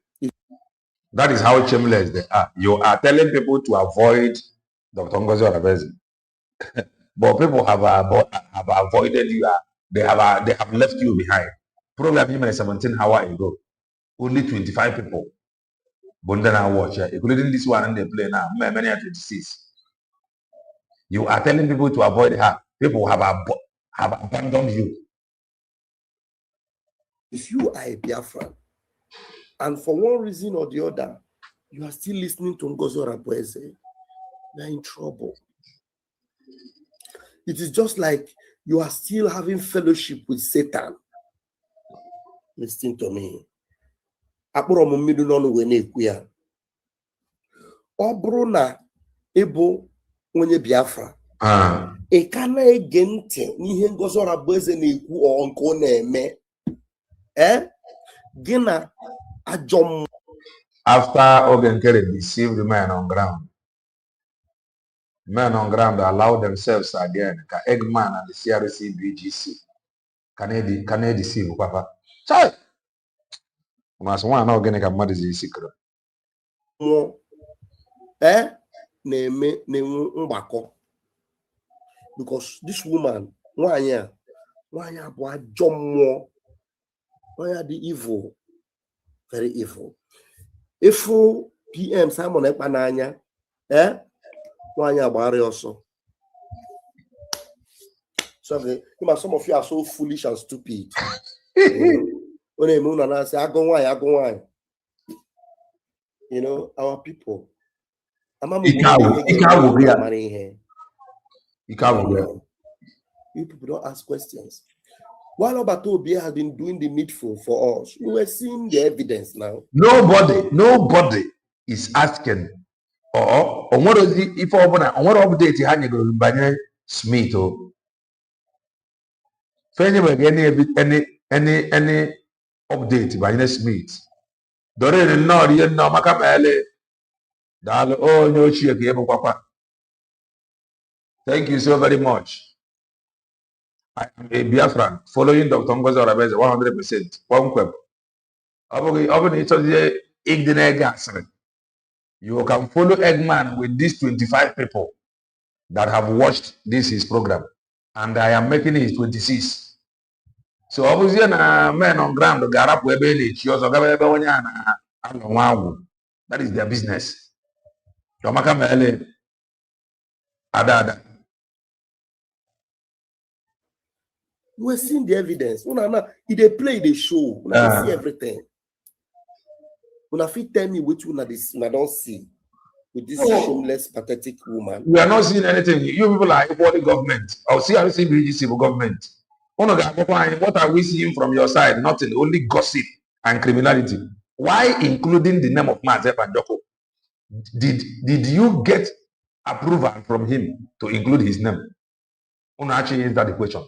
That is how shameless they are. You are telling people to avoid Dr. Ngozi Oravezi. But people have avoided you. They have left you behind. Program him 17 hours ago. Only 25 people. Bundana watch, including this one and they play now. Many are 26. You are telling people to avoid her. People have abandoned you. If you are a Biafran, and for one reason or the other, you are still listening to Ngozi Oravezi, you are in trouble. It is just like you are still having fellowship with Satan. Listen to me. Obrona ebo onye Biafra. E kana ege ntị n'ihe Ngozi Oravezi na-ekwu ọ nke ọ na-eme. Gina ajom. After Ogekere deceived men on ground allow themselves again. Ka Eggman and the Crc Bgc can they deceive Papa? Sorry. Mas one organic and mother is secret. Because this woman, why the evil, very evil. If PM Simon Ekpananya, Wanya Bari also. So some of you are so foolish and stupid. When a moon and I say, I go why. You know, our people. You people don't ask questions. While Obatobia has been doing the needful for us, we were seeing the evidence now. Nobody is asking or what is it if what update you had go Smith or any update by Smith. Doreen no you know makamele dal oh no chike papa. Thank you so very much. I am a Biafran following Dr. Ngozi Orabeze 100%. One quip. You can follow Eggman with these 25 people that have watched his program. And I am making it 26. So obviously men on ground that is their business. We're seeing the evidence. If they play the show, they see everything. When I tell me which one I don't see with this shameless, pathetic woman. We are not seeing anything. You people are equally government. Or Crc Bgc government. What are we seeing from your side? Nothing. Only gossip and criminality. Why including the name of Mazep and Joko? Did you get approval from him to include his name? Actually answer the question.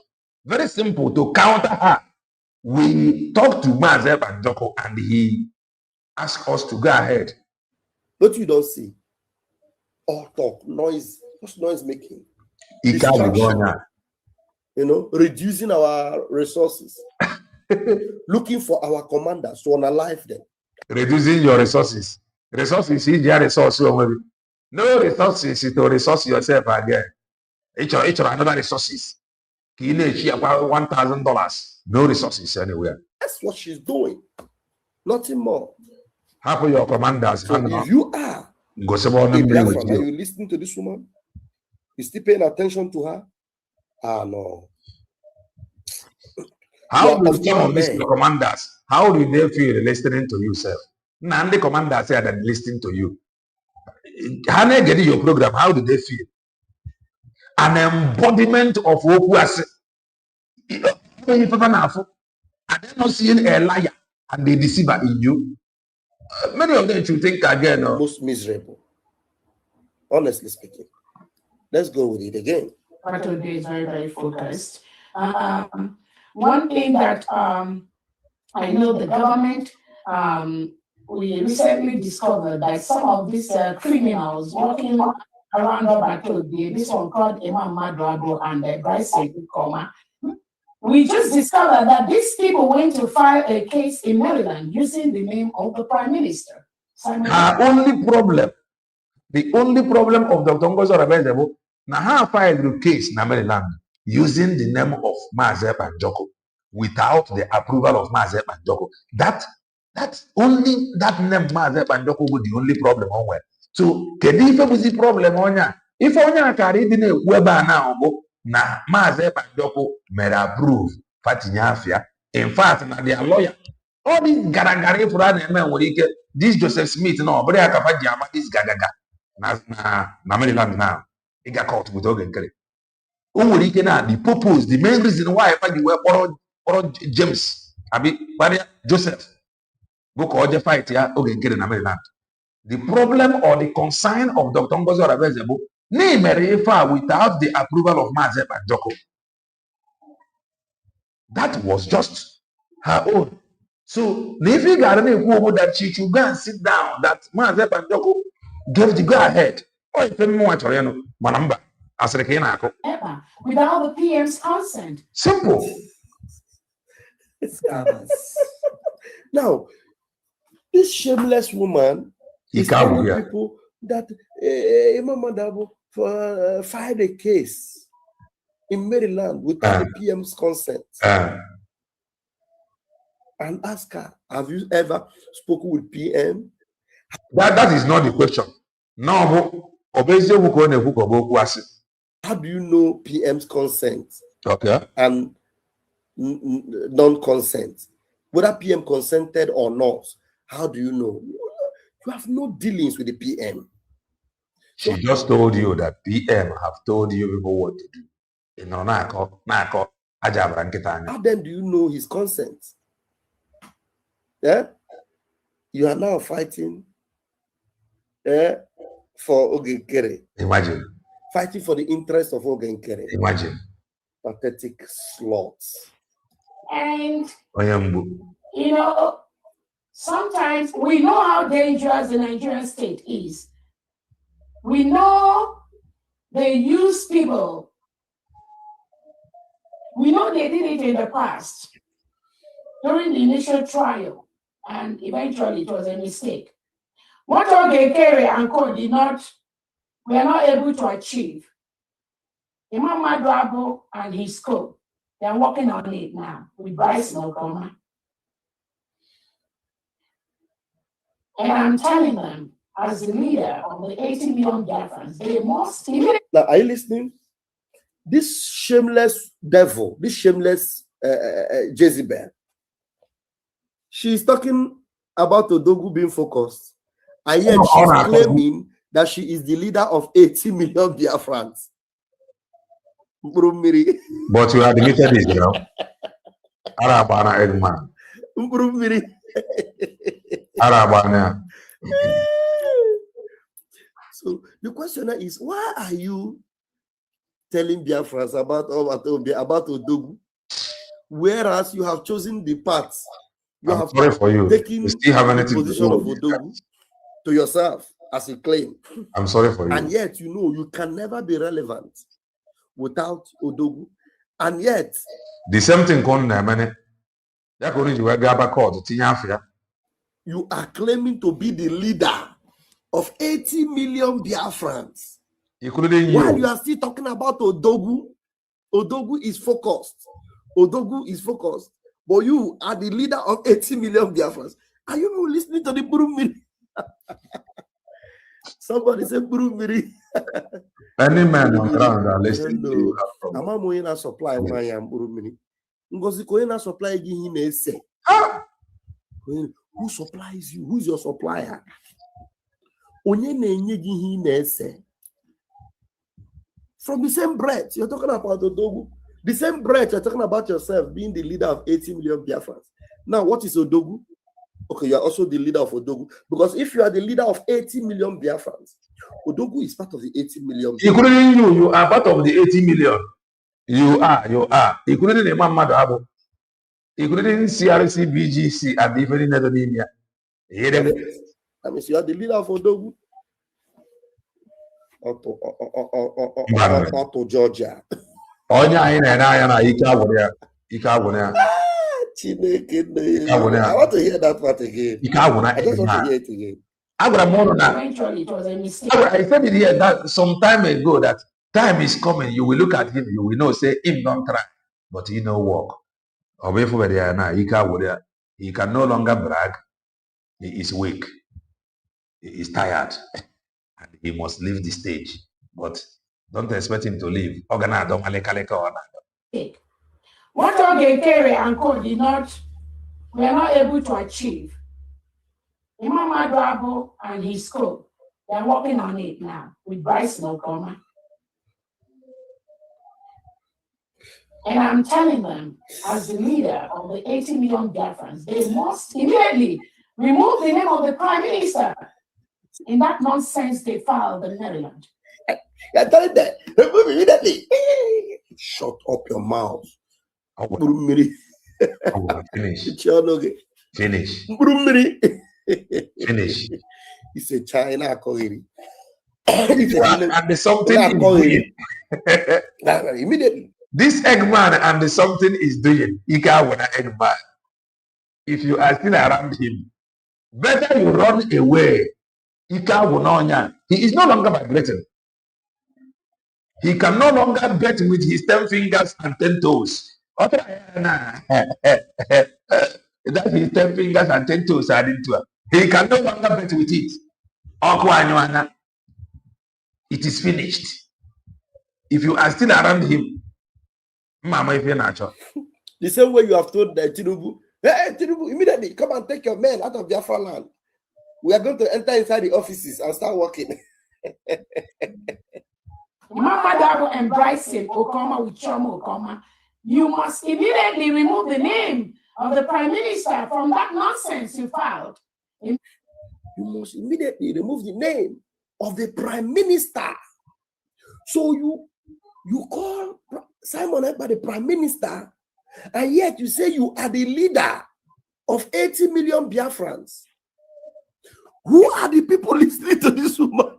Very simple. To counter her, we talked to Mazep and Joko and he asked us to go ahead. But you don't see. All talk, noise, what's noise making? Distraction. You know, reducing our resources. Looking for our commanders to unalive them. Reducing your resources. Resources is your resource. No resources is to resource yourself again. Each another resources. About $1,000. No resources anywhere. That's what she's doing. Nothing more. Half of your commanders. So if you are a Biafran, are you listening to this woman? You still paying attention to her? No. How do some of these commanders, how do they feel listening to you, sir? None the commanders say that listening to you. How they get your program? How do they feel? An embodiment of what are they not seeing a liar and a deceiver in you? Many of them should think again. Most miserable. Honestly speaking. Let's go with it again. Today is very, very focused. One thing that I know the government, we recently discovered that some of these criminals working around Obatode, this one called Imam Madrado and Bryce Koma, we just discovered that these people went to file a case in Maryland using the name of the Prime Minister. The only problem of Dr. Ngozi Orabeze now how filed the case in Maryland using the name of Mazep and Joko without the approval of Mazep and Joko. That's only that name Mazep and Joko was the only problem on where. So if was the problem on ya? If on ya carry the name Weber now na Mazep and Joko may approve Fatinyafia. In fact, na their lawyer. All these garagari for an this Joseph Smith no, but I can't this gagaga. Na Maryland now. He got caught with organ carry. The purpose, the main reason why you were James, Joseph, go call the fight here, organ carry in Maryland. The problem or the concern of Dr. Ngozi Orabeze name without the approval of Mazep and Joko. That was just her own. So, if you got any woman that she should go and sit down, that Mazep and Joko gave the go ahead. Or if you want to Manamba, as a without the PM's consent. Simple. Now, this shameless woman is telling people that Imam Madabo filed a case in Maryland without the PM's consent. And ask her, have you ever spoken with PM? That is not the question. No, obviously, how do you know PM's consent? Okay. And non-consent? Whether PM consented or not, how do you know? You have no dealings with the PM. She just told you that PM have told you people what to do. How then do you know his consent? Yeah? You are now fighting for Ogenkere. Imagine. Fighting for the interest of Ogenkere. Imagine. Pathetic slots. And, you know, sometimes we know how dangerous the Nigerian state is. We know they use people. We know they did it in the past during the initial trial, and eventually it was a mistake. What Ogenkere and Co were not able to achieve. Imam Maduabo and his co, they're working on it now with Bryce Nokoma. And I'm telling them, as the leader of the 80 million Biafrans, they must immediately. Now, are you listening? This shameless devil, this shameless Jezebel, she's talking about Odogu being focused, and yet she's claiming that she is the leader of 80 million Biafrans. But you admitted it, you know. Arabana Eggman. Arabana. So the question is, why are you telling Biafrans about Odogu, whereas you have chosen the path? You have taken the position of Odogu to yourself as a claim. I'm sorry for you. And yet, you know, you can never be relevant without Odogu. And yet, the same thing you are claiming to be the leader of 80 million Biafrans. While you are still talking about Odogu, Odogu is focused. Odogu is focused. But you are the leader of 80 million Biafrans. Are you listening to the Burumiri? Somebody say Burumiri. Any man on ground are listening to you. I'm supply my Burumiri. Ngozi koyena supply gi say. Who supplies you? Who's your supplier? Onye na-enye gi na-ese. From the same breath, you're talking about Odogu. The same breath, you're talking about yourself being the leader of 80 million Biafrans. Now, what is Odogu? Okay, you are also the leader of Odogu. Because if you are the leader of 80 million Biafrans, Odogu is part of the 80 million. Including you are part of the 80 million. You are. Including Imam Maduabo. Including Crc Bgc and different academia. That means you are the leader of Odogu. Auto Georgia. I want to hear that part again. I just want to hear it again. Eventually, it was a mistake. I said it here that some time ago that time is coming. You will look at him, you will know, say him don't try, but he no work. He can no longer brag. He is weak. He is tired. And he must leave the stage. But don't expect him to leave. What Ogenkere and Co were not able to achieve. Imam Maduabo and his co, they're working on it now with Bryce Nokoma. And I'm telling them, as the leader of the 80 million Biafrans, they must immediately remove the name of the Prime Minister in that nonsense they filed in Maryland. You're telling that. Remove immediately. Shut up your mouth. Finish. Finish. Finish. It's a China calling. And there's something immediately. This Eggman and the something is doing. Eggman. If you are still around him, better you run away. He is no longer vibrating. He can no longer bet with his 10 fingers and 10 toes. That his 10 fingers and 10 toes are into it. He can no longer bet with it. It is finished. If you are still around him, Mama, if you're natural. The same way you have told Tinubu, hey, Tinubu, immediately come and take your men out of Biafra land. We are going to enter inside the offices and start working. Mama Dabo embracing Okoma with Choma Okoma. You must immediately remove the name of the Prime Minister from that nonsense you filed. You must immediately remove the name of the Prime Minister. So you call Simon Ekpa the Prime Minister, and yet you say you are the leader of 80 million Biafrans. Who are the people listening to this woman?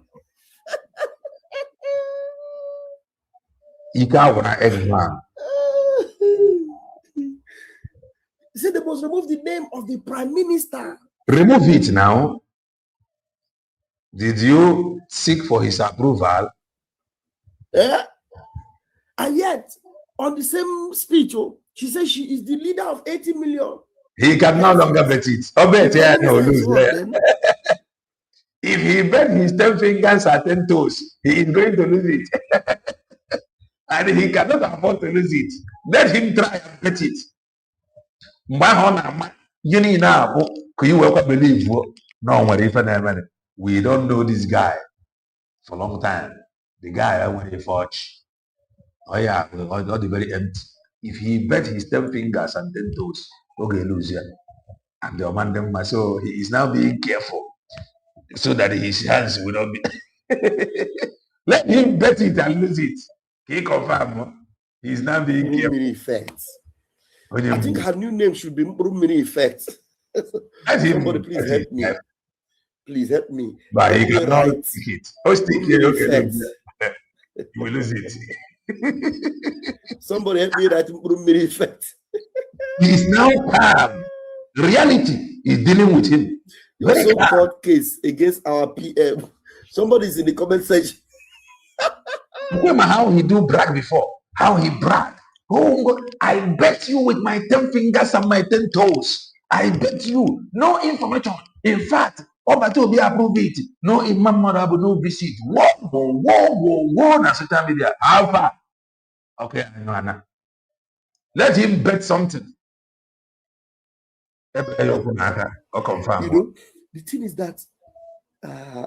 He said they must remove the name of the Prime Minister. Remove it now. Did you seek for his approval? Yeah. And yet, on the same speech, she says she is the leader of 80 million. He can no longer bet it. If he bet his 10 fingers and 10 toes, he is going to lose it. And he cannot afford to lose it. Let him try and bet it. No, we don't know this guy for a long time. The guy when he forged. Oh yeah, all the very empty. If he bet his 10 fingers and 10 toes, okay, lose it. And the man them, so he is now being careful so that his hands will not be. Let him bet it and lose it. He confirm. He's now being careful. Many effects. I think her new name should be many effects. Somebody please help me. Please help me. But he cannot take it. Oh, stick here. Okay. You will lose it. Somebody help me write many effects. He is now calm. Reality is dealing with him. So-called case against our PM. Somebody is in the comment section. Remember how he do brag before? How he brag. Oh, I bet you with my 10 fingers and my 10 toes. I bet you. No information. In fact, Obato will be approved it. No Imam Marabu, no visit. Whoa, on social media. How far? Okay, I know, Anna. Let him bet something. Or confirm. You know, the thing is that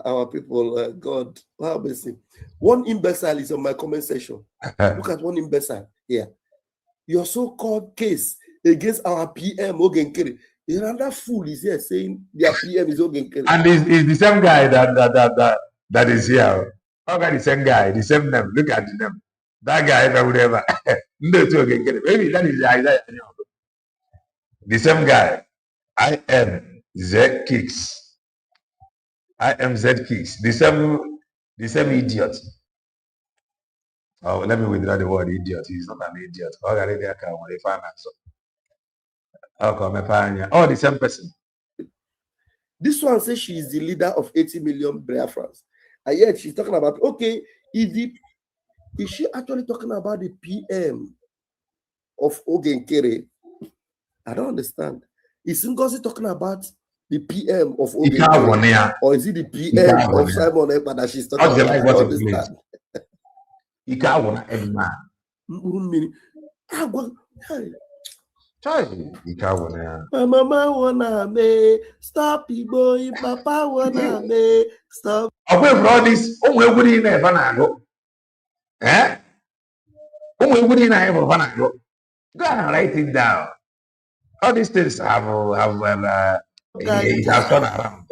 our people, God, how mercy. One imbecile is on my comment section. Look at one imbecile here. Your so-called case against our PM Ogenkere. Another fool is here saying their PM is Ogenkere. And it's the same guy that is here. Okay, the same guy, the same name. Look at the name. That guy, whatever. Maybe that is Isaiah. The same guy. I am Z Kicks. I am Z Kicks. The same idiot. Oh, let me withdraw the word idiot. He's not an idiot. Oh, the same person. This one says she is the leader of 80 million Biafrans. And yet she's talking about, okay, is she actually talking about the PM of Ogenkere? I don't understand. Is Ngozi talking about the PM of Ogenkere? Or is it the PM of Simon Ekpa that she's talking about? I don't understand. My mama wanna me stop boy, Papa wanna me stop. Away from all this, we wouldn't ever go. Eh? We wouldn't ever go. Go and write it down. All these things have it has turned around.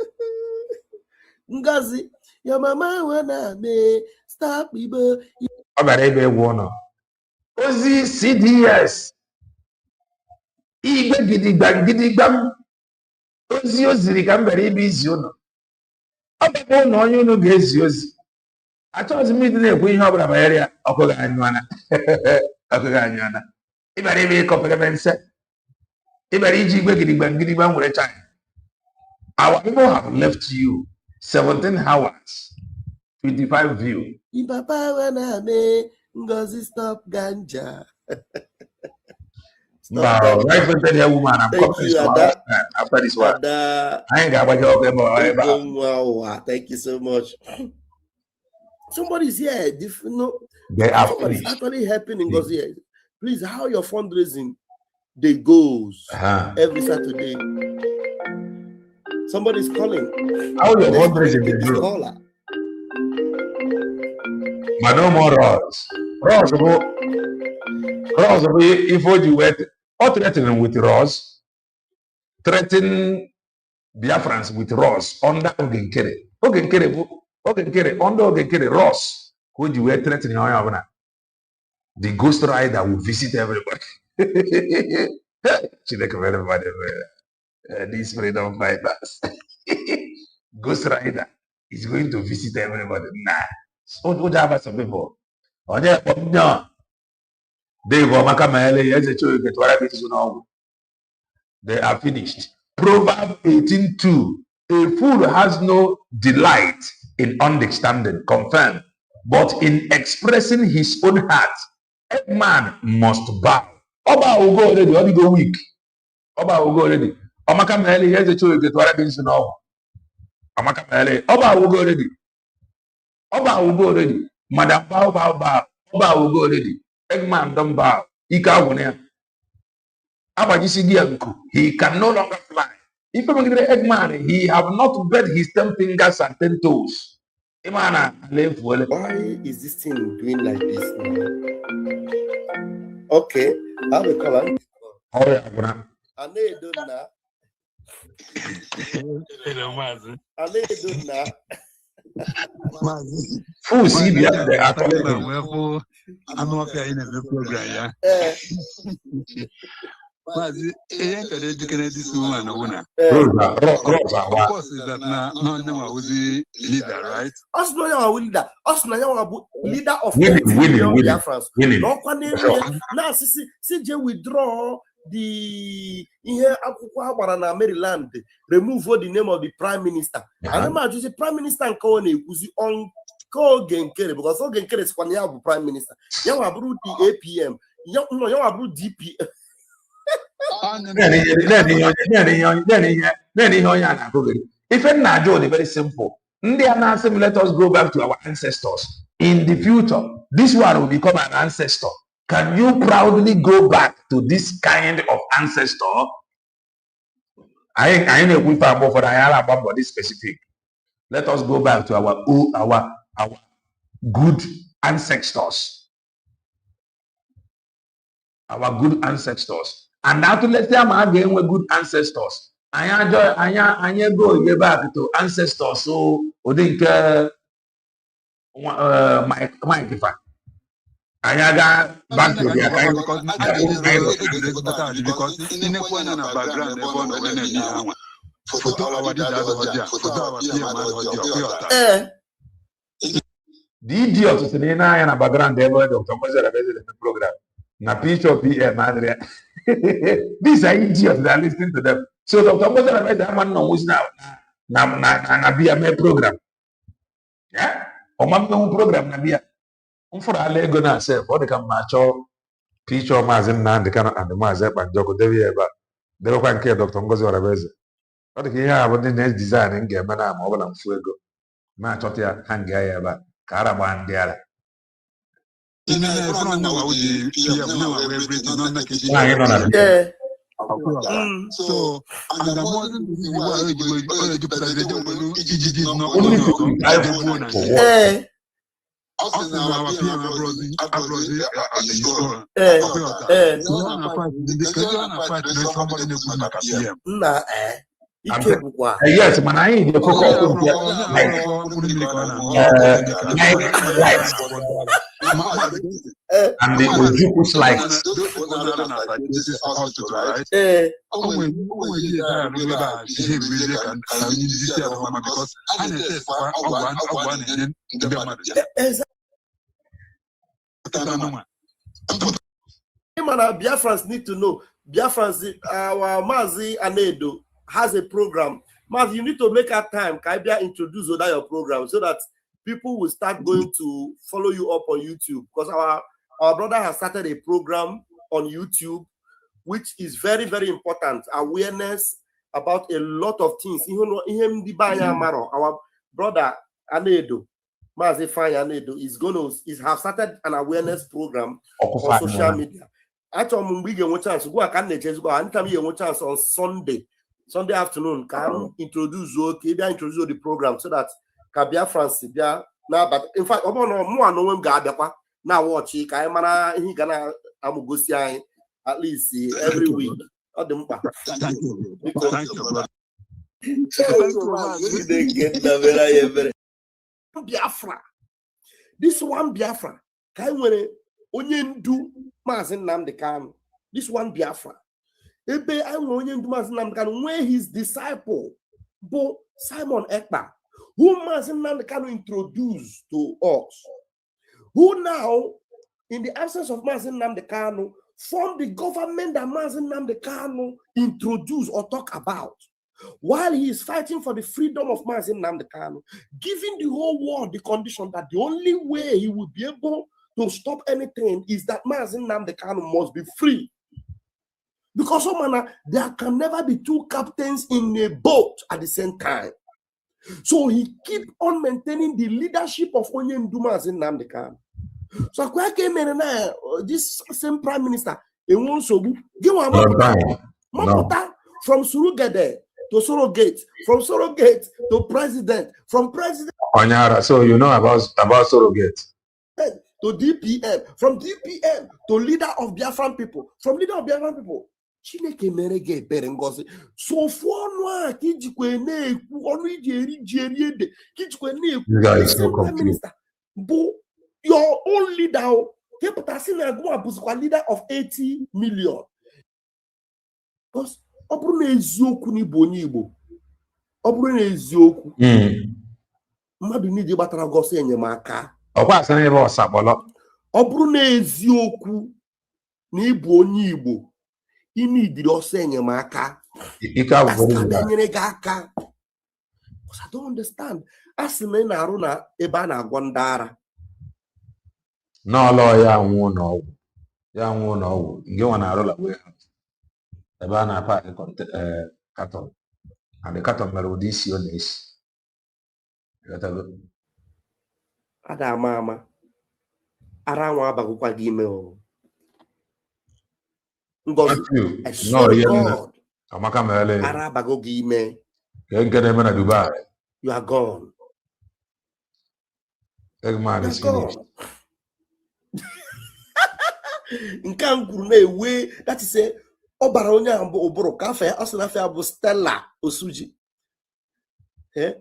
Ngozi, your mama wanna me stop boy. Ogarebe Warner. Ozi CDS. Igwe gidigbam. Ozi oziri ka mbere ibe izi ụlọ. Ọ bụ na onye unu ga-ezi ozi. Achọghịzi m ịdị na-ekwu ihe ọbụla banyere ya. Ọkụghị anyụ ana. Ịbara ebe ịkọpere m nse. Ịbara iji igwe gidigbam were China. Our people have left you 17 hours, 25 view. Papa wanna me Ngozi stop ganja. Wow, right for the woman. I'm Thank coming you, to Ada. after this one. Ada. I ain't got my job Wow, thank you so much. Somebody's here. They are Somebody's finished. actually helping in God's here. Please, how your fundraising day goes every Saturday? Somebody's calling. How your fundraising Take day this go? caller. But no more Ross. Ross, if what you were or threatening with Ross, threaten Biafrans with Ross under Ogenkere. Under Ogenkere, Ross, who you were threatening on the ghost rider will visit everybody. She like everybody. This freedom fighters. Ghost rider is going to visit everybody. Nah. What have some people? They are finished. Proverbs 18:2. A fool has no delight in understanding, confirmed, but in expressing his own heart, a man must bow. Oba will go already, only go weak. Oba will go already. Omaka Mele, here's the truth, get what I mean to know. Omaka Mele, Oba will go already. Oba will go already. Madam bow. Oba will go already. Eggman don't bow. Ika wone. He can no longer fly. If you look at the Eggman, he have not bet his 10 fingers and 10 toes. Why is this thing doing like this now? Okay, I have a caller. Full CBS, they are calling Of course, is that now leader, right? Leader of winning. Now, CJ withdraw the Maryland, remove the name of the prime minister. I remember the prime minister and on Genkere because Genkere is prime minister. You have the APM. You have DP. If it's very simple. Let us go back to our ancestors. In the future, this one will become an ancestor. Can you proudly go back to this kind of ancestor? I know we for about this specific. Let us go back to our good ancestors. Our good ancestors. And now to let's say I'm again with good ancestors. I go back to ancestors. So I think Mike if I got back to their time. Because in the background, the idiot is in the background. They were Dr. the program. Na picture PM Andrea. These are idiots that are listening to them. So Dr. Moses that man no was now na be a program. Yeah? O man no program na be. For alle go na say for the can match picture mazin na the kind and the mazin and joko devi eba. They go can care Dr. Ngozi Orabeze. What the here about the next design and game na mo bala mfuego. Ma choti ya hanga ya ba. Kara bandiala. So, and the yes, man, I ain't the and the Ojukwu likes. Biafrans need to know. Biafrans, our Mazi Anedo has a program. Mazi, you need to make a time. Kaibia introduce your program so that people will start going to follow you up on YouTube. Because our brother has started a program on YouTube which is very, very important. Awareness about a lot of things. Our brother Anedo, Mazi Fine Anedo, is have started an awareness program on social media. Actually, we get one chance. Go anytime you get one chance on Sunday afternoon, can introduce the program so that Kabia France now. But in fact, now watch it. I man, he gonna at least every week. Thank you. Thank you, brother. Biafra. This one Biafra. Kai onye ndu Mazi Nnamdi Kanu. This one Biafra. Ebe I onye ndu Mazi Nnamdi Kanu when his disciple Bo Simon Ekpa, who Mazi Nnamdi Kanu introduced to us, who now, in the absence of Mazi Nnamdi Kanu, from the government that Mazi Nnamdi Kanu introduced or talk about, while he is fighting for the freedom of Mazi Nnamdi Kanu, giving the whole world the condition that the only way he will be able to stop anything is that Mazi Nnamdi Kanu must be free. Because there can never be two captains in a boat at the same time. So he keep on maintaining the leadership of Onyendu Mazi Nnamdi Kanu. So I came in this same prime minister, from Surugede to Surrogate, from Surrogate to president, from president. Onyara, so you know about Surrogate. To DPM, from DPM to leader of Biafran people, from leader of Biafran people. Chineke merege berengozi. So for no kijikwe ne onu ijeri ede kijikwe ne prime minister. But your own leader, leader of 80 million. Because oburu ezioku ni bonyi Igbo. Oburu ezioku. Mmadu ni di batara gosi enyemaka. Okwa asana ebe osakpolo. Oburu ezioku ni bonyi Igbo. You need the enyemaka. Because I don't understand. Asime na aruna eba na agwandara. No law ya nwo no. Nge wana arola we. Eba na pa cattle. And the cattle mere udi isi on isi. Ada mama. Ara nwa abagukwa gi ime o. I swear to God. Arabago ime. Dubai. You are gone. Egman is finished. In Kangune way that is a Obaronia and Oboro Cafe, Asanafa Abu Stella Osuji. Eh?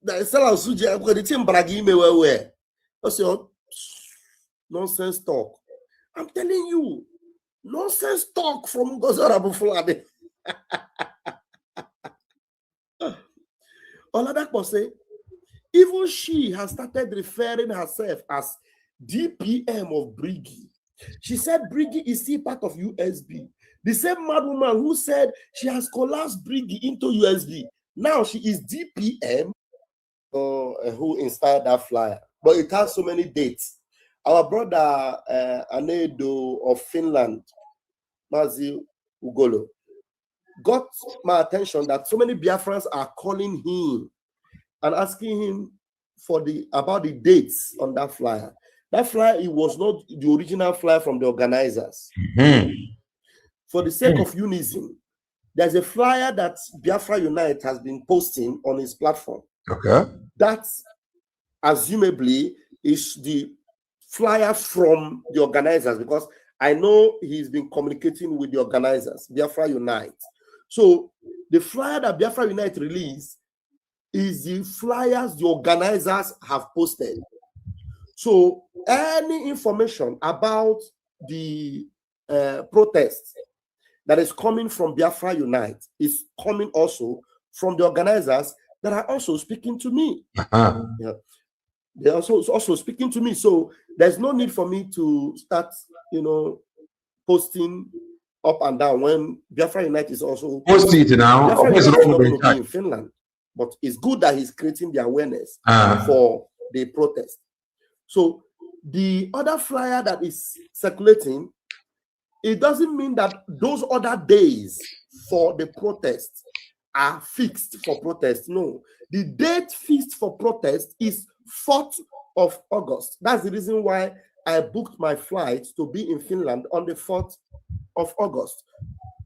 The Stella Osuji, I've got the team Bragi me where. What's your nonsense talk? I'm telling you. Nonsense talk from Gozarabu Fulade. Oladapo say, even she has started referring herself as DPM of Brgie. She said Brgie is still part of USB. The same mad woman who said she has collapsed Brgie into USB. Now she is DPM, who inspired that flyer. But it has so many dates. Our brother Anedo of Finland, Mazi Ugolo, got my attention that so many Biafrans are calling him and asking him for about the dates on that flyer. That flyer, it was not the original flyer from the organizers. For the sake of unison, there's a flyer that Biafra Unite has been posting on his platform. Okay. That, assumably, is the flyer from the organizers, because I know he's been communicating with the organizers, Biafra Unite. So the flyer that Biafra Unite released is the flyers the organizers have posted. So any information about the protest that is coming from Biafra Unite is coming also from the organizers that are also speaking to me. Yeah. They're also speaking to me. So there's no need for me to start, posting up and down when Biafra Unite is also post it now. Biafra Unite is not going to be in Finland, but it's good that he's creating the awareness for the protest. So the other flyer that is circulating it doesn't mean that those other days for the protest are fixed for protest. No, the date fixed for protest is 4th of August. That's the reason why I booked my flight to be in Finland on the 4th of August,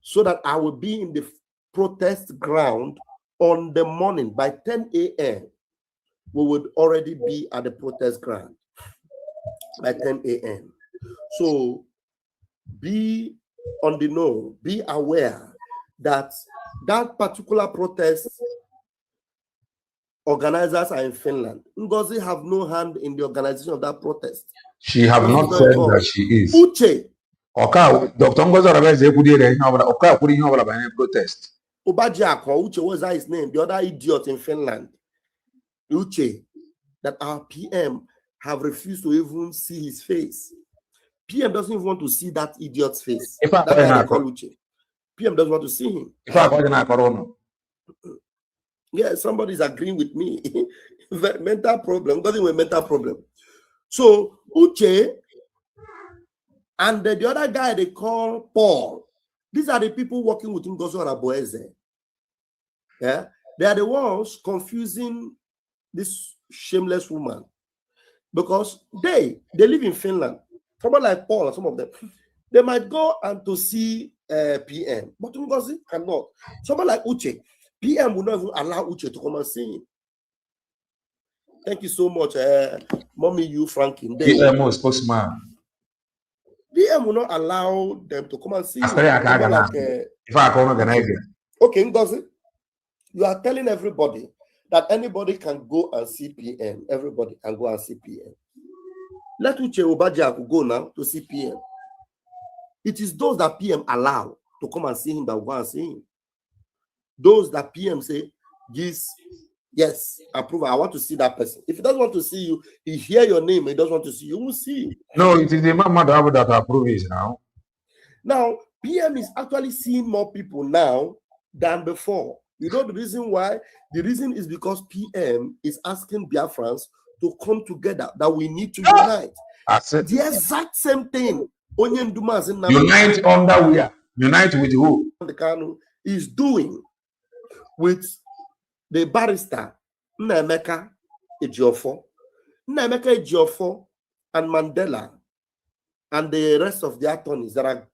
so that I will be in the protest ground on the morning by 10 a.m. We would already be at the protest ground by 10 a.m. So be on the know, be aware that that particular protest organizers are in Finland. Ngozi have no hand in the organization of that protest. She have Ngozi not said that she is. Uche Okay, Dr. Ngozi Arabeze ekwudiere ihe ọbụla, okay, ekwuru ihe ọbụla banyere protest. Ubaji Akwa, Uche, what's that his name? The other idiot in Finland. Uche, that our PM have refused to even see his face. PM doesn't even want to see that idiot's face. If That's why they call Uche. PM doesn't want to see him. If I call na corona. Yeah, somebody's agreeing with me. Mental problem. Nothing with mental problem. So Uche and the other guy they call Paul. These are the people working with Ngozi Araboeze. Yeah, they are the ones confusing this shameless woman, because they live in Finland. Someone like Paul and some of them, they might go and to see PM, but Ngozi cannot. Someone like Uche, PM will not even allow Uche to come and see him. Thank you so much, Mommy, you Franklin. PM spokesman. PM will not allow them to come and see him. If I call okay, Ngozi, you are telling everybody that anybody can go and see PM. Everybody can go and see PM. Let Uche Obajaku go now to see PM. It is those that PM allow to come and see him that will go and see him. Those that PM say, yes, approve. I want to see that person. If he doesn't want to see you, he hear your name, he doesn't want to see you, won't see you. No, it is the man that approves now. Now, PM is actually seeing more people now than before. You know the reason why? The reason is because PM is asking Biafrans to come together, that we need to unite. The exact same thing. Unite under where? Unite with who? The Kanu is doing with the barrister Nnaemeka Ejiofor and Mandela and the rest of the attorneys that are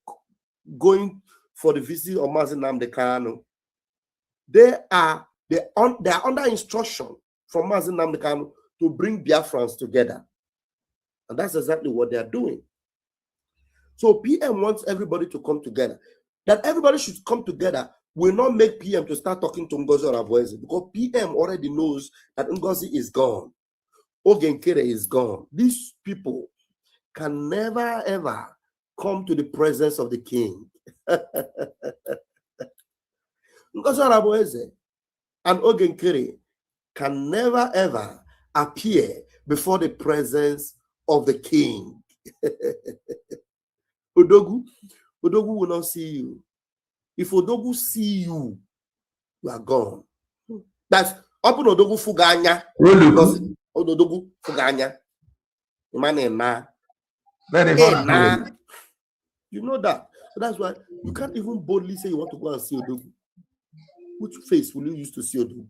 going for the visit of Mazi Nnamdi Kanu. They are under instruction from Mazi Nnamdi Kanu to bring Biafrans together. And that's exactly what they are doing. So PM wants everybody to come together. That everybody should come together will not make PM to start talking to Ngozi Araboeze, because PM already knows that Ngozi is gone. Ogenkere is gone. These people can never ever come to the presence of the king. Ngozi Araboeze and Ogenkere can never ever appear before the presence of the king. Odogu will not see you. If Odogu see you, you are gone. That's open Odogu Fuganya. Odogu Fuganya. You know that. So that's why you can't even boldly say you want to go and see Odogu. Which face will you use to see Odogu?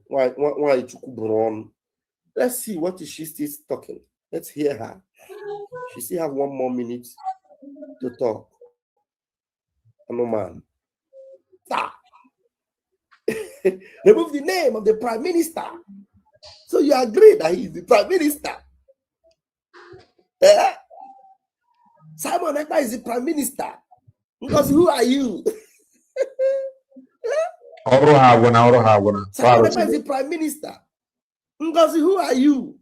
Why Chukubron? Let's see what is she still talking. Let's hear her. She still have 1 more minute to talk. No man. Remove the name of the prime minister. So you agree that he is the prime minister? Simon Ekpa is the prime minister. Because who are you? Simon Ekpa is the prime minister. Because who are you?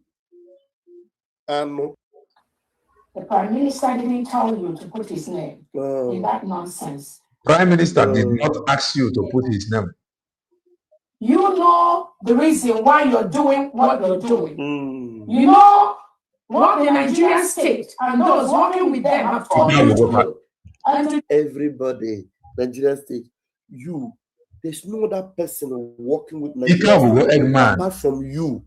The prime minister didn't tell you to put his name in that nonsense. Prime minister did not ask you to put his name. You know the reason why you're doing what you're doing. You know what the Nigerian state and those working with them have told you to do. Everybody, Nigerian state, there's no other person working with Nigerian state apart from you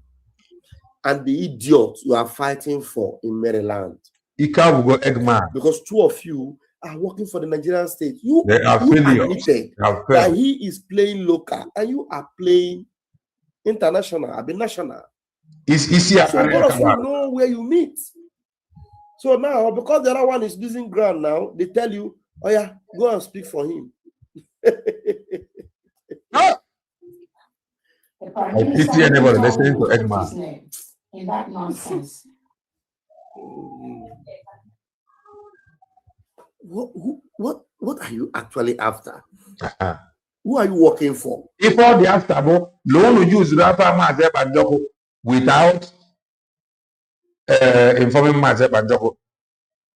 and the idiot you are fighting for in Maryland. Ika will go Eggman. Because two of you are working for the Nigerian state. You They are failures. admitted They have that failed. he is playing local and you are playing international, I mean national. It's easier. So both of you know where you meet. So now, because the other one is losing ground now, they tell you, oh yeah, go and speak for him. I pity anybody listening to Eggman. In that nonsense. What are you actually after? Who are you working for? If all the after loan use without informing myself and Joko.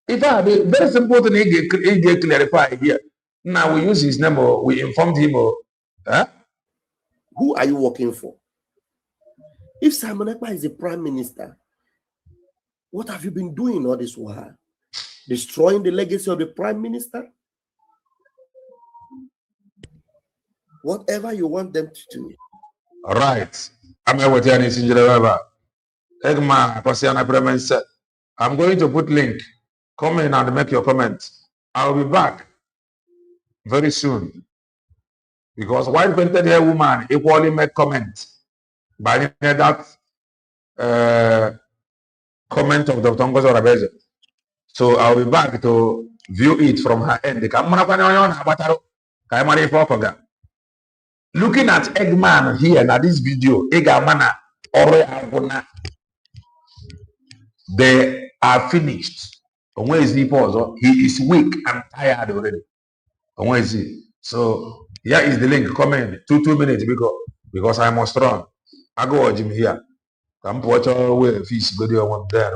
If I be very simple thing, he get clarify here. Now we use his name or we informed him or Who are you working for? If Simon Ekpa is the prime minister, what have you been doing all this while? Destroying the legacy of the prime minister? Whatever you want them to do. All right. I'm going to put link. Come in and make your comment. I'll be back very soon. Because white painted hair woman equally make comment by that comment of Dr. Ngozo Rabeze. So I'll be back to view it from her end. Looking at Eggman here now this video, they are finished. Where is he? Pause. He is weak and tired already. Where is he? So here is the link. Comment 2 minutes because I must run. I go watch him here. Come watch all way fish video one there.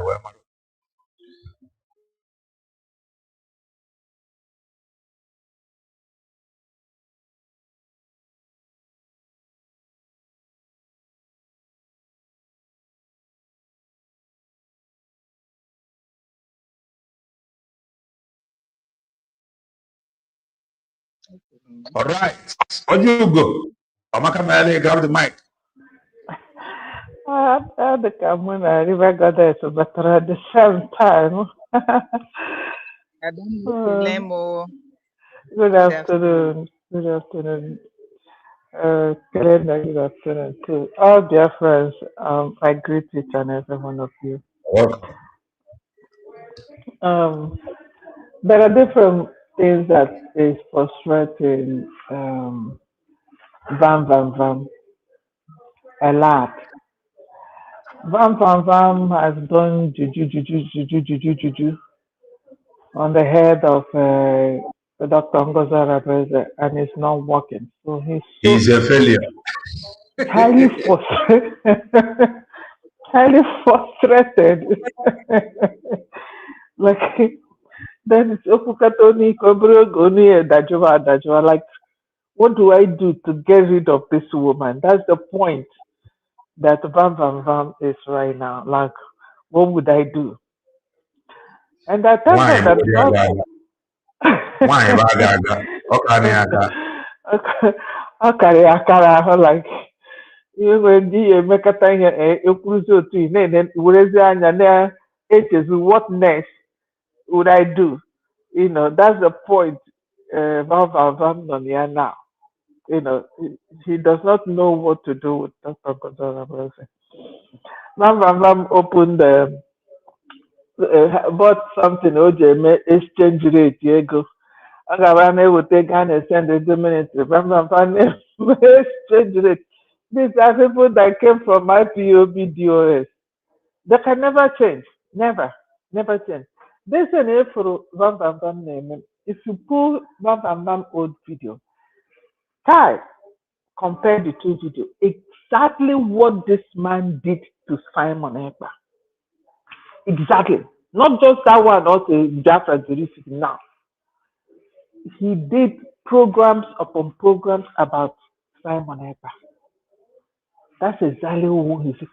All right. Where you go? Amaka Mele, grab the mic. The Cameroon River Goddess, but at the same time. I don't know the name or Good afternoon. Good afternoon. Good afternoon to all dear friends. I greet each and every one of you. Welcome. There are different things that is frustrating Vam a lot. Vam has done juju on the head of Dr. Ngozo Rabeze, and it's not working. So He's a failure. highly frustrated. Highly frustrated. Like then it's Okukatoni Kobrogoni Dajwa. Like, what do I do to get rid of this woman? That's the point that Vam is right now. Like, what would I do? And I tell her that like when the Mekatanya Ekuzo to then Urezanya what next would I do? You know, that's the point Vam now. You know, he does not know what to do with Dr. Godora. Vam opened bought something OJ exchange rate go. I got able to take and send it 2 minutes. Exchange rate. These are people that came from my POBDOS. They can never change. Never change. This is for Vam name. If you pull Vam old video, compare the two videos. Exactly what this man did to Simon Ekpa. Exactly. Not just that one, also Jaffa now. He did programs upon programs about Simon Ekpa. That's exactly what he's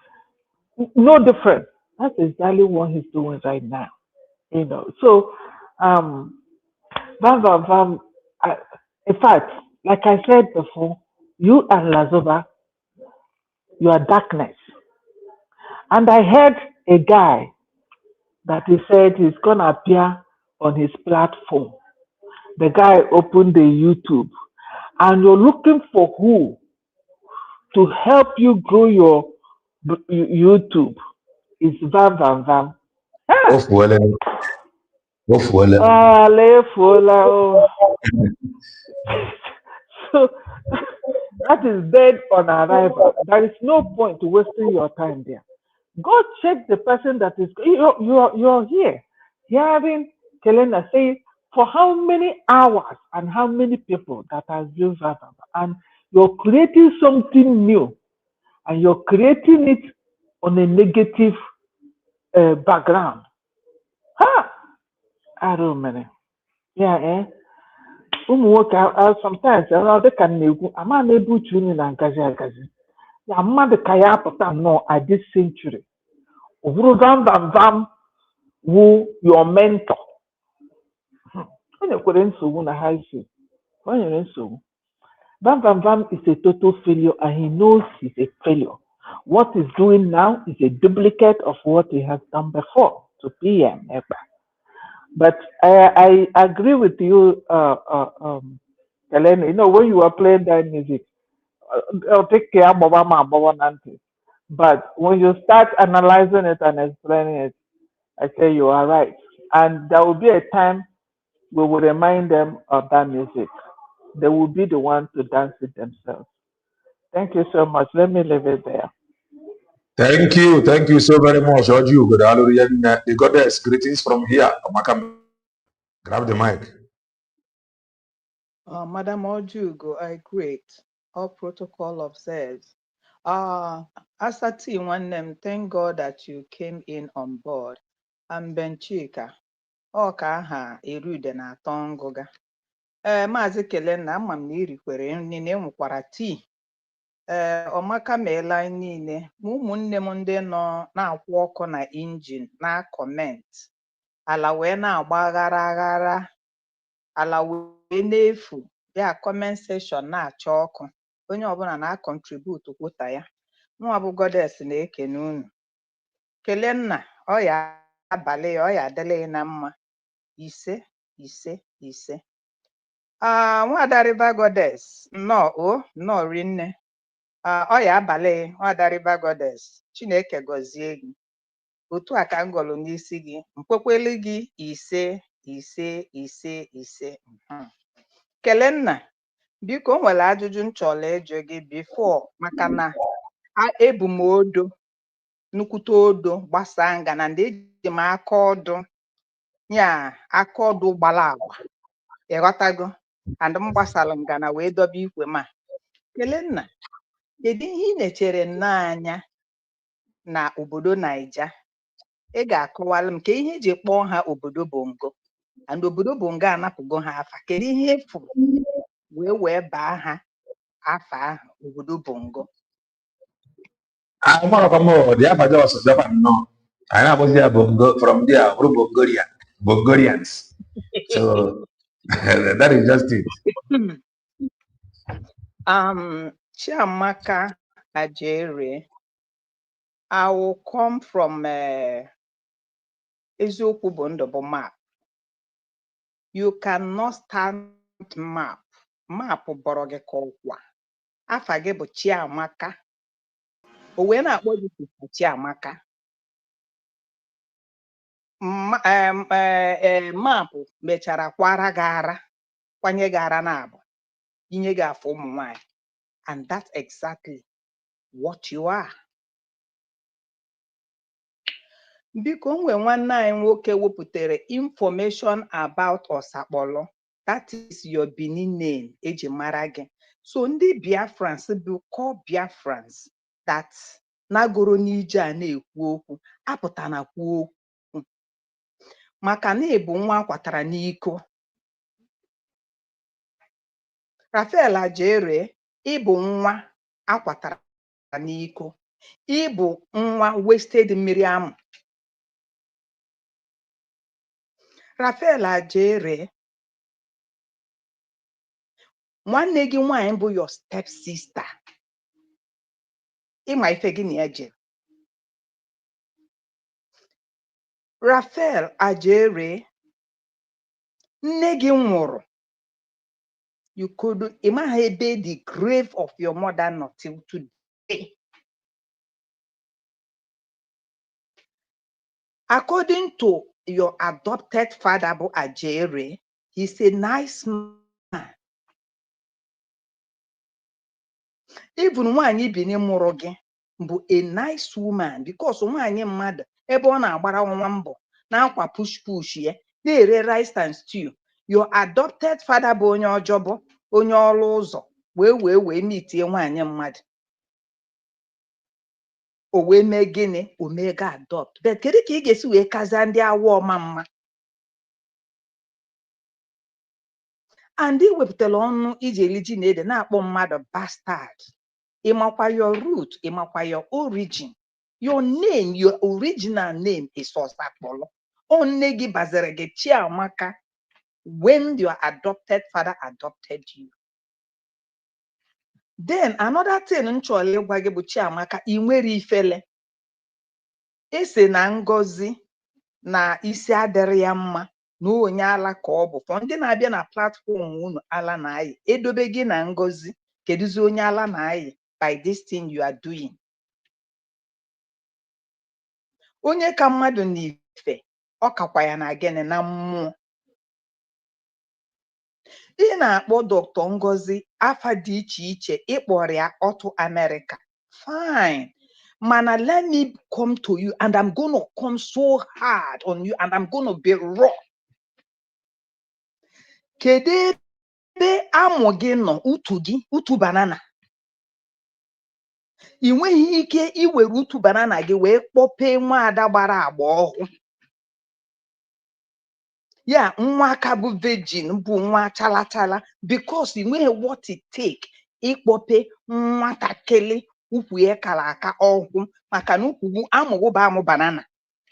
no different. That's exactly what he's doing right now. You know. So Vam, in fact, like I said before, you and Lazova, you are darkness. And I heard a guy that he said he's going to appear on his platform. The guy opened the YouTube, and you're looking for who to help you grow your YouTube. It's Vam Vam Vam. Off well, off well. So that is dead on arrival. There is no point to wasting your time there. Go check the person that is you're here hearing Kelena say for how many hours and how many people that has viewed that, and you're creating something new, and you're creating it on a negative background. I don't know. Yeah, sometimes they can make a man able to na gazi. Ya mmadụ ka ya apụta nnọọ at this century. Ọ bụrụ Vam Vam Vam wụ your mentor. Onye kwere nsogbu na high school. Onye nyere nsogbu. Vam Vam Vam is a total failure, and he knows he's a failure. What he's doing now is a duplicate of what he has done before to PM. But I agree with you, Helen. You know, when you were playing that music, I'll take care of Mama. But when you start analyzing it and explaining it, I say you are right. And there will be a time we will remind them of that music. They will be the ones to dance it themselves. Thank you so much. Let me leave it there. Thank you so very much, Oju. The goddess, greetings from here. Grab the mic. Madam Ojugo, I greet. All protocol observed. Asati one name, thank God that you came in on board. I'm Benchika. Oka ha erude na tongoga. Maazị Kelenna, ama m na irikwere nri na enwekwara tii. Ọmaka meela anyị niile, ma ụmụnne m ndị nọ na-akwụ ọkụ na injin na kọment. Ala wee na-agba aghara aghara. Ala wee n'efu, ya comment section na-acha ọkụ. Onye ọbụla na-akọntribute kwụta ya. Nwa bụ goddess na-ekene unu. Kelenna, ọ ya abalị ya, ọ ya adịla na mma. Ise. Nwada River Goddess, nnọọ rinne. Ọ ya abalị, Nwada River Goddess, Chineke gọzie gị. Otu a ka m gọlụ n'isi gị, mkpekwele gị ise. Kelenna, biko o nwere ajụjụ m chọrọ ịjụ gị before, maka na ebu m odo, nnukwute odo gbasaa ngana ndị eji m aka ọdụ, ya aka ọdụ gbara agba, ịghọtago, and m gbasara ngana wee dobe ikwe ma. Kelenna, kedu ihe ị na-echere n'anya na obodo Naija? Ị ga-akọwalụ m ka ihe eji kpọọ ha obodo Bongo, and obodo Bongo anapụgo ha afa. Kedu ihe efu wee baa ha afa ahụ obodo Bongo? I'm one of them. The Abaja was Japan. No, I was there Bongo from there. Bongorians. So that is just it. Chiamaka Ajere, I will come from Eziokwu bụ ndụ bụ map. You cannot stand map. Map bọrọ gị ka ọkwa. Afa gị bụ Chiamaka. O wee na-akpọ gị Chiamaka. Mapụ mechara kwara gị ara, kwanye gị ara na-abụ, inye gị afọ ụmụ nwanyị. And that's exactly what you are. Biko nwe nwanne anyị nwoke wepụtara information about Osakpolo. That is your Benin name eji mara gị. So ndị Biafrans bụ call Biafrans that nagoro n'ije a na-ekwu okwu, apụta na kwuo okwu. Maka na ịbụ nwa akwatara n'iko. Rafael Ajere, ịbụ nwa akwatara n'iko. Ịbụ nwa wasted mmiri amụ. Rafael Ajere, nwanne gị nwanyị bụ your step sister. Ịma ife gị na ya jere. Raphael Ajere, nne gị nwụrụ. You could imagine the grave of your mother not till today. According to your adopted father, Abu Ajere, he's a nice man. Even nwaanyị bi n'ịmụrụ gị bụ a nice woman, because nwaanyị mmadụ ebe ọ na-agbara nwa mbọ na-akwa push ya na-ere rice and stew. Your adopted father bụ onye ọjọbọ, onye ọrụ ụzọ wee mitie nwaanyị mmadụ. O wee mee gịnị? O mee ga adopt. But kedu ka ị ga-esi wee kaza ndị awa ọma mma? And ị wepụtara ọnụ iji eli ji na ede na-akpọ mmadụ bastard. Ịmakwa your root, ịmakwa your origin. Your name, your original name is Osakpolo. Nne gị bazere gị Chiamaka when your adopted father adopted you. Then another thing nchọrọ ịgwa gị bụ Chiamaka, ị nwere ifele. Ese na Ngozi na isi adịrị ya mma na onye ala ka ọ bụ. For ndị na-abịa na platform unu ala na-ayị, edobe gị na Ngozi, kedụzi onye ala na-ayị by this thing you are doing. Onye ka mmadụ n'ife, ọ kakwa ya na gịnị na mmụọ. Ị na-akpọ Dr. Ngozi afa dị iche iche, ịkpọrọ ya Auto America. Fine. Mana let me come to you and I'm going to come so hard on you and I'm going to be raw. Kedu ebe amụ gị nọ, utu gị, utu banana? Ị nweghị ike iwere utu banana gị wee kpọpee nwa ada gbara agba ọhụụ. Ya nwa aka bụ virgin bụ nwa chalachala, because ị nweghị what it take ịkpọpe nwatakịrị ukwu ya kara aka ọhụụ, maka na ukwu amụgụ bụ amụ banana.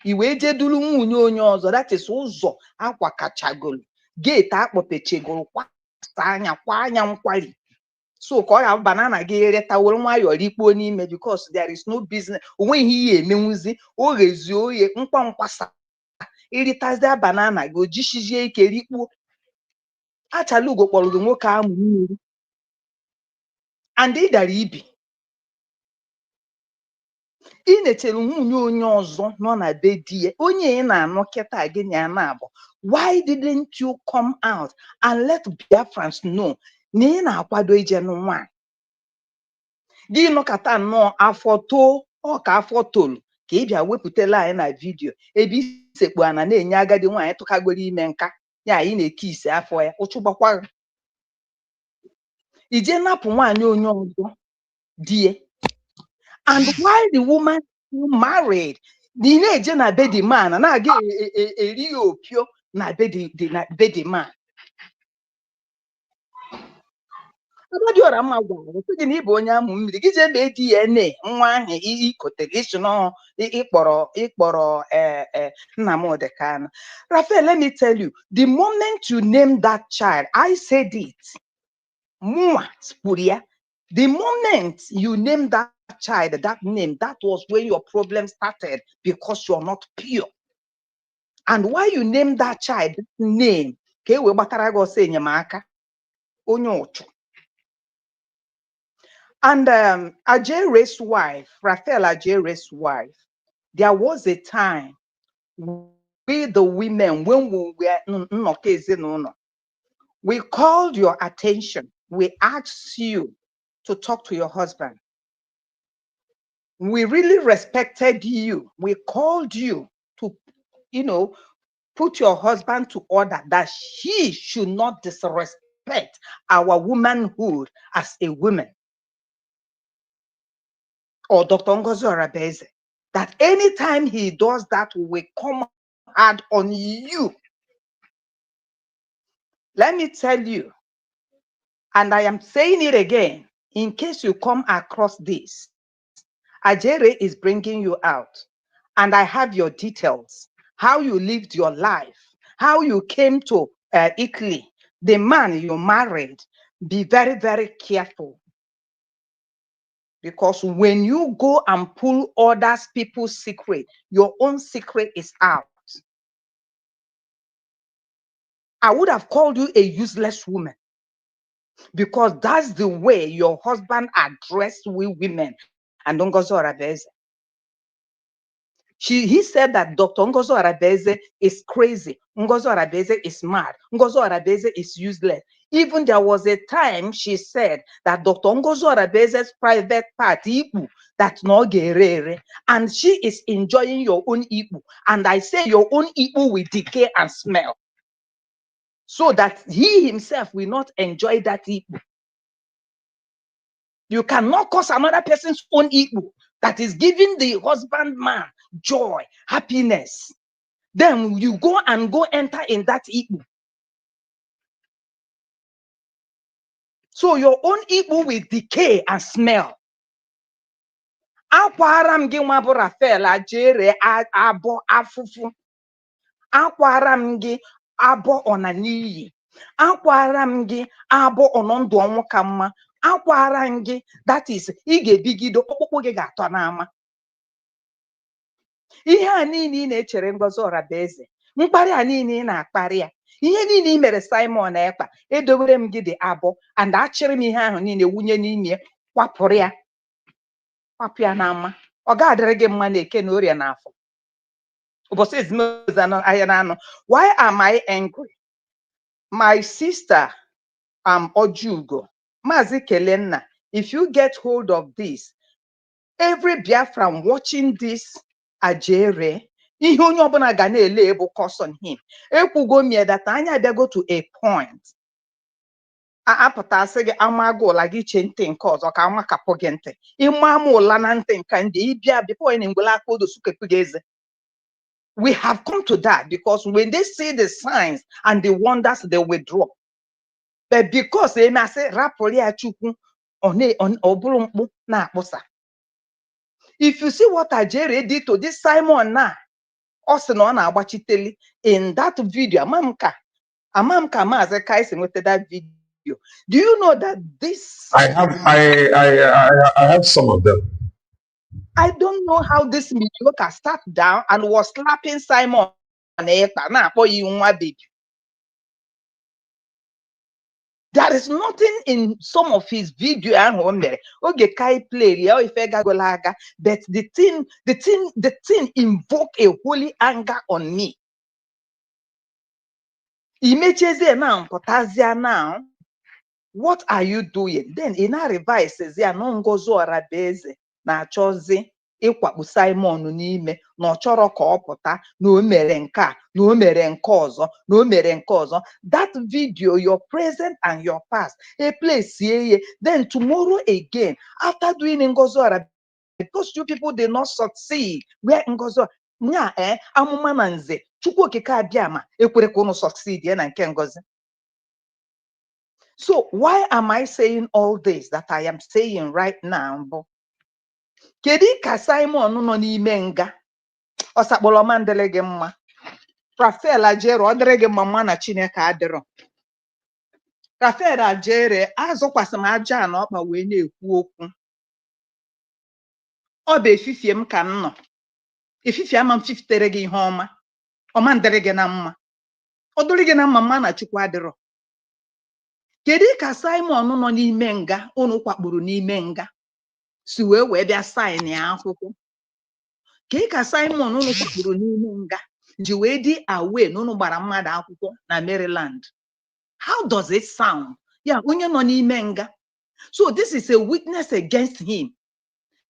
I wee jedulu nwunye onye ọzọ, that is ụzọ akwa kachagolu, gate akpọpechegoro, kwasa anya kwa anya nkwari. So ka ọ ya banana gị ereta were nwayọọ rikpuo n'ime, because there is no business. Onweghị ihe emenwuzi, o ghezi oye nkwa nkwasa. Iritazie banana gị, o jishizie ike rikpuo. Achalugo kpọrọ gị nwoke ahụ mmiri. And ị dara ibi. Ị netere nwunye onye ọzọ nọ na be di ya, onye ị na-anụ kịta gị na ya na-abụ. Why didn't you come out and let Biafrans know na ị na-akwado ije n'nwaanyị? Gị nọkọta nnọọ afọ too, ọ ka afọ tolu ka ị bịa wepụtala anyị na vidiyo ebe isekpu ana na-enye agadi nwaanyị tụkagoro ime nka ya, anyị na-eke ise afọ ya ụchụ gbakwa. Ije napụ nwaanyị onye ọzọ die. And while the woman married, the na-eje na be the man na-aga eri opio na be the man. Abadiora mma gwara gị na ịbụ onye amụ mmiri, gị jee mee DNA nwa ahụ ikotere isi n'ọhụ ịkpọrọ Nnamdi Kanu. Raphael, let me tell you, the moment you name that child, I said it, Mua Spuria, the moment you name that child, that name, that was when your problem started, because you're not pure. And why you name that child name? Ke we batara go say enyemaka onye ochu. And Ajere's wife, Raphael Ajere's wife, there was a time we the women, when we were we called your attention. We asked you to talk to your husband. We really respected you. We called you to, put your husband to order, that he should not disrespect our womanhood as a woman. Or Dr. Ngozi Orabeze, that anytime he does that, we will come hard on you. Let me tell you, and I am saying it again, in case you come across this, Ajere is bringing you out, and I have your details, how you lived your life, how you came to Italy, the man you married. Be very, very careful. Because when you go and pull others people's secret, your own secret is out. I would have called you a useless woman, because that's the way your husband addressed we women. And Ngozi Orabeze, he said that Dr. Ngozi Orabeze is crazy. Ngozi Orabeze is mad. Ngozi Orabeze is useless. Even there was a time she said that Dr. Ngozi Orabeze's private part, Ibu, that no gerere, and she is enjoying your own Ibu. And I say your own Ibu will decay and smell, so that he himself will not enjoy that Ibu. You cannot cause another person's own Ibu that is giving the husband man joy, happiness. Then you go enter in that Ibu. So your own Ibu will decay and smell. Akwaram gi nwabu Rafael ajere abo afufu. Akwaram gi abo onaniyi. Akwaram gi abo onondu onwu kamma. Akwaram gi, that is, ige bigido okpukpu gi ga-atọ n'ama. Ihe a niile ị na-echere Ngozi Orabeze, mkparị a niile ị na-akparị ya, ihe niile ị mere Simon Ekpa, edobere m gị dị abụọ, and achịrị m ihe ahụ niile wunye n'ime, kwapụrụ ya, kwapụ ya n'ama. Ọ ga-adịrị gị mma n'Eke na Orie na Afọ. Ụbọchị ezumike ahịa na anọ. Why am I angry? My sister Ojugo, Mazi Kelenna, if you get hold of this, every Biafran watching this Ajere, ihe onye ọbụla ga na-ele ebo curse on him. Ekwugo mie that anya abịago to a point. Apụta sị gị amago ụla gị che ntị nke ọzọ ka nwa kapụ gị ntị. Ịma ama ụla na ntị nke ndị ịbịa before ị ngwele aka odo sukepụ gị eze. We have come to that because when they see the signs and the wonders, they withdraw. But because they may say rapụrụ ya Chukwu ọ bụrụ mkpu na-akpụsa. If you see what Ajere did to this Simon now, also no na-agbachiteli in that video, Amamka Mazi Kaisi with that video. Do you know that this? I have some of them. I don't know how this mediocre sat down and was slapping Simon Ekpa na akpọ ya nwa baby. There is nothing in some of his video ahụ o mere. Oge kai play ya ife gagolaga, but the thing invoke a holy anger on me. Imecheze now, potazia now. What are you doing? Then in a revise says ya no Ngozi Orabeze na chozi ịkwakpu Simon n'ime na ọ chọrọ ka ọ pụta na o mere nke a na o mere nke ọzọ na o mere nke ọzọ. That video, your present and your past, a place here. Then tomorrow again, after doing Ngozi Orabeze, because you people did not succeed where Ngozi amụma na nze Chukwu okike abịama ekwere ka unu succeed ya na nke Ngozi. So why am I saying all this that I am saying right now? Kedu ka Simon nọ n'ime nga ọsakpọrọ mandele gị mma? Rafael Ajere ọ dịrị gị mma na Chineke adịrọ. Rafael Ajere azọkwasị m aja na ọkpa wee na-ekwu okwu. Ọ bụ efifie m ka m nọ. Efifie ama m fifitere gị ihe ọma. Ọma ndịrị gị na mma. Ọ dịrị gị na mma na Chukwu adịrọ. Kedu ka Simon nọ n'ime nga unu kwakpuru n'ime nga si wee bịa sign ya akwụkwọ? Kedu ka Simon unu kwakpuru n'ime nga ji wee dị away na unu gbara mmadụ akwụkwọ na Maryland? How does it sound? Yeah, onye nọ n'ime nga. So this is a witness against him.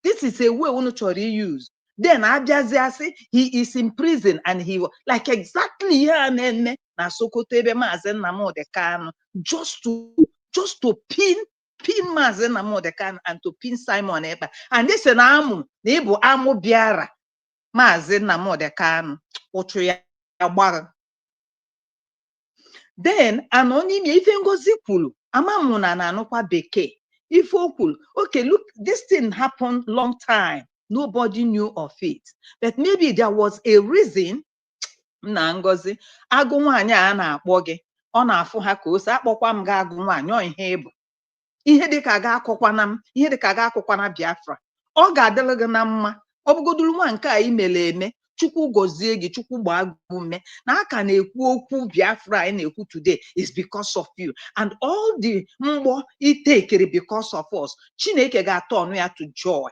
This is a way unu chọrọ use. Then abịaziasị he is in prison and he like exactly ihe a na-eme na Sokoto ebe Maazị Nnamdi Kanu, just to pin Maazị Nnamdi Kanu and to pin Simon Ekpa. And this is na ịbụ amụ bịara Maazị Nnamdi Kanu ụchụ ya gbara. Then anonymous ife Ngozi kwuru amamuna na anụkwa bekee. Ife o kwuru, okay, look, this thing happened long time. Nobody knew of it. But maybe there was a reason. Na Ngozi agụ nwaanyị a na-akpọ gị ọ na-afụ ha ka o si akpọkwa m ga agụ nwaanyị ọ ihe ịbụ ihe dịka ga-akọkwana m ihe dịka ga-akọkwana Biafra. Ọ ga-adịrị gị na mma ọ bụgoduru nwa nke a imele eme Chukwu gozie gị, Chukwu gbaa gị ume. Na aka na-ekwu okwu Biafra anyị na-ekwu today is because of you, and all the mgbọ itekere because of us. Chineke ga-atọ ọnụ ya to joy.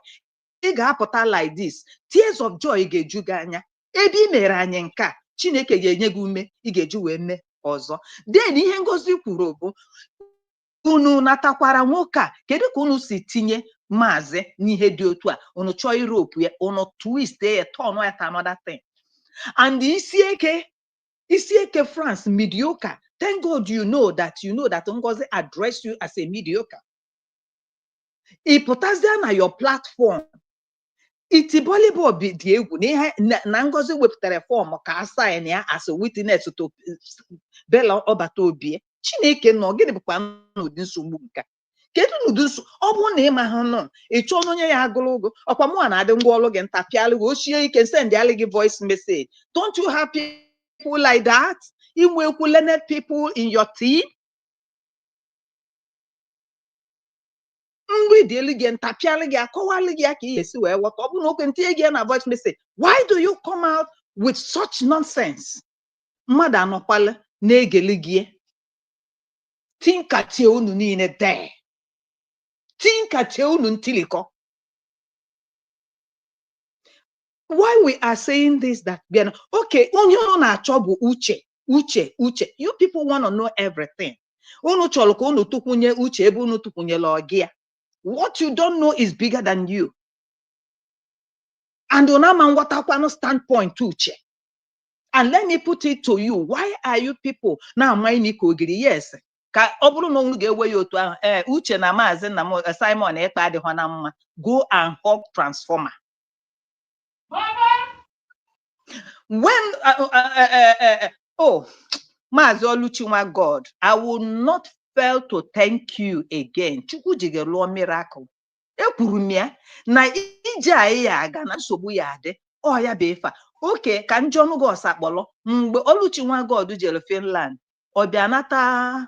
Ị ga-apụta like this, tears of joy ga-eju gị anya. Ebe i mere anyị nke a, Chineke ga-enye gị ume ị ga-eji wee mee ọzọ. Den ihe Ngozi kwuru bụ unu natakwara nwoke a, kedu ka unu si tinye Maazị n'ihe dị otu a? Unu chọọ Europe ya, unu twist ya, turn ya to another thing. And Isieke France, mediocre. Thank God you know that Ngozi address you as a mediocre. Ị pụtazia na your platform. Itibolibo dị egwu na Ngozi wepụtara fọm ka asign ya as a witness to Bella Ọbata Obie. Chineke nọ, gịnị bụkwa n'ụdị nsogbu nke? Kedu n'ụdị nsogbu? Ọ bụrụ na ịma ha nọ, ị chọọ onye ya agụrụ ụgụ, ọkwa mụ na-adị ngwa ọlụ gị ntapịalụ gị, ochie ike send alị gị voice message. Don't you have people like that? Inwekwu learned people in your team? Mgbidi elu gị ntapịalụ gị, akọwalụ gị ya ka ị ga-esi wee ghọta. Ọ bụrụ na okwe ntinye gị na voice message, why do you come out with such nonsense? Mmadụ anọkwala na-egeli gị. Tinkatie unu niile there. Tinkatie unu ntilikọ. Why we are saying this, that okay, onye unu na-achọ bụ uche. You people want to know everything. Unu chọrọ ka unu tụkwunye uche ebe unu tụkwunyela ọgị ya. What you don't know is bigger than you. And unama ngwatakwanụ standpoint uche. And let me put it to you. Why are you people now mind ogiri? Yes. Ka ọ bụrụ na unu ga-ewe ya otu ahụ, uche na Maazị nna m Simon Ekpa adịghị na mma. Go and hug transformer. When Maazị Oluchinwa God, I will not fail to thank you again. Chukwu jige lụọ miracle. Ekwuru m ya na ije anyị ya aga na nsogbu ya adị. Ọ ya bụ ife a. Okay, ka njọnụ gị ọsakpọlọ. Mgbe Oluchinwa God jere Finland, ọ bịa nata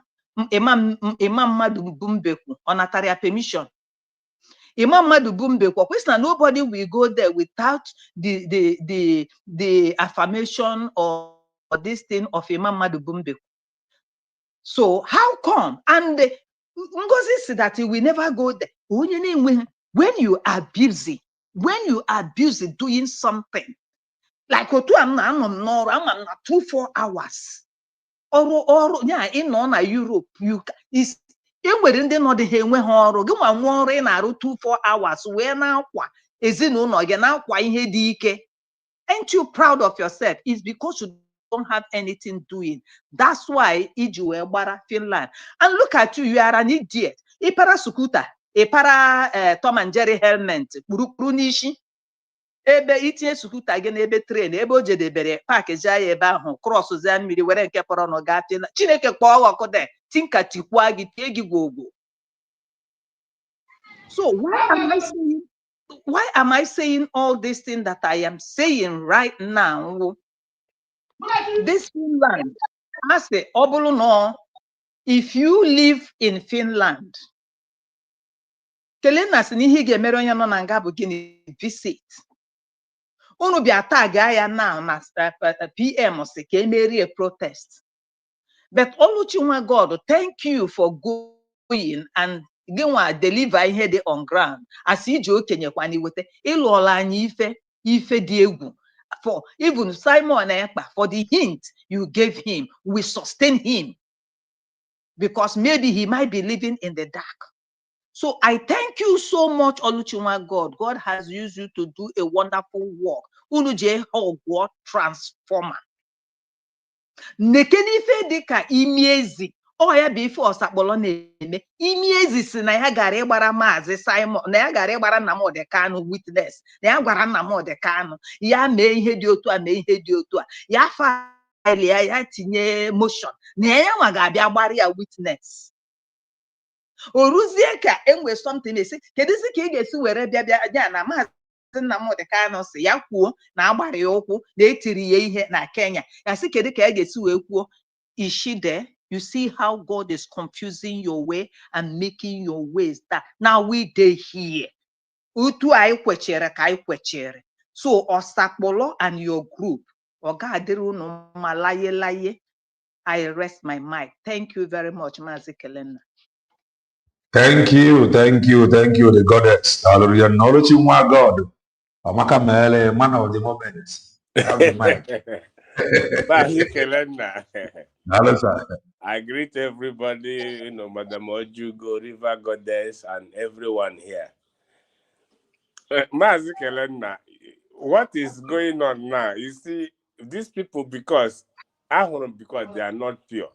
Imam Mmadụ Bumbekwu, ọ natara ya permission. Imam Mmadụ Bumbekwu, kwesịrị na nobody will go there without the affirmation or this thing of Imam Mmadụ Bumbekwu. So how come? And Ngozi said that he will never go there. When you are busy doing something, like I'm na 2-4 hours. Or yeah, in Europe, enwere ndị nọ dị ha enwe ha ọrụ gị nwa nwa ọrụ ị na-arụ 2-4 hours wee na-akwa ezinụlọ gị na-akwa ihe dị ike. Ain't you proud of yourself? It's because you don't have anything doing. That's why iji wee gbara Finland. And look at you, you are an idiot. Ịpara skuta, ịpara Tom and Jerry helmet kpurukpuru n'isi. Ebe itinye skuta gị n'ebe tren, ebe o jedebere paaki jaa ya ebe ahụ, cross zia mmiri were nke pọrọ nọ gaa Finland. Chineke kpọọ ọkụ de tinka tikwa gị tie gị gwogwo. So why am I saying all these things that I am saying right now? This Finland, I say, no, if you live in Finland, Kelena sinihi ge mero nya no na nga bụ gịnị visit. Unu bịa tag ya now na PM si ka emeri a protest. But Oluchinwa God, thank you for going and deliver ihe dị on ground. As iji okenye kwani wete ịlụọla anyị ife dị egwu. For even Simon Ekpa, for the hint you gave him, we sustain him. Because maybe he might be living in the dark. So I thank you so much, Oluchinwa God. God has used you to do a wonderful work. Unu je hogwo transformer. Nekenife dịka imiezi. Ọ ya bụ ife ọsakpọlọ na-eme. Imiezi si na ya gara ịgbara Maazị Simon, na ya gara ịgbara Nnamdi Kanu witness, na ya gwara Nnamdi Kanu ya mee ihe dị otu a, mee ihe dị otu a, ya faili ya tinye motion, na ya nwa ga-abịa gbara ya witness. Oruzie ka enwe something esi, kedụzi ka ị ga-esi were bịa ya na Maazị Nnamdi Kanu si ya kwuo na agbara ya ụkwụ na etiri ya ihe na Kenya. Ya sị kedu ka ya ga-esi wee kwuo? Is she there? You see how God is confusing your way and making your ways that now we dey here. Utu anyị kwechere ka anyị kwechere. So Osakpolo and your group, Ogadirunu Malaye. I rest my mic. Thank you very much, Mazi Kelena. Thank you, the goddess. Hallelujah. Knowledge in my God. Amaka Mele, man of the moment. Have the mic. Mazi Kelena. Hallelujah. I greet everybody, Madam Ojugo, River Goddess, and everyone here. Mazi Kelena, what is going on now? You see, these people, because they are not pure.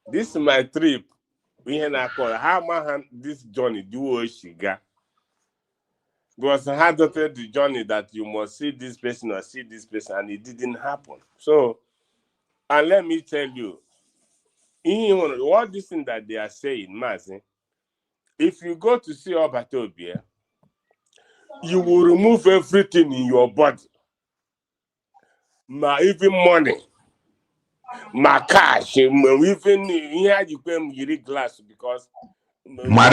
This is my trip. How this journey do Oshiga? Because I had the journey that you must see this person or see this person, and it didn't happen. So, and let me tell you, what this thing that they are saying, Mazi, if you go to see Obatobia, you will remove everything in your body. Even money, my cash, even here you can get glass because my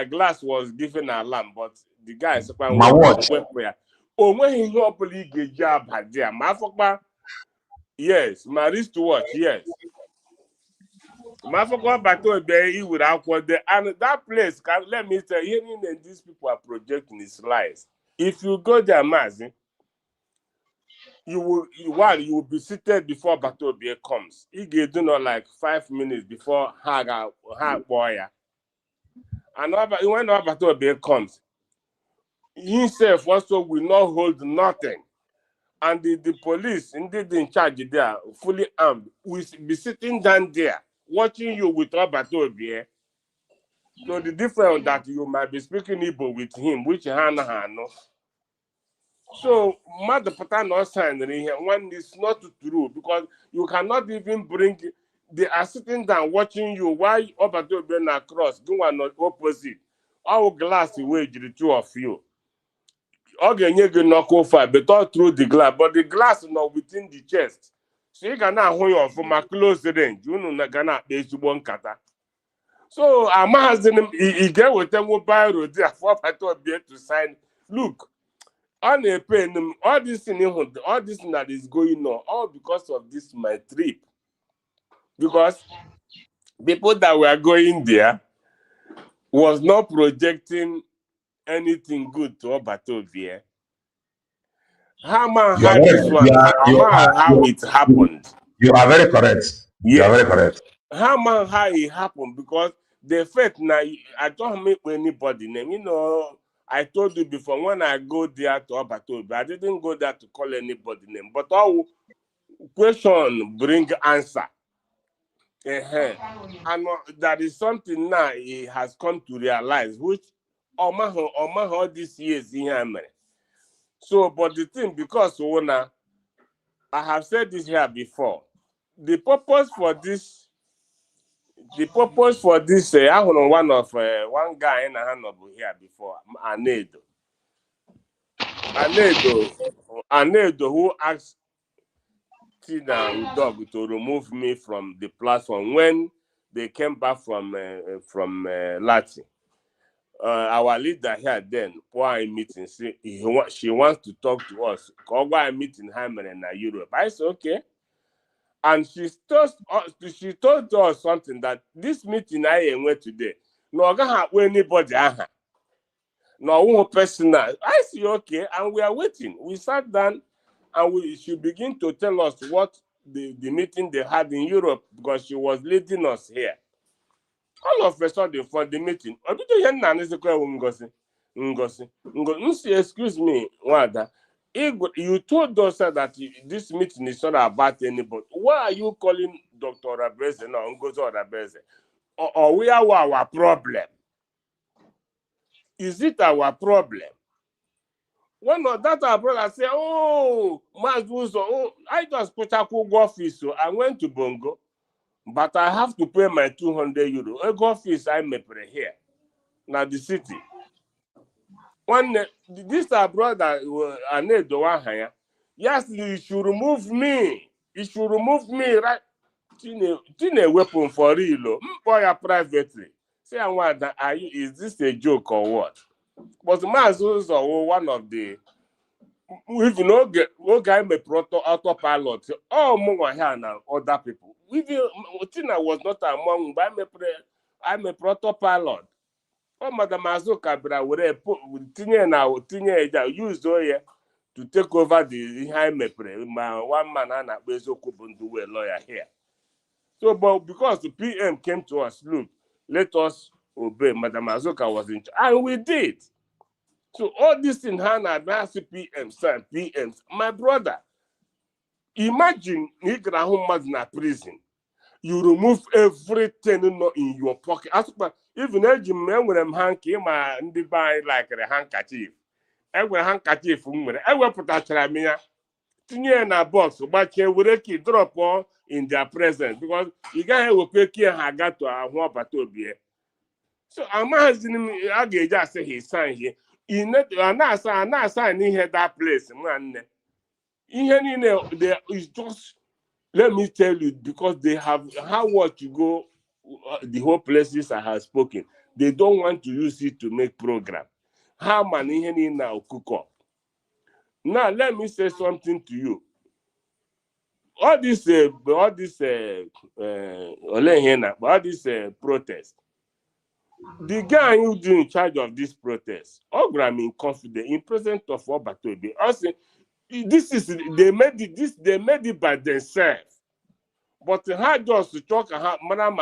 glass was given an alarm, but the guy is my watch. Yes, my wristwatch, yes. My forgot back to he would have and that place let me tell you, and these people are projecting his lies. If you go there, Mazi, you will be seated before Batobia comes. He gave like 5 minutes before Haga boy. And when Batobia comes, himself also will not hold nothing. And the police, indeed in charge there, fully armed, will be sitting down there, watching you with Batobia. So the difference that you might be speaking Igbo with him, which Hana. So Mother Patano sign one is not true because you cannot even bring. They are sitting down watching you while Obato Ben across, do one opposite. Our glass away the two of you. Okay, you can knock off but all through the glass, but the glass is not within the chest. So you cannot hold on from a close range. You know, Nagana, there's one kata. So I'm asking he get with them mobile there for to sign. Look, on a pen, all this thing that is going on, all because of this my trip. Because people that were going there was not projecting anything good to Obatovia. How it happened. You are very correct. Yes. You are very correct. How it happened because the fact now I don't make anybody name. You know, I told you before when I go there to Obatobi, I didn't go there to call anybody name, but all question bring answer. And that is something now he has come to realize, which all these years in him. So, but the thing, because I have said this here before, the purpose for this, I have one guy in a hand here before, Anedo, who asked Tina Udog to remove me from the platform when they came back from Latin. Our leader here then, why meeting, she wants to talk to us. Why meeting Hammer in Europe? I said okay. And she told us something that this meeting I went today, no gonna have anybody. No one personal. I see okay, and we are waiting. We sat down and she began to tell us what the meeting they had in Europe because she was leading us here. All of a sudden for the meeting, excuse me, Wada. You told us that this meeting is not about anybody. Why are you calling Dr. Rabeze now, Ngozo Rabeze? Or we are our problem? Is it our problem? One of that our brother say, oh, I just put a cool office, so I went to Bongo, but I have to pay my 200 euro. A office I may pay here, now the city. One this our brother Ane do one hire. Yes, you should remove me. You should remove me, right? Tine weapon for real, boy, privately. Say, I wonder, is this a joke or what? But Mazuzo, one of the even oge I mepere autopilot, all more here and other people. Even Tina was not among, but I mepere autopilot. Oh, Madam Azuka bra were tinye used to take over the high mepre. My one man and a bezoku bundu lawyer here. So, but because the PM came to us, look, let us obey. Madam Azuka was in charge, and we did. So all this in hand, advance PM, son, PM. My brother, imagine you get a home in a prison. You remove everything not in your pocket. Even if you remember them hanky, my buy like a handkerchief. Every handkerchief, I will put that Charamia. Tinye na box, but you will drop all in their presence because you guys will pay care and got to a one patobie. So I'm asking I just say he signed here. In it, I'm not signing here that place, man. There is just, let me tell you, because they have how what you go, the whole places I have spoken, they don't want to use it to make program. How many now cook up? Now let me say something to you. All this protest. The guy who's in charge of this protest, Ogram in confidence, in presence of Obatobe, also this is they made it by themselves. But how just to talk Madam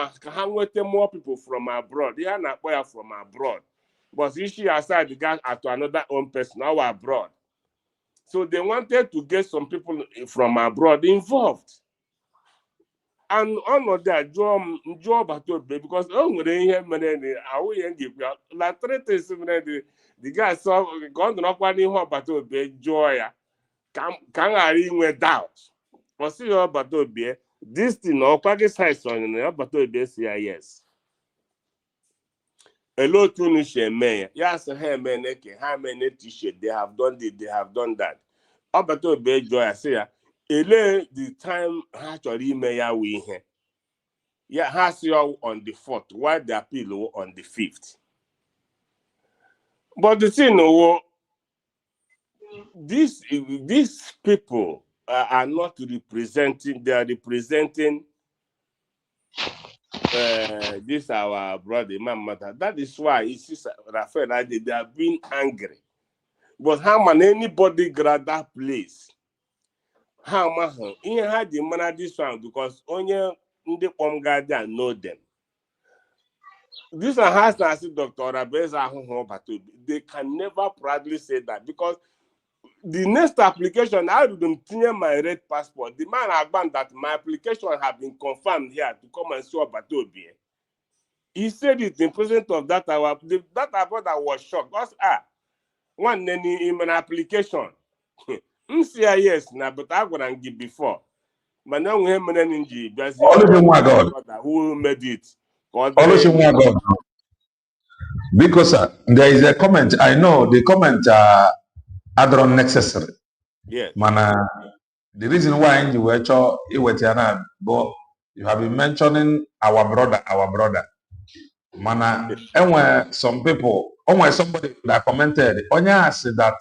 more people from abroad. They are not from abroad. But she aside the guy to another own person, now abroad. So they wanted to get some people from abroad involved. And on that job because like 3 days the guy saw gone to knock one in joy can went doubt. But see your battle this thing or package size on your battle yes. A lot to share yes, hey man, how many t-shirt they have done this, they have done that. Battle joy I say the time actually may we here. Yeah, has you on the 4th, while the appeal on the 5th. But the thing, these people are not representing, they are representing this our brother, Imam Mata. That is why it's Rafael, they are being angry. But how man anybody grab that place? How man, in had the man this one because only the Pomgada know them. This has to ask Dr. Rabeza, they can never proudly say that because the next application, I didn't clear my red passport. The man advanced that my application have been confirmed here to come and show Batobi. He said it in presence of that that brother was shocked. Because one in an application. Yes, now but I gonna give before. But now we have who made it. Because there is a comment, I know the comment are unnecessary. Yes. Mana, the reason why you were but you have been mentioning our brother. Mana, and when some people, when somebody that commented, Onya said that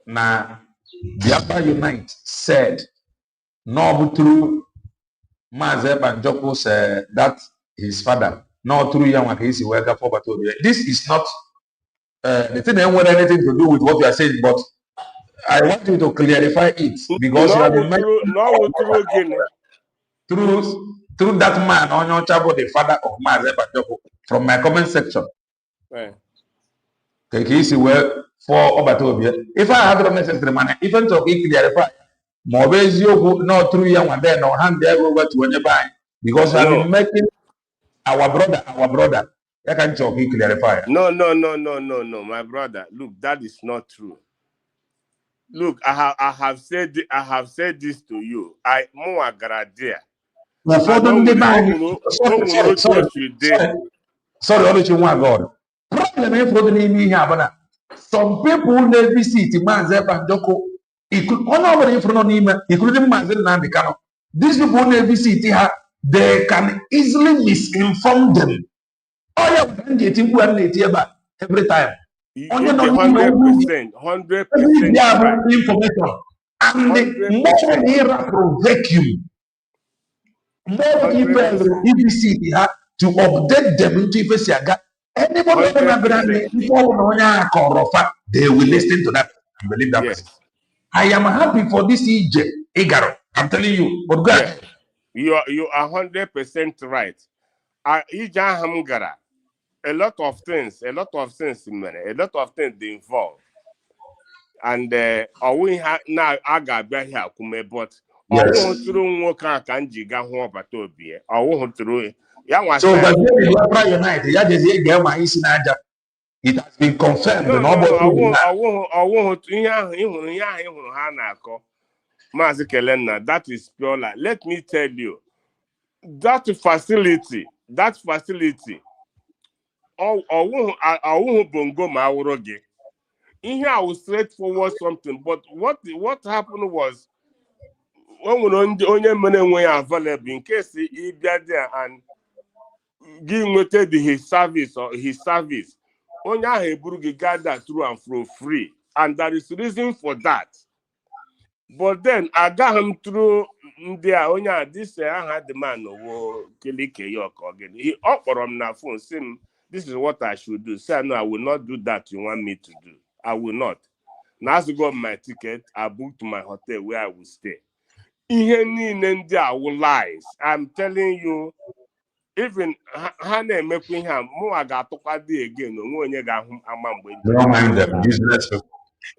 na Biafra Unite said no through Maze Banjoko said that his father, no through Yamakisi worker for Batobi. This is not the thing that want anything to do with what you are saying, but I want you to clarify it because you have been through that man on your chabo, the father of Maze Banjoko, from my comment section. Right. Okay, easy well for Obatobia. If I have the necessary money, even to clarify, more you not through young and then or hand there over to any buy because I've been making our brother. I can talk clarify. No, my brother. Look, that is not true. Look, I have said this to you. I more gradia. Sorry, all you want God. Problem is for the name here, some people never visit Manze Banjoko. He could honor in front of him, including Manze Nandikano. These people never visit her, they can easily misinform them. Oh, yeah, we can get him every time. Only the no 100% right. information. And the 100%. more vacuum, more 100%. EBC to update them into IFESIAGA. Anybody they will listen to that and believe that person. Yes. I am happy for this EJ Igaro. I'm telling you, but God. Yes. You are 100% right. A lot of things, man, a lot of things they involve. And we now I got back here kume, but I won't through work and jiga home but to I won't through it. So but it has been confirmed. No, I won't that is pure lie. Let me tell you, that facility, I won't bongo my uroge. In here I was straightforward something, but what happened was when we only money when available in case he be there and give his service only he bring gather through and for free, and there is reason for that. But then I got him through there. Only this I had the man who Kelike York again. He offered on the phone saying, "This is what I should do." Say, "No, I will not do that. You want me to do? I will not." Now as I got my ticket, I booked my hotel where I will stay. Lies. I'm telling you, even Hannah making him more. I got to again. No one Don't mind them, business.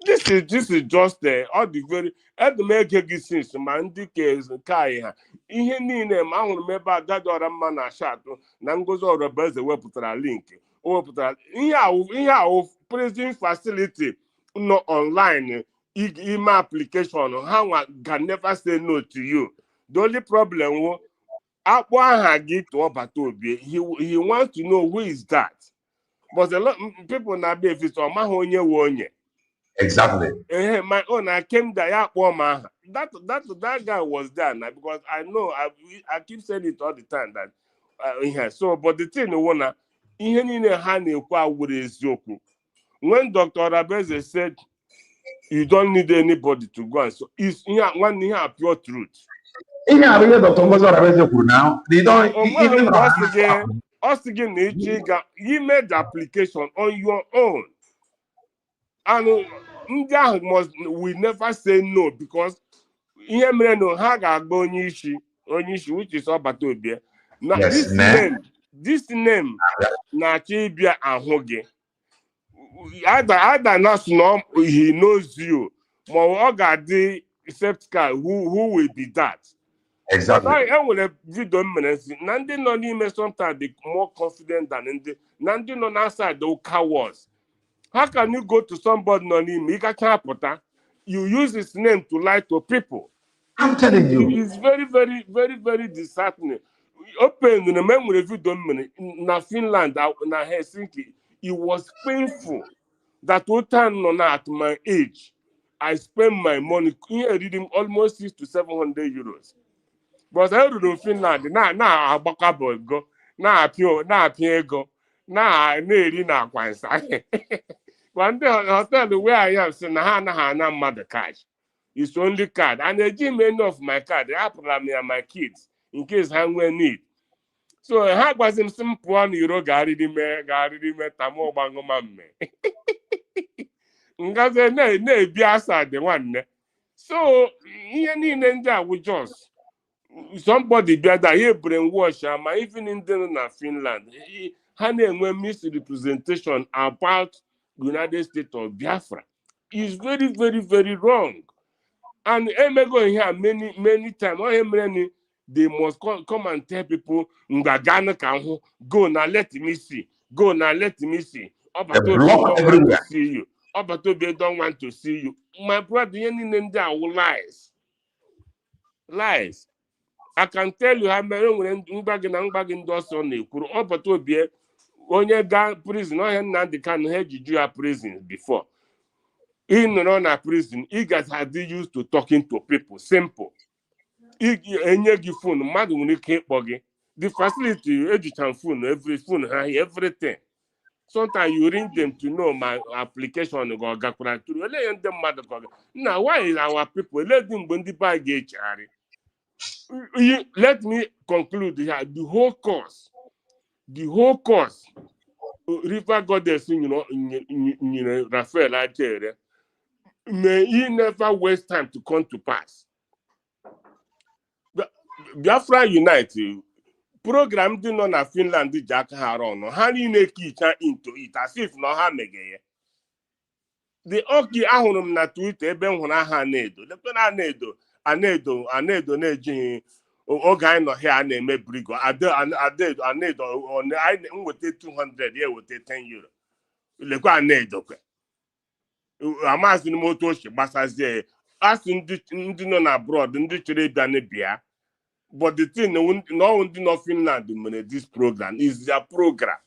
This is just all the very at the make since man case kai ha ihe niile ma ahụrụ m ebe agadi ọra mma na ashatụ na ngozi ọrọbeze wepụtara link o wepụtara ihe ahụ prison facility no online ime application ha can never say no to you. The only problem wo akpọ aha gị tụọ bata obi he wants to know who is that, but a lot people na be if ọ maghị onye we onye. Exactly. My own, I came there. That guy was there now because I know I keep saying it all the time that so. But the thing, when Dr. Rabeze said you don't need anybody to go, and so it's one pure truth. Now they don't even you made the application on your own. And India will never say no because here no haga onyishi which is Obatobia. Now this name na Chibia Ahoge. Either not know he knows you. Mogadi except who will be that. Exactly. But I will have video minutes. Nandi no name sometimes be more confident than in the Nandi no outside the cowards. How can you go to somebody on him? You use his name to lie to people. I'm telling you. It's very, very, very, very disheartening. Open the memory of you in Finland, in Helsinki, it was painful. That one time at my age, I spent my money reading almost 600 to 700 euros. But I don't know Finland. Now I go. Now I go. Now I need na kwansa. One day hotel where I am, so na mother cash. It's only card. And they give me enough my card. They have me and my kids in case I will need. So I was in some €1 gari di me tamo bango mamme. Ngaze ne biasa the one. So here we just somebody be that here brainwash even in Finland. He had a misrepresentation about United States of Biafra. Is very, very, very wrong. And go here many times. They must come and tell people, go now, let me see. Go now, let me see. Obato don't want to see you. Obato don't want to see you. My brother, lies. Lies. I can tell you how many ngbagi also na-ekwuru Obato bie onye ga prison ohe nna dị ka ha ejiju ya prison before. In na prison, you guys had used to talking to people. Simple. Enye gi phone, mmadụ nwere ike ịkpọ gị. The facility, education phone, every phone, everything. Sometimes you ring them to know my application go gakwara through. Now, why is our people let them bundi bag? Let me conclude here. The whole course, River Goddess, Raphael, I tell you, may he never waste time to come to pass. Biafra Unite program dị nọ na Finland ji aka ha arụ ọnụ ha niile kicha into it as if na ha meghe the oki ahụrụ m na Twitter ebe m hụrụ aha na-edo lekwana na-edo na-ejighị oge anyị nọ here a na-eme brigo anedo nweta 200 ya weta 10 euro lekwa anedokwe amazi m otu ochi gbasazie asị ndị nọ na abroad ndị chere ịbịa n'ebia. But the thing, no one in Finland this program is their program.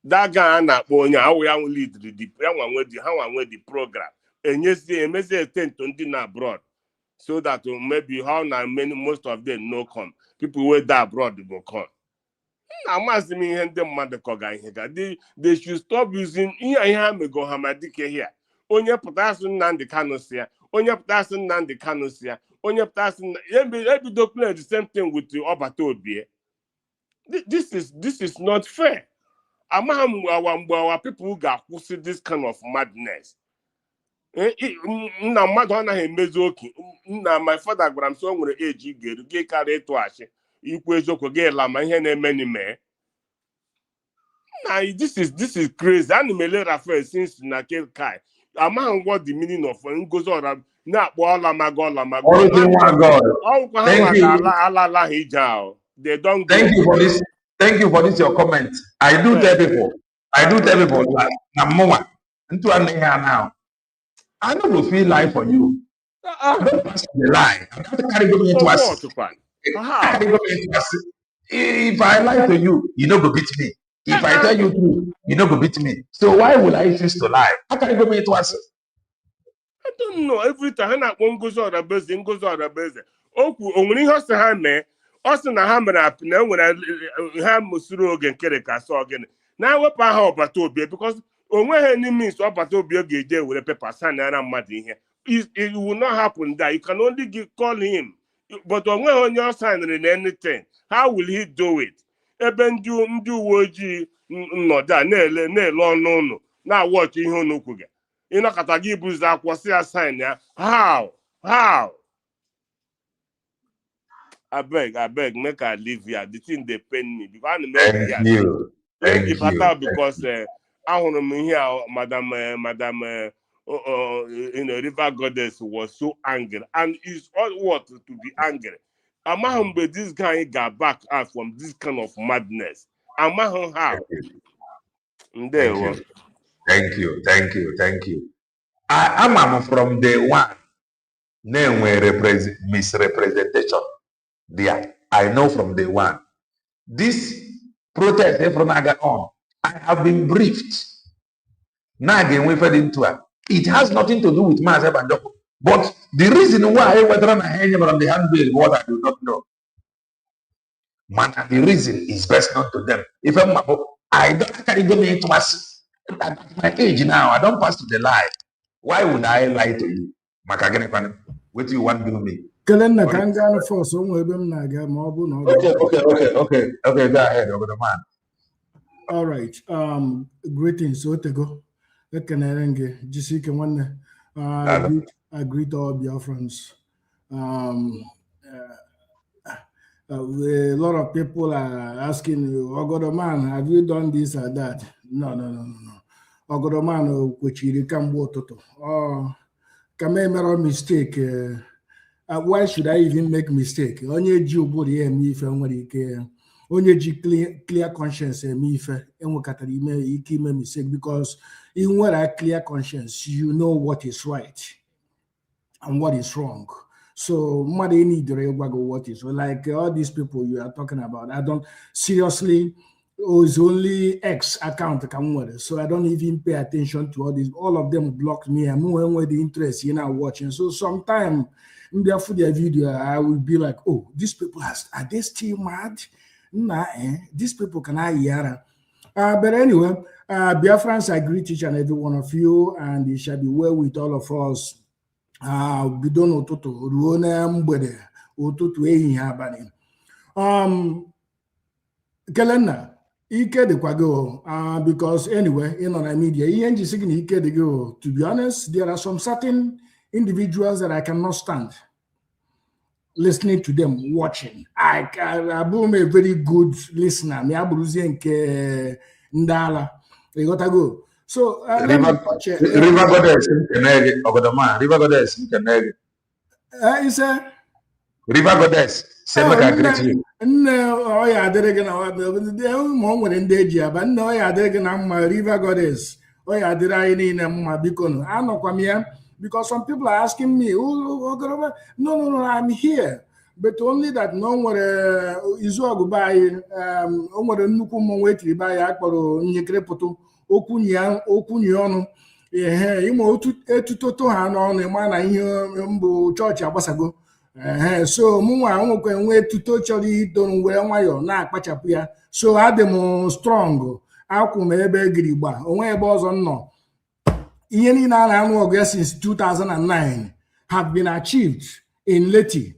That guy and that boy, how we lead the program. And yes, they may attend to abroad, so that maybe how now most of them no come. People who are abroad will come. I'm asking me and them mother they should stop using here. Onye potassium and the canosia. Onye potassium and the canosia. Onye potassium. Every document the same thing with the Obatobie. This is not fair. Our people who got see this kind of madness. Na mmadụ anaghị emezu oke. Na my father gwara m so nwere age gị karịa ịtụ asị. Ikwu eziokwu gị lama ihe na-eme n'ime. Nah, this is crazy. Animele Raphael since na Kai. Among what the meaning of goes on na Only thing one God. Thank you. They don't. Thank you for this. Thank you for this your comment. I do tell people that number into an here now. I don't will feel lie for you. Don't pass the lie. I don't carry go into us. If I lie to you, you know go beat me. If I tell you truth, you know go beat me. So why would I choose to lie? How can you go into us? I don't know. Every time one goes on the base, Oku only has to have me. Also, na hammer up now when I have Musuro and Kereka saw again. Now, what power Batobia because only any means of Batobia get with a pepper san and mud in here. It will not happen that you can only call him. But on your sign in anything, how will he do it? Eben do woji no da no now watch ihe onu kwuga ịnọkọta gị buzi akwụsị assign ya how I beg make I leave here. The thing they pain me because I Thank you because ahụrụ m ihe madam River Goddess was so angry and it's all what to be angry. Amahumbe, this guy got back out from this kind of madness. Amahum how? Thank you. I'm from day one. Name misrepresentation. There, I know from day one. This protest from Naga on, I have been briefed. Now again, we fed into it. It has nothing to do with myself and Joko. But the reason why whether I'm on the handbill, what I do not know. Man, the reason is best known to them. If I carry go into us at my age now, I don't pass to the lie. Why would I lie to you? Makagene, what do you want to do me? Okay, go ahead, over the man. All right. Greetings, Otego. I greet all Biafrans. A lot of people are asking, Ogodoman, have you done this or that? No. Ogodoman, which you can toto. Oh, can I make a mistake? Why should I even make mistake? Only you would hear me if somebody care. Only clear conscience me if you make mistake because even when I clear conscience, you know what is right and what is wrong. So money need what is like all these people you are talking about. I don't seriously. It's only X account so I don't even pay attention to all this. All of them blocked me. I'm with the interest watching. So sometimes in their video, I will be like, oh, these people are they still mad? Nah, these people can I hear. But anyway, Biafrans, I greet each and every one of you, and it shall be well with all of us. Bido n'ụtụtụ ruo na mgbede ụtụtụ ehihie abalị. Kelenna, ike dịkwa gị because anyway, in on media, ihe njisi gị na ike dị gị. To be honest, there are some certain individuals that I cannot stand listening to them, watching. I'm a very good listener. Me aburuzie nke ndala. You got to go. So River Goddess Kenege, Ogodoma, River Goddess Kenege. Is a River Goddess. No, I did again. Moment in Deja, but no, I did again. I'm my River Goddess. Oh, I did I in my beacon. I know come here because some people are asking me, no, I'm here. But only that no one is all by Nukum wait by Akporo Nikrepoto, Okunyon. Yeah, you to Toto Han on a man I church Abasago. So Mwa can wait to totally don't wear my na Pachapia. So Ademo strong. Alcum ebe griba. Onwe boss on no. Any annual guest since 2009 have been achieved in Leti,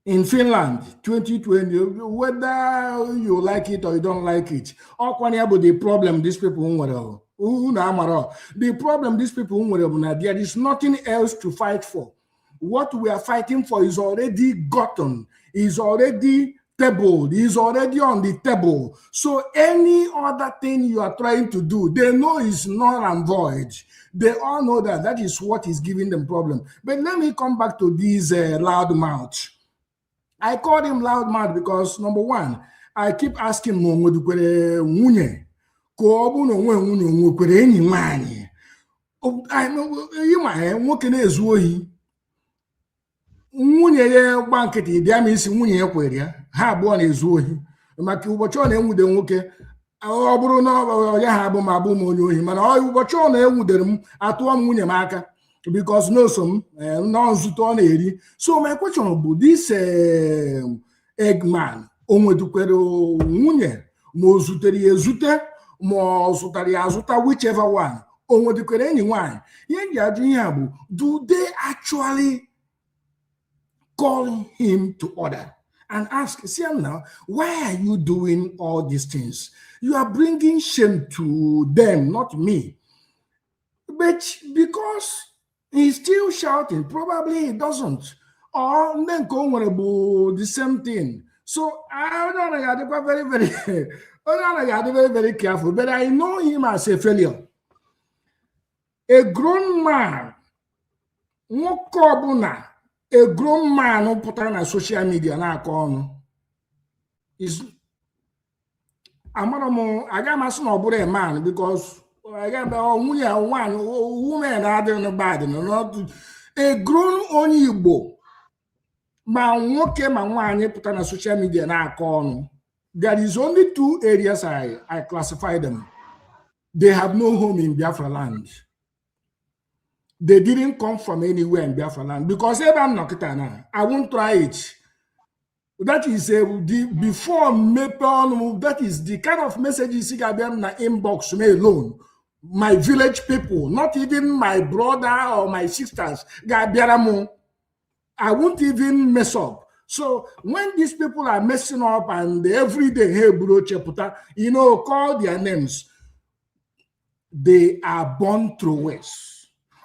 in Finland, 2020. Whether you like it or you don't like it, the problem these people the problem these people there is nothing else to fight for. What we are fighting for is already gotten, is already tabled, is already on the table. So any other thing you are trying to do, they know is null and void. They all know that that is what is giving them problem. But let me come back to this loudmouth. I call him loudmouth because number one, I keep asking nwunye ya gba nkịtị dị ama isi nwunye ya kwere ya ha abụọ na-ezu ohi maka ụbọchị ọ na-enwude nwoke ọ bụrụ na ya ha abụ ma abụ m onye ohi mana ụbọchị ọ na-enwudere m atụọ m nwunye m aka because no so m nọ nzute ọ na-eri. So my question bụ this eggman o nwedukwere nwunye ma o zutere ya ezute ma ọ zụtara ya azụta whichever one o nwedukwere enyi nwaanyị. Ihe m ji ajụ ihe a bụ do they actually call him to order and ask, see now, why are you doing all these things? You are bringing shame to them, not me. But because he's still shouting, probably he doesn't. Or then the same thing. So I don't know, very careful, but I know him as a failure. A grown man, a grown man put on social media is I got my son a man because I got one woman are bad not a grown only Igbo man came and one put on social media there is only two areas I classify them. They have no home in Biafra land. They didn't come from anywhere in Biafra land because if I'm not I won't try it. That is before Maple, that is the kind of messages you got them in the inbox me alone. My village people, not even my brother or my sisters, I won't even mess up. So when these people are messing up and every day, hey, bro, cheputa, call their names. They are born throwers.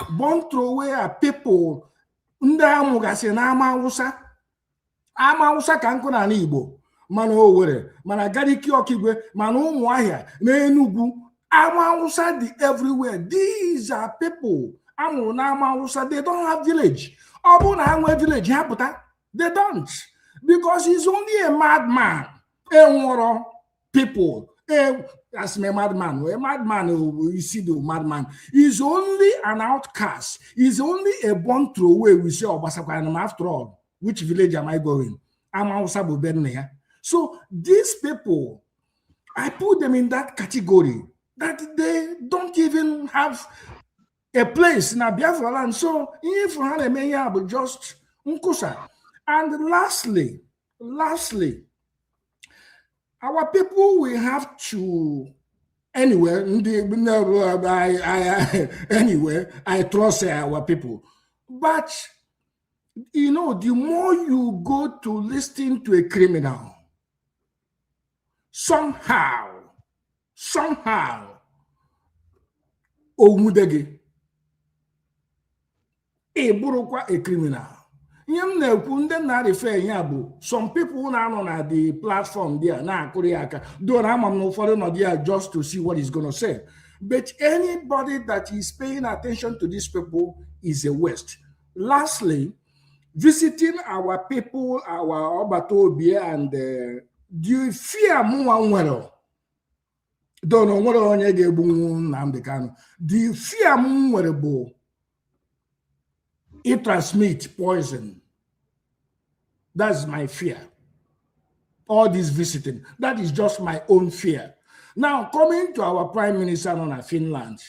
Born throwaway are people ndị amụgasị na ama Hausa ka nkụ na Igbo mana Owerri mana Gariki Okigwe mana Ụmụahịa na Enugu ama Hausa dị everywhere. These are people amụrụ na ama Hausa. They don't have village. Ọ bụ na ha nwee village ha pụta, they don't, because he's only a madman. Enworo people as a madman, you see the madman. He's only an outcast. He's only a born throwaway. We say, after all, which village am I going? I'm also here. So these people, I put them in that category that they don't even have a place in Biafra land. So if you just unkusa. And lastly, our people will have to Anyway, anyway, I trust our people. But, you know, the more you go to listen to a criminal, somehow, Omudege, a criminal. Some people now on the platform there now don't have there just to see what he's gonna say. But anybody that is paying attention to these people is a waste. Lastly, visiting our people, our Obatobia, and the fear more don't know what on the fear more it transmits poison. That's my fear. All this visiting, that is just my own fear. Now, coming to our Prime Minister on Finland,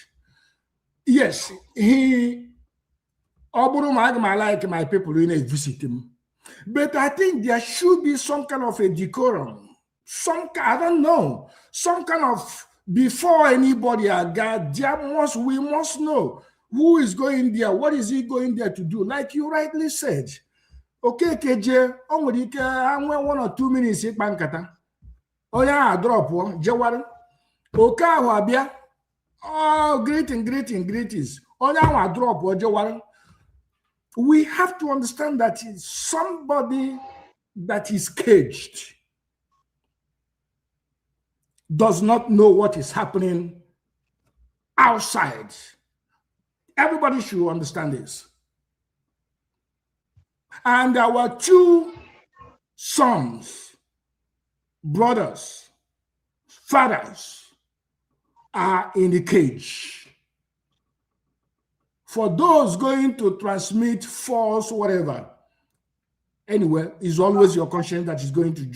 yes, I like my people when they visit him. But I think there should be some kind of a decorum. I don't know, some kind of, before anybody we must know who is going there, what is he going there to do? Like you rightly said, okay, KJ, only 1 or 2 minutes, oh yeah, drop one, Jawar, okay, Wabia, oh, greetings, oh yeah, drop one, Jawar. We have to understand that somebody that is caged does not know what is happening outside. Everybody should understand this. And our 2 sons, brothers, fathers are in the cage. For those going to transmit false whatever, anyway, it's always your conscience that is going to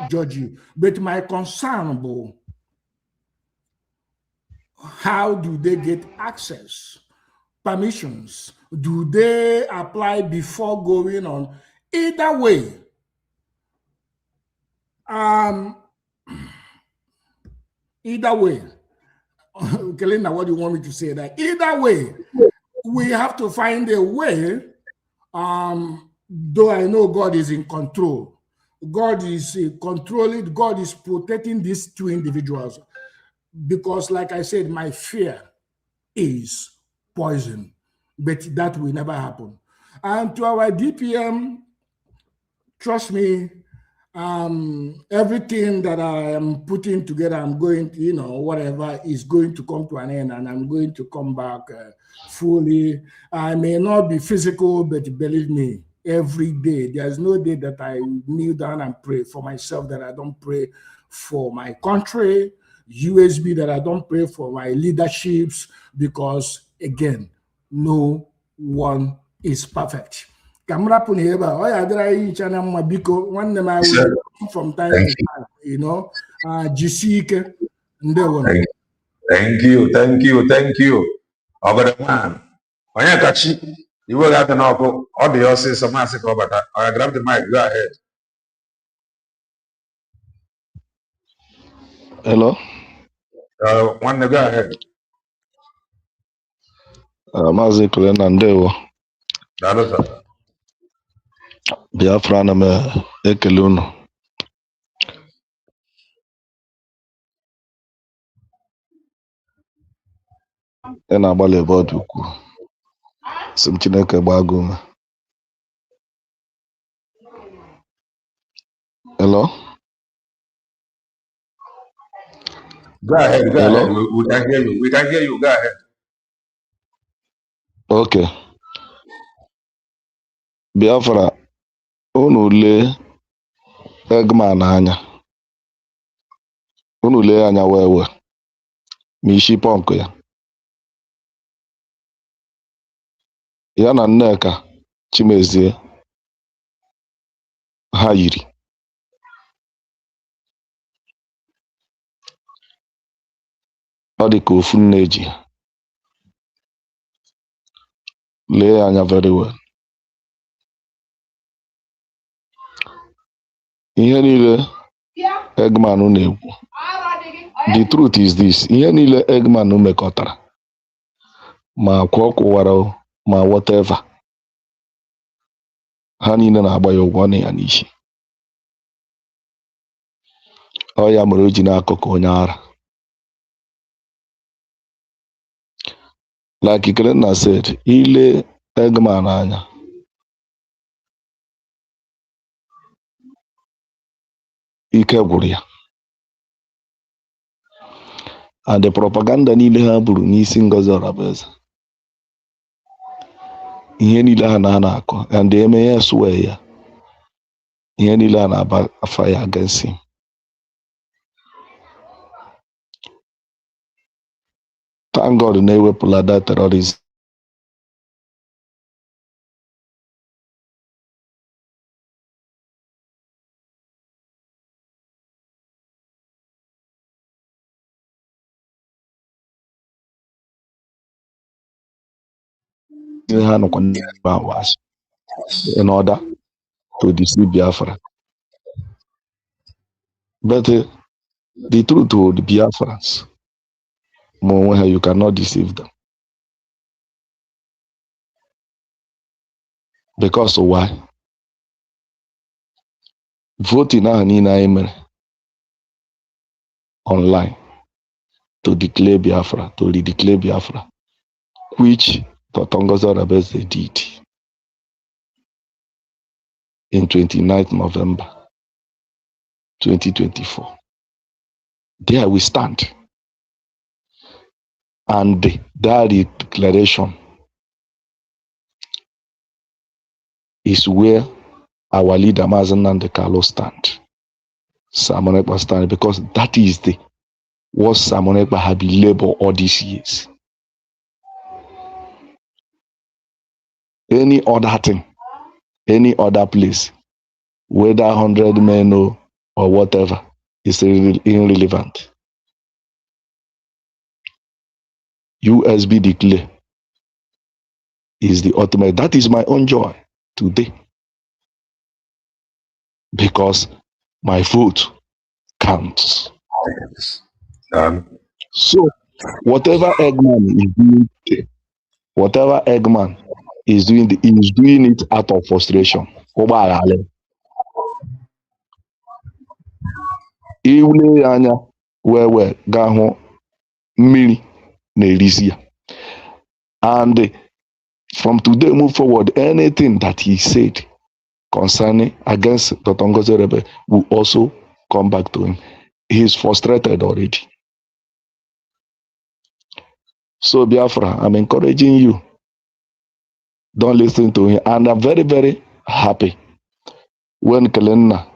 judge you. But my concern, how do they get access? Permissions? Do they apply before going on? Either way, Kelena, what do you want me to say? That either way, we have to find a way. Though I know God is in control, God is controlling, God is protecting these 2 individuals. Because, like I said, my fear is poison, but that will never happen. And to our DPM, trust me, everything that I am putting together, I'm going to, whatever is going to come to an end, and I'm going to come back fully. I may not be physical, but believe me, every day, there's no day that I kneel down and pray for myself that I don't pray for my country, USB that I don't pray for my leaderships, because again, no one is perfect. Camera puneba, oh yeah, there I channel mabiko. One them I will from time to time, Jisike, Thank you. Over the man. When you catch it, you will have to know all the horses some massacre, but I grab the mic. Go ahead. Hello. One go ahead. Maazị Kulena ndewo. Daalụ sir. Biafra na m ekele unu. Ị na-agbalị ebe ọ dị ukwuu. Sị m Chineke gbaa gị ume. Hello. Go ahead. Hello? We can hear you. We can hear you. Go ahead. Okay. Biafra, unu lee Eggman anya. Unu lee anya wewe. Ma isi pọnkụ ya. Ya na Nneka Chimezie ha yiri. Ọ dị ka ofu nne ji ha. Lee anya very well. Ihe niile Eggman na-ekwu the truth is this: ihe niile Eggman mekọtara ma kwa ọ kwụwara o, ma whatever, ha niile na-agba ya ụgwọ ọnụ ya n'isi. Ọ ya mere o ji na-akọ ka onye ara. Like Ikenna said, ile Eggman anya, ike gwụrụ ya, and the propaganda niile ha buru n'isi Ngozi Orabaeze, ihe niile ha na-akọ, and eme ya swear ya, ihe niile a na-aba afa ya against him. Thank God na-ewepụla that terrorism. Ha nọkwa n'ebe awas in order to deceive Biafra. But the truth to the Biafrans, you cannot deceive them. Because why? Voting online to declare Biafra, to redeclare Biafra, which Ngozi Orabaeze did in 29th November 2024. There we stand. And that declaration is where our leader Mazen Nnamdi Kanu stand. Simon Ekpa stand, because that is what Simon Ekpa had been labor all these years. Any other thing, any other place, whether 100 men or whatever, is irrelevant. USB declare is the ultimate. That is my own joy today, because my vote counts. So whatever Eggman is doing today, whatever Eggman is doing, is doing it out of frustration. Iwule anya where gaho mmiri na-erisi ya. And from today move forward, anything that he said concerning against Dr. Ngozi Orabaeze will also come back to him. He is frustrated already. So Biafra, I'm encouraging you, don't listen to him. And I'm very, very happy when Kalenna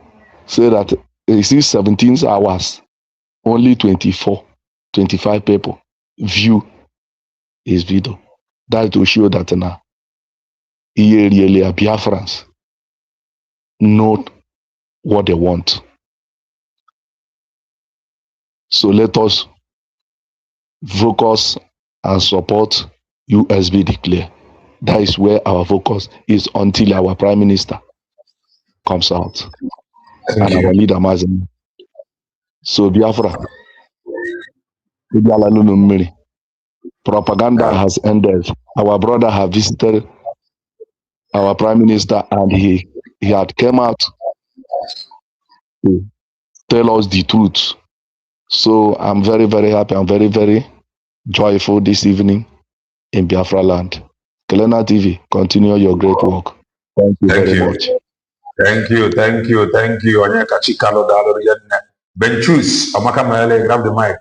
said that he sees 17 hours, only 25 people view his video. That will show that now really Biafrans know what they want. So let us focus and support USB declare. That is where our focus is until our Prime Minister comes out. Thank and you. our leader Mazen. So Biafra, propaganda has ended. Our brother have visited our Prime Minister, and he had come out to tell us the truth. So I'm very, very happy. I'm very, very joyful this evening in Biafra land. Kelena TV, continue your great work. Thank you very much. Thank you. Onyeka Chikalo Dalori Yenne. Benchus, Amaka Maele, grab the mic.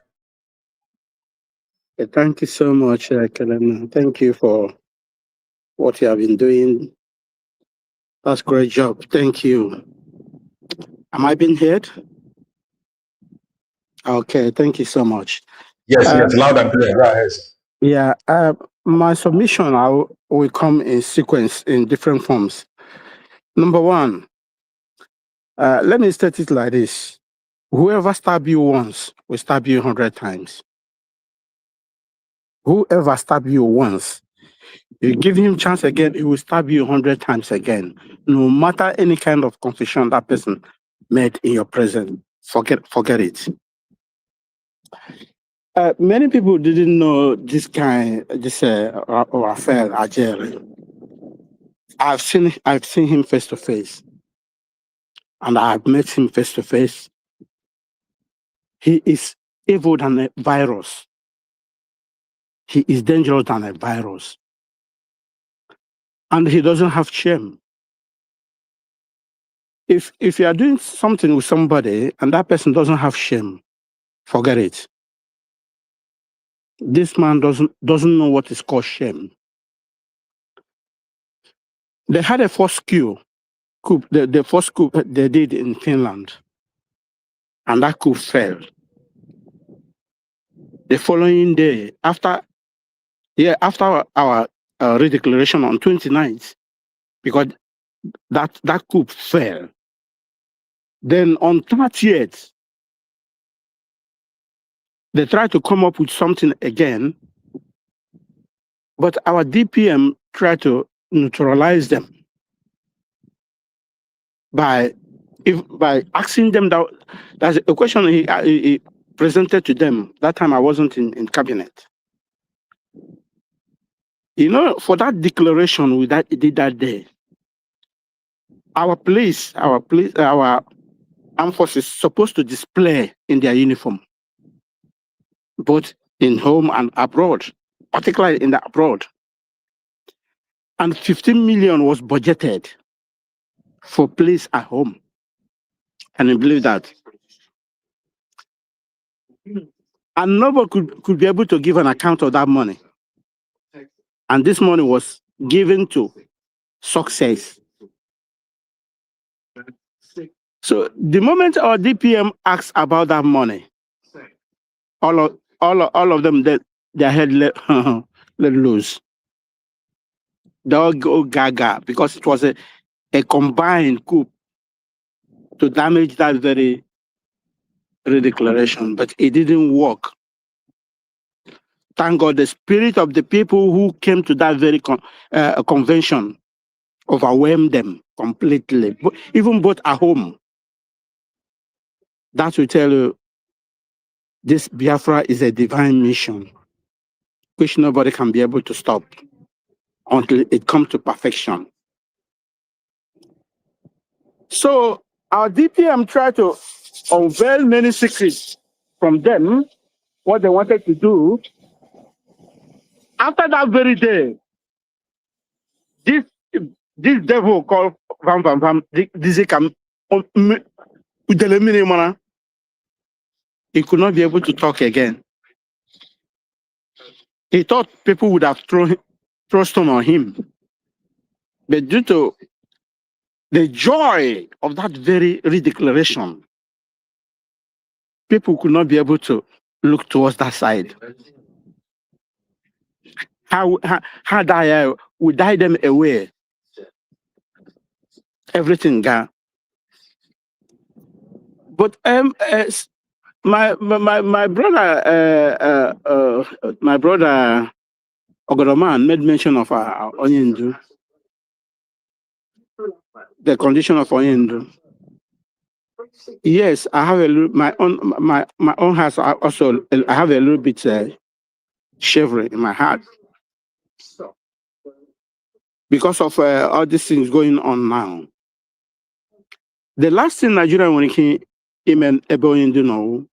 Thank you so much, Kelena. Thank you for what you have been doing. That's a great job. Thank you. Am I being heard? Okay, thank you so much. Yes, loud and clear. Go ahead. Yeah, my submission will come in sequence in different forms. Number one, let me state it like this. Whoever stab you once will stab you 100 times. Whoever stab you once, you give him chance again, he will stab you 100 times again. No matter any kind of confession that person made in your presence, forget it. Many people didn't know this Raphael Ajere. I've seen him face to face, and I've met him face to face. He is evil than a virus. He is dangerous than a virus, and he doesn't have shame. If you are doing something with somebody and that person doesn't have shame, forget it. This man doesn't know what is called shame. They had a first coup, the first coup they did in Finland, and that coup failed. The following day, after our redeclaration on 29th, because that coup failed. Then on 30th, they tried to come up with something again, but our DPM tried to neutralize them by asking them that. That's a question he presented to them. That time I wasn't in cabinet. You know, for that declaration we did that day, our armed forces supposed to display in their uniform, both in home and abroad, particularly in the abroad. And 15 million was budgeted for police at home. Can you believe that? And nobody could be able to give an account of that money. And this money was given to success. So the moment our DPM asks about that money, all of them, their head let loose. They all go gaga because it was a combined coup to damage that very redeclaration, but it didn't work. Thank God the spirit of the people who came to that very convention overwhelmed them completely, even both at home. That will tell you this Biafra is a divine mission, which nobody can be able to stop until it comes to perfection. So our DPM tried to unveil many secrets from them, what they wanted to do. After that very day, this devil called Van Van Van, he could not be able to talk again. He thought people would have thrown stone on him. But due to the joy of that very redeclaration, people could not be able to look towards that side. How we die them away. Everything gone. But my brother Ogodoman made mention of Onyendu, the condition of Onyendu. Yes, I have my own house. Also, I have a little bit shivery in my heart because of all these things going on now. The last thing Nigeria when he came in Onyendu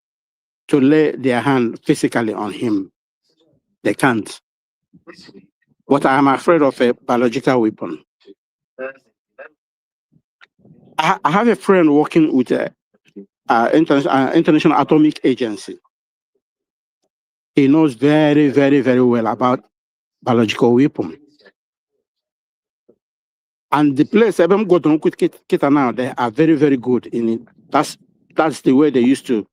to lay their hand physically on him, they can't. But I am afraid of a biological weapon. I have a friend working with International Atomic Agency. He knows very, very, very well about biological weapon. And the place I've got to Kita now, they are very, very good in it. That's the way they used to,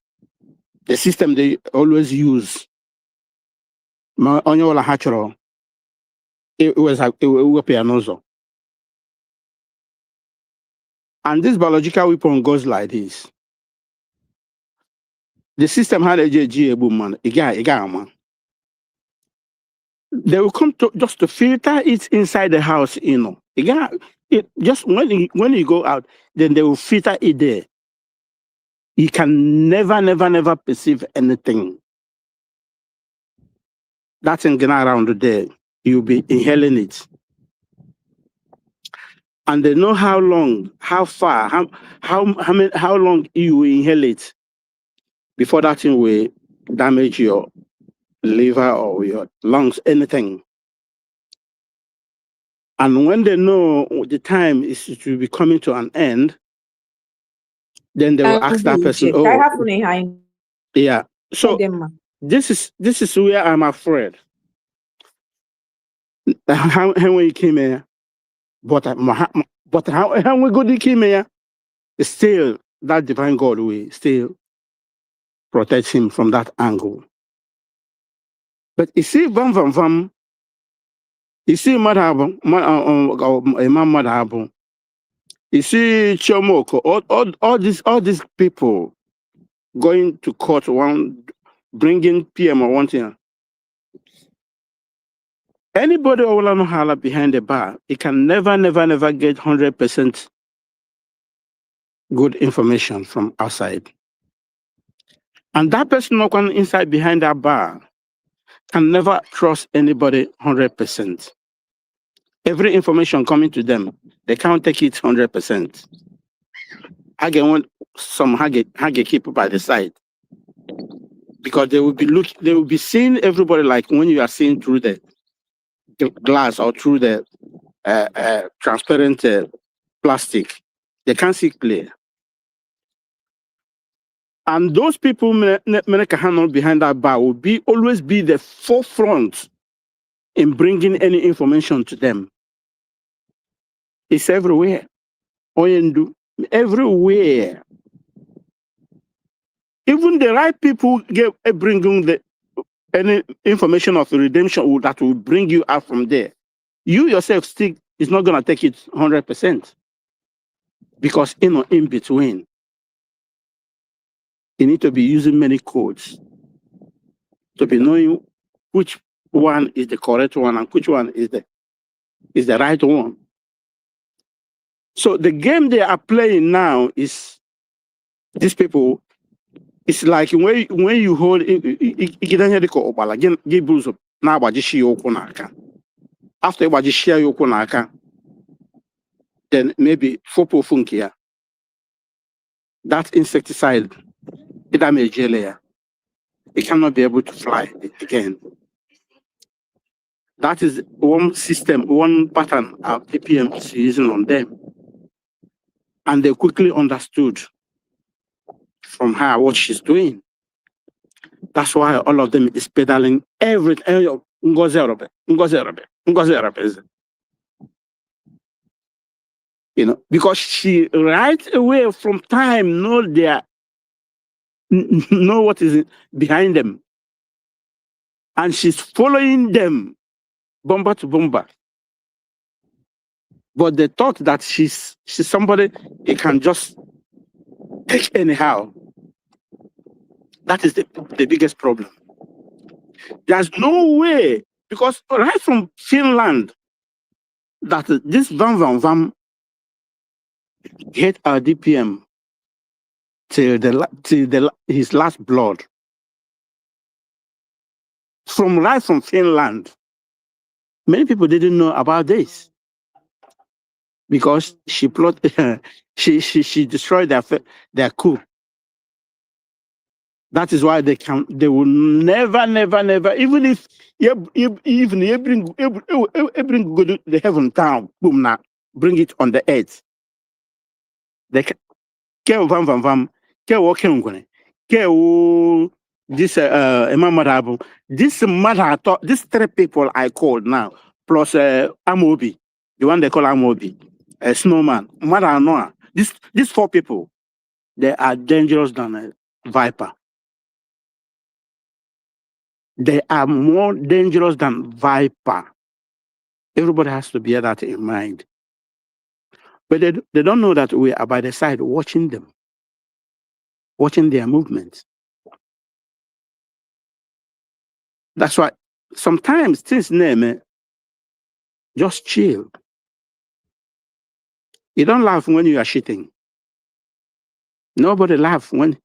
the system they always use. It was a pianozo. And this biological weapon goes like this. The system had a JG man. They will come to just to filter it inside the house, just when you go out, then they will filter it there. You can never perceive anything. that thing getting around there, you'll be inhaling it. And they know how long, how far, how long you will inhale it before that thing will damage your liver or your lungs, anything. And when they know the time is to be coming to an end, then they will ask that person, oh, yeah. So this is where I'm afraid. How when you came here, but how we go to came here, still that divine God will still protect him from that angle. But you see, vam, you see, Madhabu, Imam Madhabu, you see, Chomoko, all these people going to court, bringing PM or one thing. Anybody who will know how behind the bar, he can never get 100% good information from outside. And that person walking inside behind that bar can never trust anybody 100%. Every information coming to them, they can't take it 100%. I get want some hage keep by the side. Because they will be seeing everybody like when you are seeing through the glass or through the transparent plastic. They can't see clear. And those people behind that bar will always be the forefront in bringing any information to them. It's everywhere. Everywhere. Even the right people bringing any information of redemption that will bring you out from there. You yourself still is not going to take it 100%. Because in between, you need to be using many codes to be knowing which one is the correct one and which one is the right one. So the game they are playing now is these people. It's like when you hold after then maybe fopo that insecticide it cannot be able to fly again. That is one system, one pattern our TPM is using on them. And they quickly understood from her what she's doing. That's why all of them is pedaling everything. You know, because she right away from time know what is behind them. And she's following them bomber to bomber. But they thought that she's somebody he can just take anyhow. That is the biggest problem. There's no way, because right from Finland, that this Vam get our DPM till his last blood. Right from Finland. Many people didn't know about this. Because she destroyed their coup. That is why they will never, even if you bring the heaven down, boom, now bring it on the earth. They can vam this Imam this mother these three people I called now, plus Amobi, the one they call Amobi, Snowman, Mother Noah. These four people, they are dangerous than a viper. They are more dangerous than viper. Everybody has to bear that in mind. But they don't know that we are by the side watching them, watching their movements. That's why sometimes things name just chill. You don't laugh when you are shitting. Nobody laughs when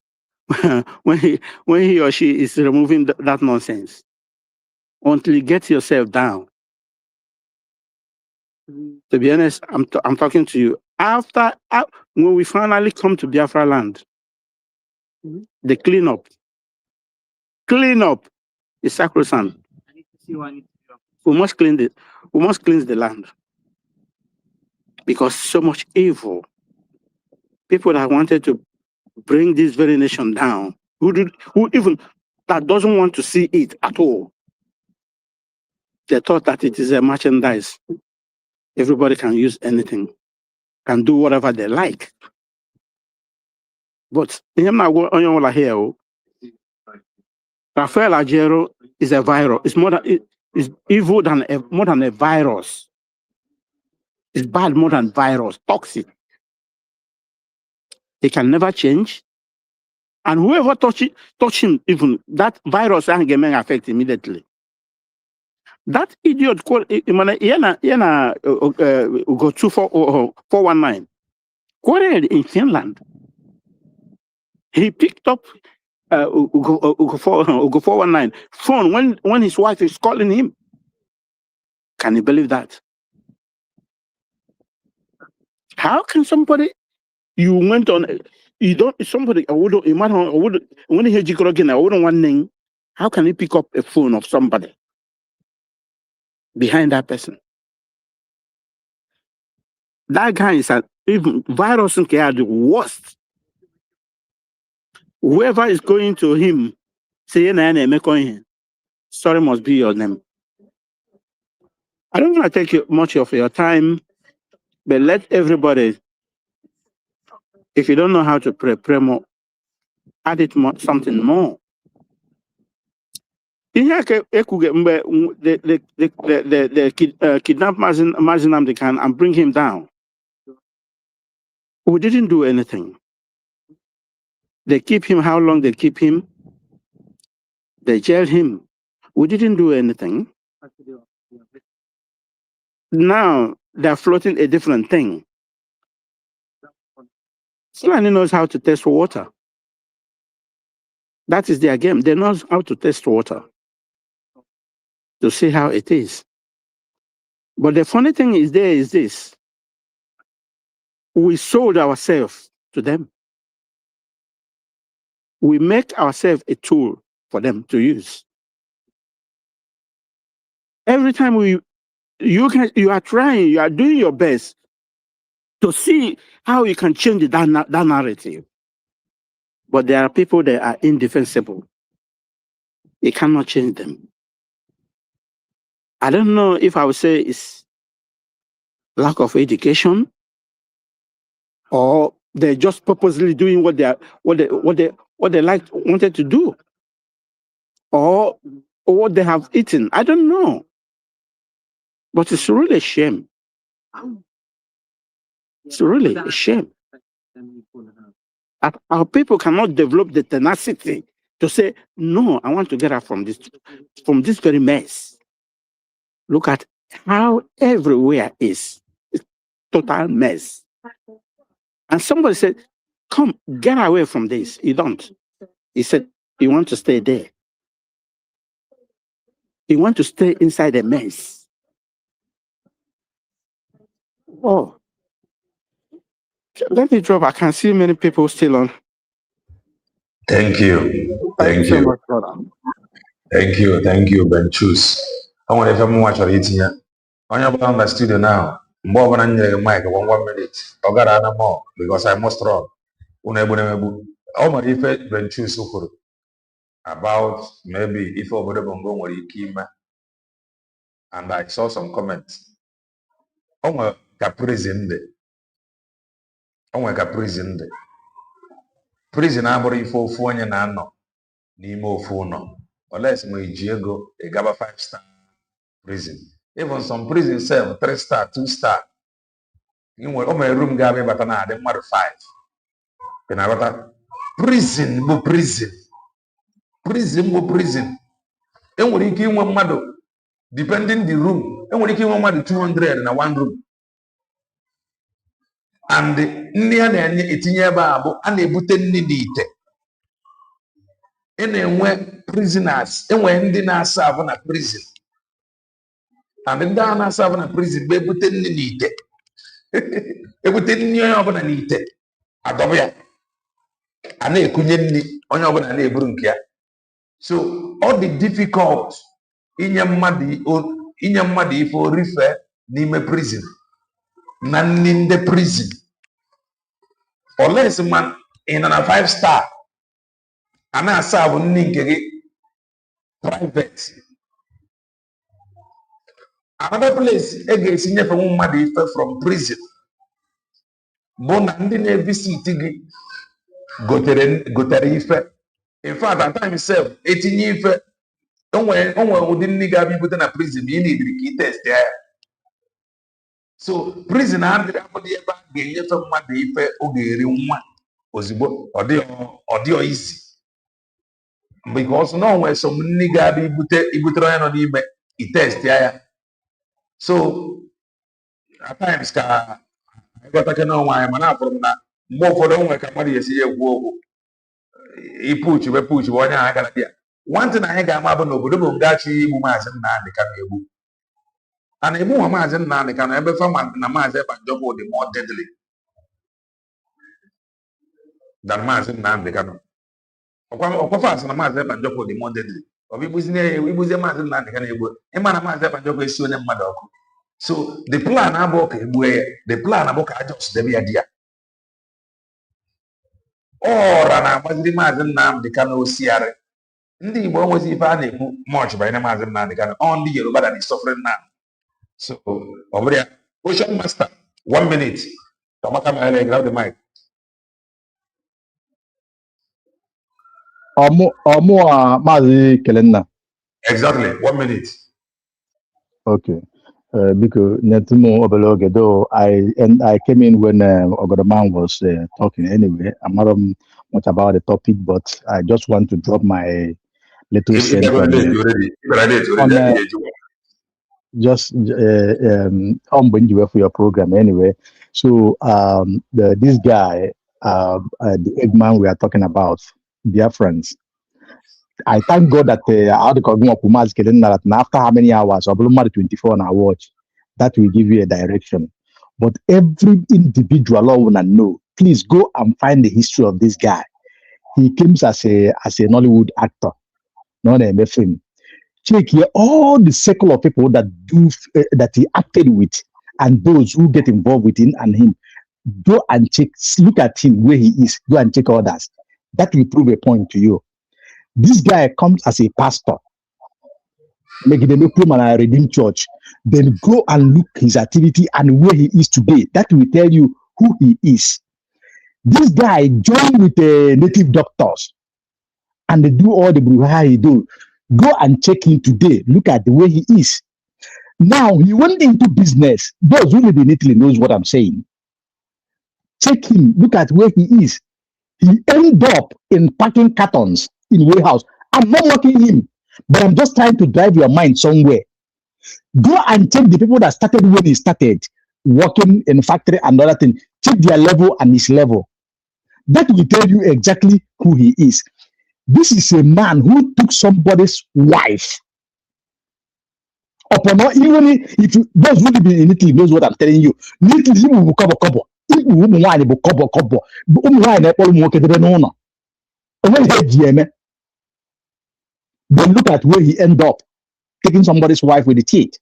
he or she is removing that nonsense. until you get yourself down. To be honest, I'm talking to you. After when we finally come to Biafra land, the cleanup is sacrosanct. We must cleanse the land, because so much evil. People that wanted to bring this very nation down, who even that doesn't want to see it at all. They thought that it is a merchandise. Everybody can use anything, can do whatever they like. But here, Rafael Ajero is a virus. It's evil than more than a virus. It's bad more than virus, toxic. He can never change. And whoever touch him, even that virus can affect immediately. That idiot called go 419 quarreled in Finland. He picked up Ugo 419 phone when his wife is calling him. Can you believe that? How can somebody you went on you don't somebody I wouldn't when he hear again I wouldn't want name. How can he pick up a phone of somebody behind that person? That guy is even virus and care the worst. Whoever is going to him, say sorry must be your name. I don't want to take much of your time, but let everybody, if you don't know how to pray more, add it more, something more. The kidnap Mazinam they can and bring him down. We didn't do anything. They keep him. How long they keep him? They jailed him. We didn't do anything. Now they're floating a different thing. Fulani knows how to test water. That is their game. They know how to test water to see how it is. But the funny thing is this. We sold ourselves to them. We make ourselves a tool for them to use. Every time you are trying, you are doing your best to see how you can change that narrative. But there are people that are indefensible. You cannot change them. I don't know if I would say it's lack of education, or they're just purposely doing what they wanted to do, or what they have eaten. I don't know. But it's really a shame. It's really a shame. Our people cannot develop the tenacity to say, no, I want to get out from this very mess. Look at how everywhere is. It's total mess. And somebody said, come, get away from this. You don't. He said, you want to stay there. You want to stay inside the mess. Oh. Let me drop. I can see many people still on. Thank you. Thank you so much, brother. Thank you, Ben Chus. I want to watch your eating. On the studio now. More than mic 1 minute. I got more because I must run. Oh, my if Ben Chus about maybe if over bongo or ikima. And I saw some comments. Oh, my prison. Prison abụrụ ife ofu onye na-anọ n'ime ofu ụlọ, unless ma iji ego ịgaba 5-star prison. Even some prison serve 3-star, 2-star. O mere room ga-abịa ịbata na adị mmadụ 5. Ị na-aghọta? Prison bụ prison. Prison bụ prison. Enwere ike inwe mmadụ, depending the room, enwere ike inwe mmadụ 200 na one room. And nri a na-enye etinye ebe a bụ a na-ebute nri n'ite. Ị na-enwe prisoners, enwe ndị na-asa ahụ na prison. And ndị a na-asa na prison bụ ebute nri n'ite ebute nri onye ọbụla n'ite adọba ya a na-ekunye nri onye ọbụla na-eburu nke ya. So ọ dị difficult inye mmadụ ife orife n'ime prison na nri ndị prison unless man ị nọ na 5 star a na-asa bụ nri nke gị private. Another place e ga-esi nyefe mmadụ ife from prison bụ na ndị na-evisit gị gotere ife. In fact, at times self etinye ife onwe ụdị nri ga-abịa ibute na prison ị na-ediri ka ị test ya. So prison adịrị abụdị ebe a ga-enyefe mmadụ ife ọ ga-eri nwa ozugbo ọ dịọ isi because na onwe so nri ga-abịa ibutere onye nọ n'ime i test ya. So at times ka ịghọtake n'onwe anyị mana afụrụ m na mgbe ụfọdụ onwe ka mmadụ esi ya ekwu okwu ipuchi onye ahụ gara dị ya. Nwantị na anyị ga-ama bụ n'obodo bụ ngachi igbu maazị Nnamdị Kanụ egbu a na-egbu nwa maazị Nnamdị Kanụ ebe fama na maazị Banjọkụ dị more deadly than maazị Nnamdị Kanụ. Ọkwafa asị na maazị Banjọkụ dị more deadly ọ bụ igbuzie maazị Nnamdị Kanụ egbu ịma na maazị Banjọkụ esi onye mmadụ ọkụ. So the plan abụọ ka egbue ya, the plan abụọ ka aja ọsụdebe ya di ya. Ọra na-agbaziri maazị Nnamdị Kanụ osiarị. Ndị Igbo onwezi ife a na-ekwu much banyere maazị Nnamdị Kanụ, ọ ndị Yoruba that is suffering now. So ọ bụrụ ya ocean master 1 minute Kamaka Maele, grab the mic. Maazị Kelenna. Exactly 1 minute. Okay. Because Netumo Obeloge, though I came in when Ogodoman was talking anyway. I'm not much about the topic, but I just want to drop my little sense just when you were for your program anyway. So this guy, the Eggman we are talking about, dear friends. I thank God that after how many hours, or 24 on our watch, that will give you a direction. But every individual wanna know, please go and find the history of this guy. He came as a Nollywood actor, not a film. Check here all the circle of people that that he acted with, and those who get involved with him and him. Go and check, look at him where he is. Go and check others. That will prove a point to you. This guy comes as a pastor, make the a Redeemed Church. Then go and look his activity and where he is today. That will tell you who he is. This guy joined with the native doctors and they do all the bruha he do. Go and check him today. Look at the way he is. Now he went into business. Those who live in Italy knows what I'm saying. Check him. Look at where he is. He ended up in packing cartons in warehouse. I'm not mocking him, but I'm just trying to drive your mind somewhere. Go and check the people that started when he started working in factory and other things. Check their level and his level. That will tell you exactly who he is. This is a man who took somebody's wife. Upon all, even if you, those who live in Italy knows what I'm telling you. Italy will cover. Then look at where he ended up, taking somebody's wife with the teeth.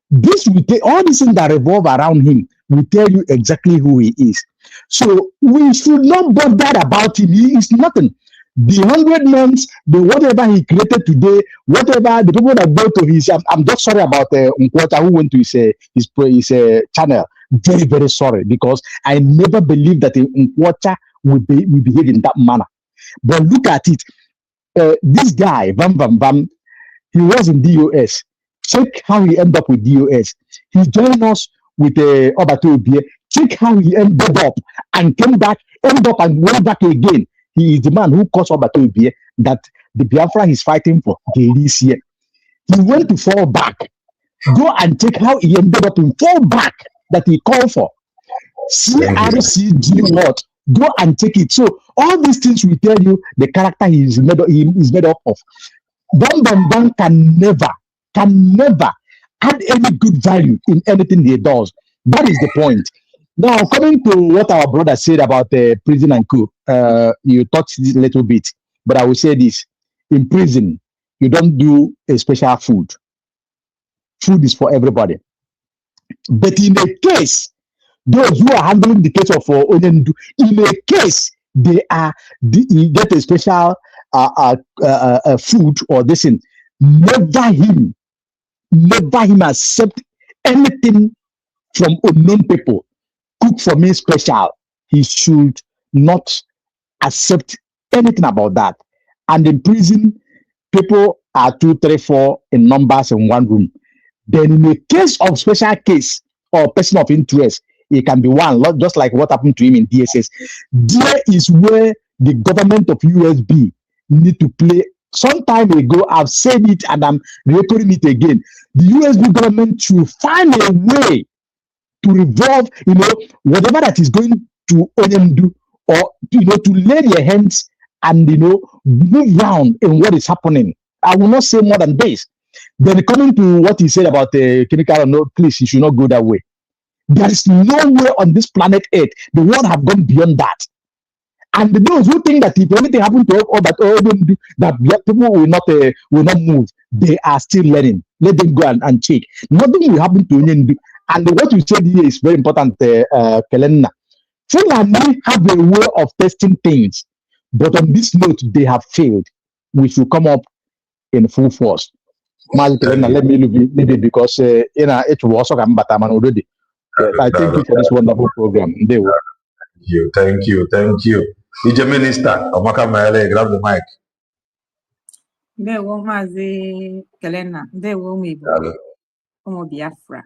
This will take all these things that revolve around him will tell you exactly who he is. So we should not bother about him. He is nothing. The 100 months, the whatever he created today, whatever the people that go to his, I'm just sorry about Nkwata who went to his channel. Very, very sorry, because I never believed that Nkwata will behave in that manner. But look at it. This guy, he was in DOS. Check how he ended up with DOS. He joined us with Obato Obie. Check how he ended up and came back, ended up and went back again. He is the man who caused Obato Obie that the Biafra he's fighting for this year. He went to fall back. Go and check how he ended up in fall back that he called for. CRCG what? Go and check it. So all these things will tell you the character he is made up of. Bam can never add any good value in anything he does. That is the point. Now, coming to what our brother said about prison and coup, you touched this a little bit, but I will say this. In prison, you don't do a special food. Food is for everybody. But in a case, those who are handling the case of Onyendu, in a case, you get a special food or this thing. Never him accept anything from unknown people. Cook for me special. He should not accept anything about that. And in prison, people are 2, 3, 4 in numbers in one room. Then in a case of special case or person of interest, it can be one, just like what happened to him in DSS. There is where the government of USB need to play. Some time ago, I've said it and I'm repeating it again. The USB government should find a way to revolve, whatever that is going to Onyendu, or to lay their hands and move around in what is happening. I will not say more than this. Then coming to what he said about the chemical, no, please, you should not go that way. There is no way on this planet Earth the world have gone beyond that. And those who think that if anything happened to all that people will not move, they are still learning. Let them go and check. Nothing will happen to Onyendu. And what you said here is very important, Kelena. Fulani have a way of testing things, but on this note, they have failed. We should come up in full force. Kelena, let me leave it because it was already. I thank you for this wonderful program. Thank you. DJ Minister, Omaka Maele, grab the mic. Ndewo Maazị Kelena, ndewo ụmụ Igbo, ụmụ Biafra,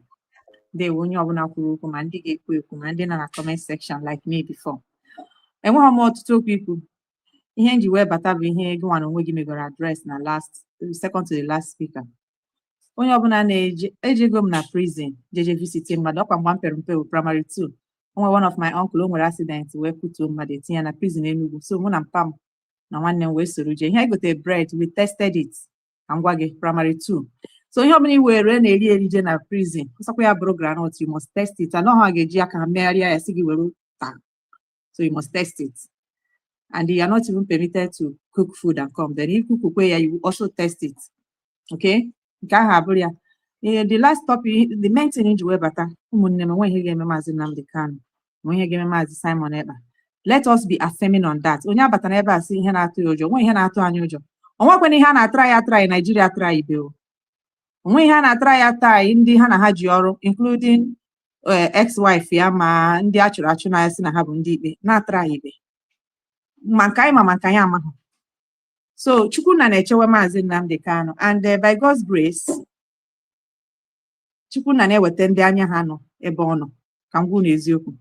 ndewo onye ọbụla kwuru okwu ma ndị ga-ekwu ekwu ma ndị nọ na comment section like me before. Enweghị m ọtụtụ okwu ikwu. Ihe nji wee bata bụ ihe gị nwa na onwe gị megoro address na second to the last speaker. Onye ọbụla ejego m na prison jeje visit mmadụ ọkwa mgbe m pere mpe primary 2. One of my uncle o nwere accident wee kutuo mmadụ etinye na prison Enugu. So mụ na mpam na nwanne m wee soro je. Ihe gote bread, we tested it. Ka ngwa gị primary 2. So ihe ọbụla iwere na-eri erije na prison. Ọsọkwa ya bụrụ granite, you must test it. Anọ ha ga-eji aka ha megharịa ya si gị were taa. So you must test it. And you are not even permitted to cook food and come. Then if you cook ya, you also test it. Okay? Nke ahụ abụrụ ya. The last topic, the main thing in Juwebata, ụmụnne m nwe ihe ga-eme Maazị Nnamdi Kanu, nwe ihe ga-eme Maazị Simon Ekpa. Let us be affirming on that. Onye abata na ebe a sị ihe na-atụ ya ụjọ, nwe ihe na-atụ anyị ụjọ. Onwekwana ihe a na-atry Nigeria try ibe o. Onwe ihe a na-atry ndị ha na ha ji ọrụ, including ex-wife ya ma ndị a chụrụ achụ na ya sị na ha bụ ndị ikpe, na-atry ibe. Ma nke anyị ma nke anyị amaghị. So Chukwu na-echewe Maazị Nnamdi Kanu, and by God's grace, Chukwu na-eweta ndị anya ha nọ ebe ọ nọ ka m gwa unu eziokwu.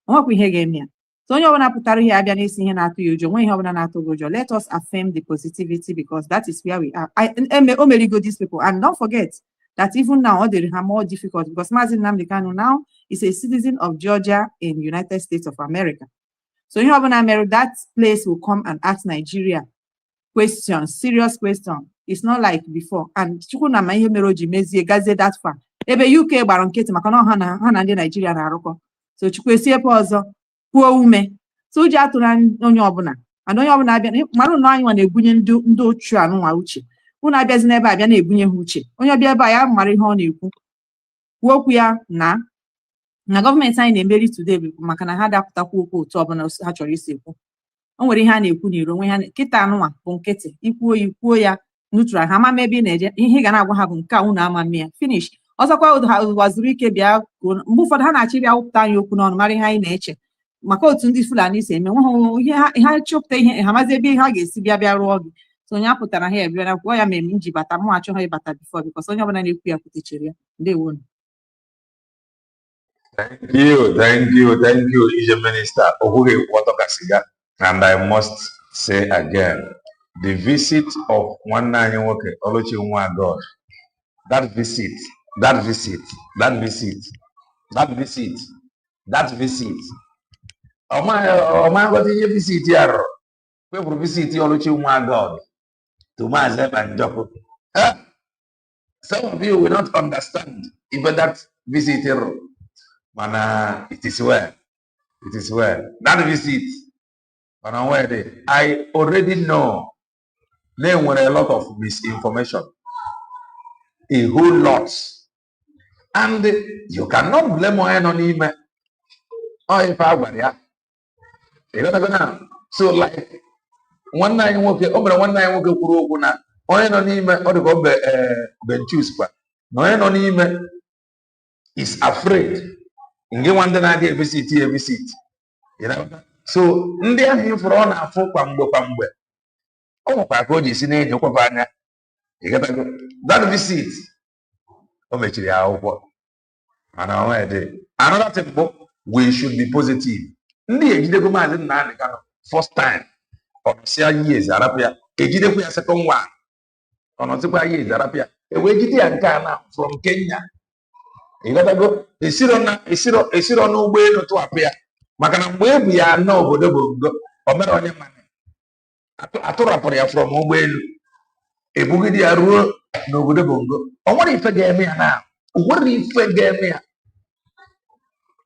Onwekwa ihe ga-eme ya. So onye ọbụla pụtara ihe abịa n'isi ihe na-atụ ya ụjọ, nwe ihe ọbụla na-atụ gị ụjọ. Let us affirm the positivity because that is where we are. O merigo these people, and don't forget that even now all they have more difficult because Maazị Nnamdi Kanu now is a citizen of Georgia in United States of America. So ihe ọbụla mere, that place will come and ask Nigeria questions, serious questions. It's not like before. And Chukwu na ma ihe mere o ji mezie gazie that far. Ebe UK gbara nkịtị maka na ha na ndị Nigeria na-arụkọ. So Chukwu esi ebe ọzọ kwuo ume. So uji atụrụ onye ọbụla. And onye ọbụla abịa marụ na anyị nwa na-ebunye ndị ochu anụnwa uche. Unu abịazi n'ebe abịa na-ebunye ha uche. Onye ọbịa ebe a ya mara ihe ọ na-ekwu. Kwuo okwu ya na gọọmenti anyị na-emeri today maka na ha dapụtakwa okwu otu ọbụla ha chọrọ isi ekwu. O nwere ihe a na-ekwu n'iro, onwe ha kịta anụnwa bụ nkịtị. Ikwuo ya neutral ha ma ebe ị na-eje ihe ga na-agwa ha bụ nke a unu ama mme ya. Finish. Ọzọkwa ha waziri ike bịa mgbe ụfọdụ ha na-achị bịa wụpụta anyị okwu n'ọnụ mara ihe anyị na-eche maka otu ndị Fulani si eme nwe ihe ha chọpụta ihe ha mazi ebe ha ga-esi bịa rụọ gị. So onye apụtara ha ebịa na kwuo ya mere m ji bata mụ achọghị ịbata before because onye ọbụla na-ekwu ya kwutechiri ya. Ndewo. Thank you, DJ Minister. And I must say again, the visit of one Nanyoke, Olochi God, that visit, oh my, what did you visit here? People visit Olochi God to myself and Joko. Some of you will not understand even that visitor. Man, it is well. It is well. That visit, I already know there were a lot of misinformation, a whole lot. And you cannot blame one on him. Oh, if I were, yeah. You know what I mean? So, like, one night, okay, one night, okay, Kurokuna, only on him, or the go benchus, but no one on him is afraid. In the one that I get visit, you know. So, India, him for on a folk pambo. Oh, Pacoji, is in a Yokopana. You get that visit. Oh, actually, and another thing, we should be positive. Ndị ejide go maazị Nnamdi Kanu first time ọnọsịa years arapịa ejidekwa ya second one ọnọsịkwa years arapịa ewe ejide ya nke a na from Kenya ịghọtago esiro n'ụgbọelu tụwapụ ya maka na mgbe ebu ya n'obodo Bongo o mere onye mmanụ atụrapụrụ ya from ụgbọelu ebugide ya ruo n'obodo Bongo o nwere ife ga-eme ya na o nwere ife ga-eme ya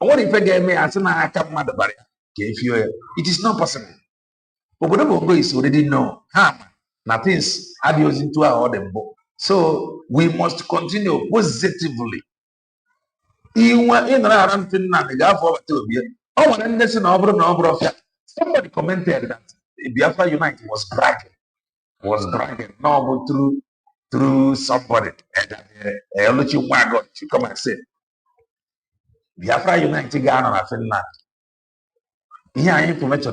what if again as I come mother barrier? It is not possible. Obodo Bongo is already know. Nothing's adios into our order. So we must continue positively. Somebody commented that Biafra Unite was bragging. No, but through somebody. And you come and say. Biafra Unite Ghana na Finland. Here information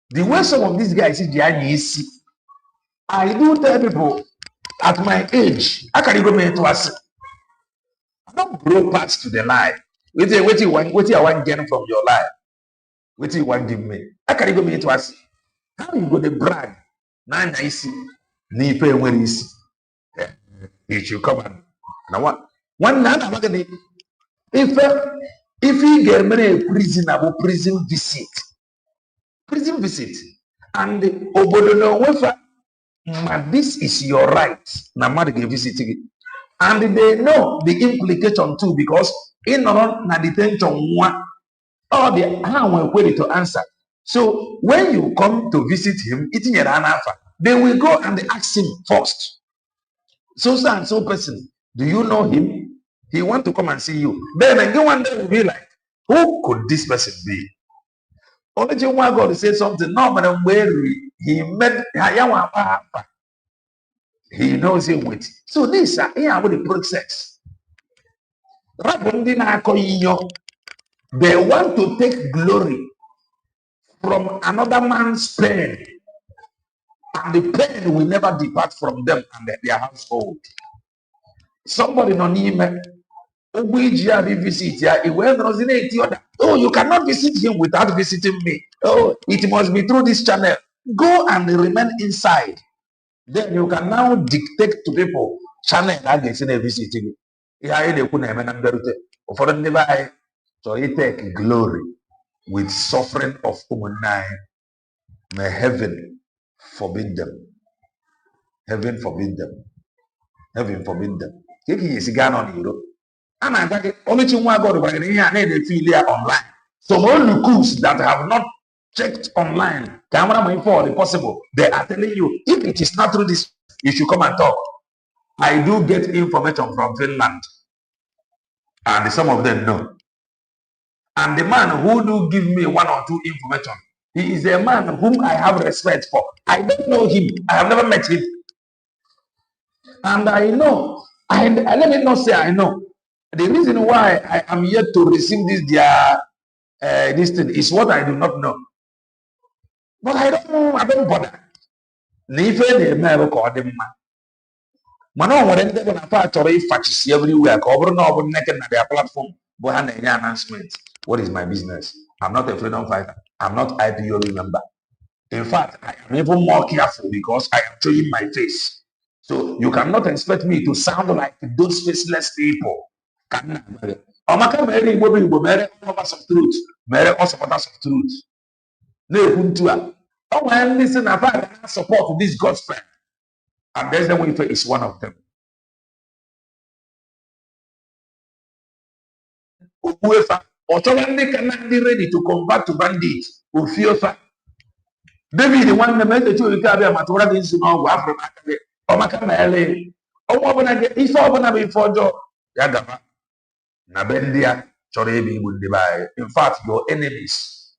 the way some of these guys is I do tell people at my age, I can go to us. I don't grow past to the lie. What you want get from your life? What you want give me? I can go to us. How you go to brag? Now I see. Ni pay when is it should come and now what? One night I'm gonna if he get me a prison visit, and obodo no this is your right. Na visit and they know the implication too because in na detention one or the how we to answer. So when you come to visit him, they will go and ask him first. So and so person, do you know him? He want to come and see you. Then again one day will be like, who could this person be? Only you want God to say something. No, but where he met he knows him with. So this here with the process. They want to take glory from another man's pain, and the pain will never depart from them and their household. Somebody no need visit ya. Oh, you cannot visit him without visiting me. Oh, it must be through this channel. Go and remain inside. Then you can now dictate to people channel that gets in a visiting. So he take glory with suffering of human nine. May heaven forbid them. Heaven forbid them. Heaven forbid them. Take his gun on Europe. And I think only to one God over here they feel here online. Some only cooks that have not checked online, camera for the possible. They are telling you if it is not through this, you should come and talk. I do get information from Finland, and some of them know. And the man who do give me one or two information, he is a man whom I have respect for. I don't know him. I have never met him, and I know. And let me not say I know. The reason why I am yet to receive this thing is what I do not know. But I don't bother. Man, when they fatches everywhere, cover no naked at their platform, announcement. What is my business? I'm not a freedom fighter. I'm not IPO member. In fact, I am even more careful because I am showing my face. So you cannot expect me to sound like those faceless people. Lovers of truth, all supporters of truth. Listen, support this gospel, and there's the way is one of them. Uefa, or Chorande cannot be ready to convert to bandits, Ufiofa. David, the one that made the two Cabia Matura is no Africa, or Macamele, or what I get, if I want to be for Joe, Yagama, Nabendia, Chorebi would divide. In fact, your enemies,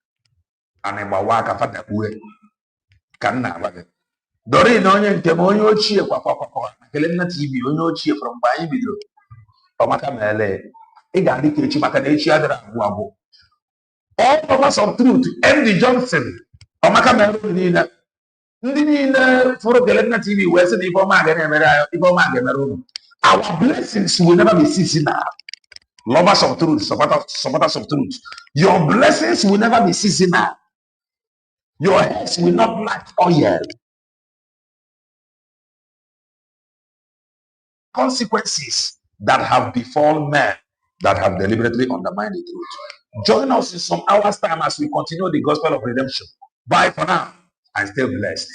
and a waka fata ue, can never. Dori no yen temonyo chie kwa kelena TV onyo chie from buying video omaka mele e ga di kechi maka na echi adara agwo all of us of truth MD Johnson omaka mele niile ndị niile foro kelena TV we say if oma ga na mere ayo if oma ga mere unu our blessings will never be seasonal. Lovers of truth, supporters of truth, your blessings will never be seasonal. Your heads will not lack oil. Consequences that have befallen men that have deliberately undermined the truth. Join us in some hours' time as we continue the gospel of redemption. Bye for now and stay blessed.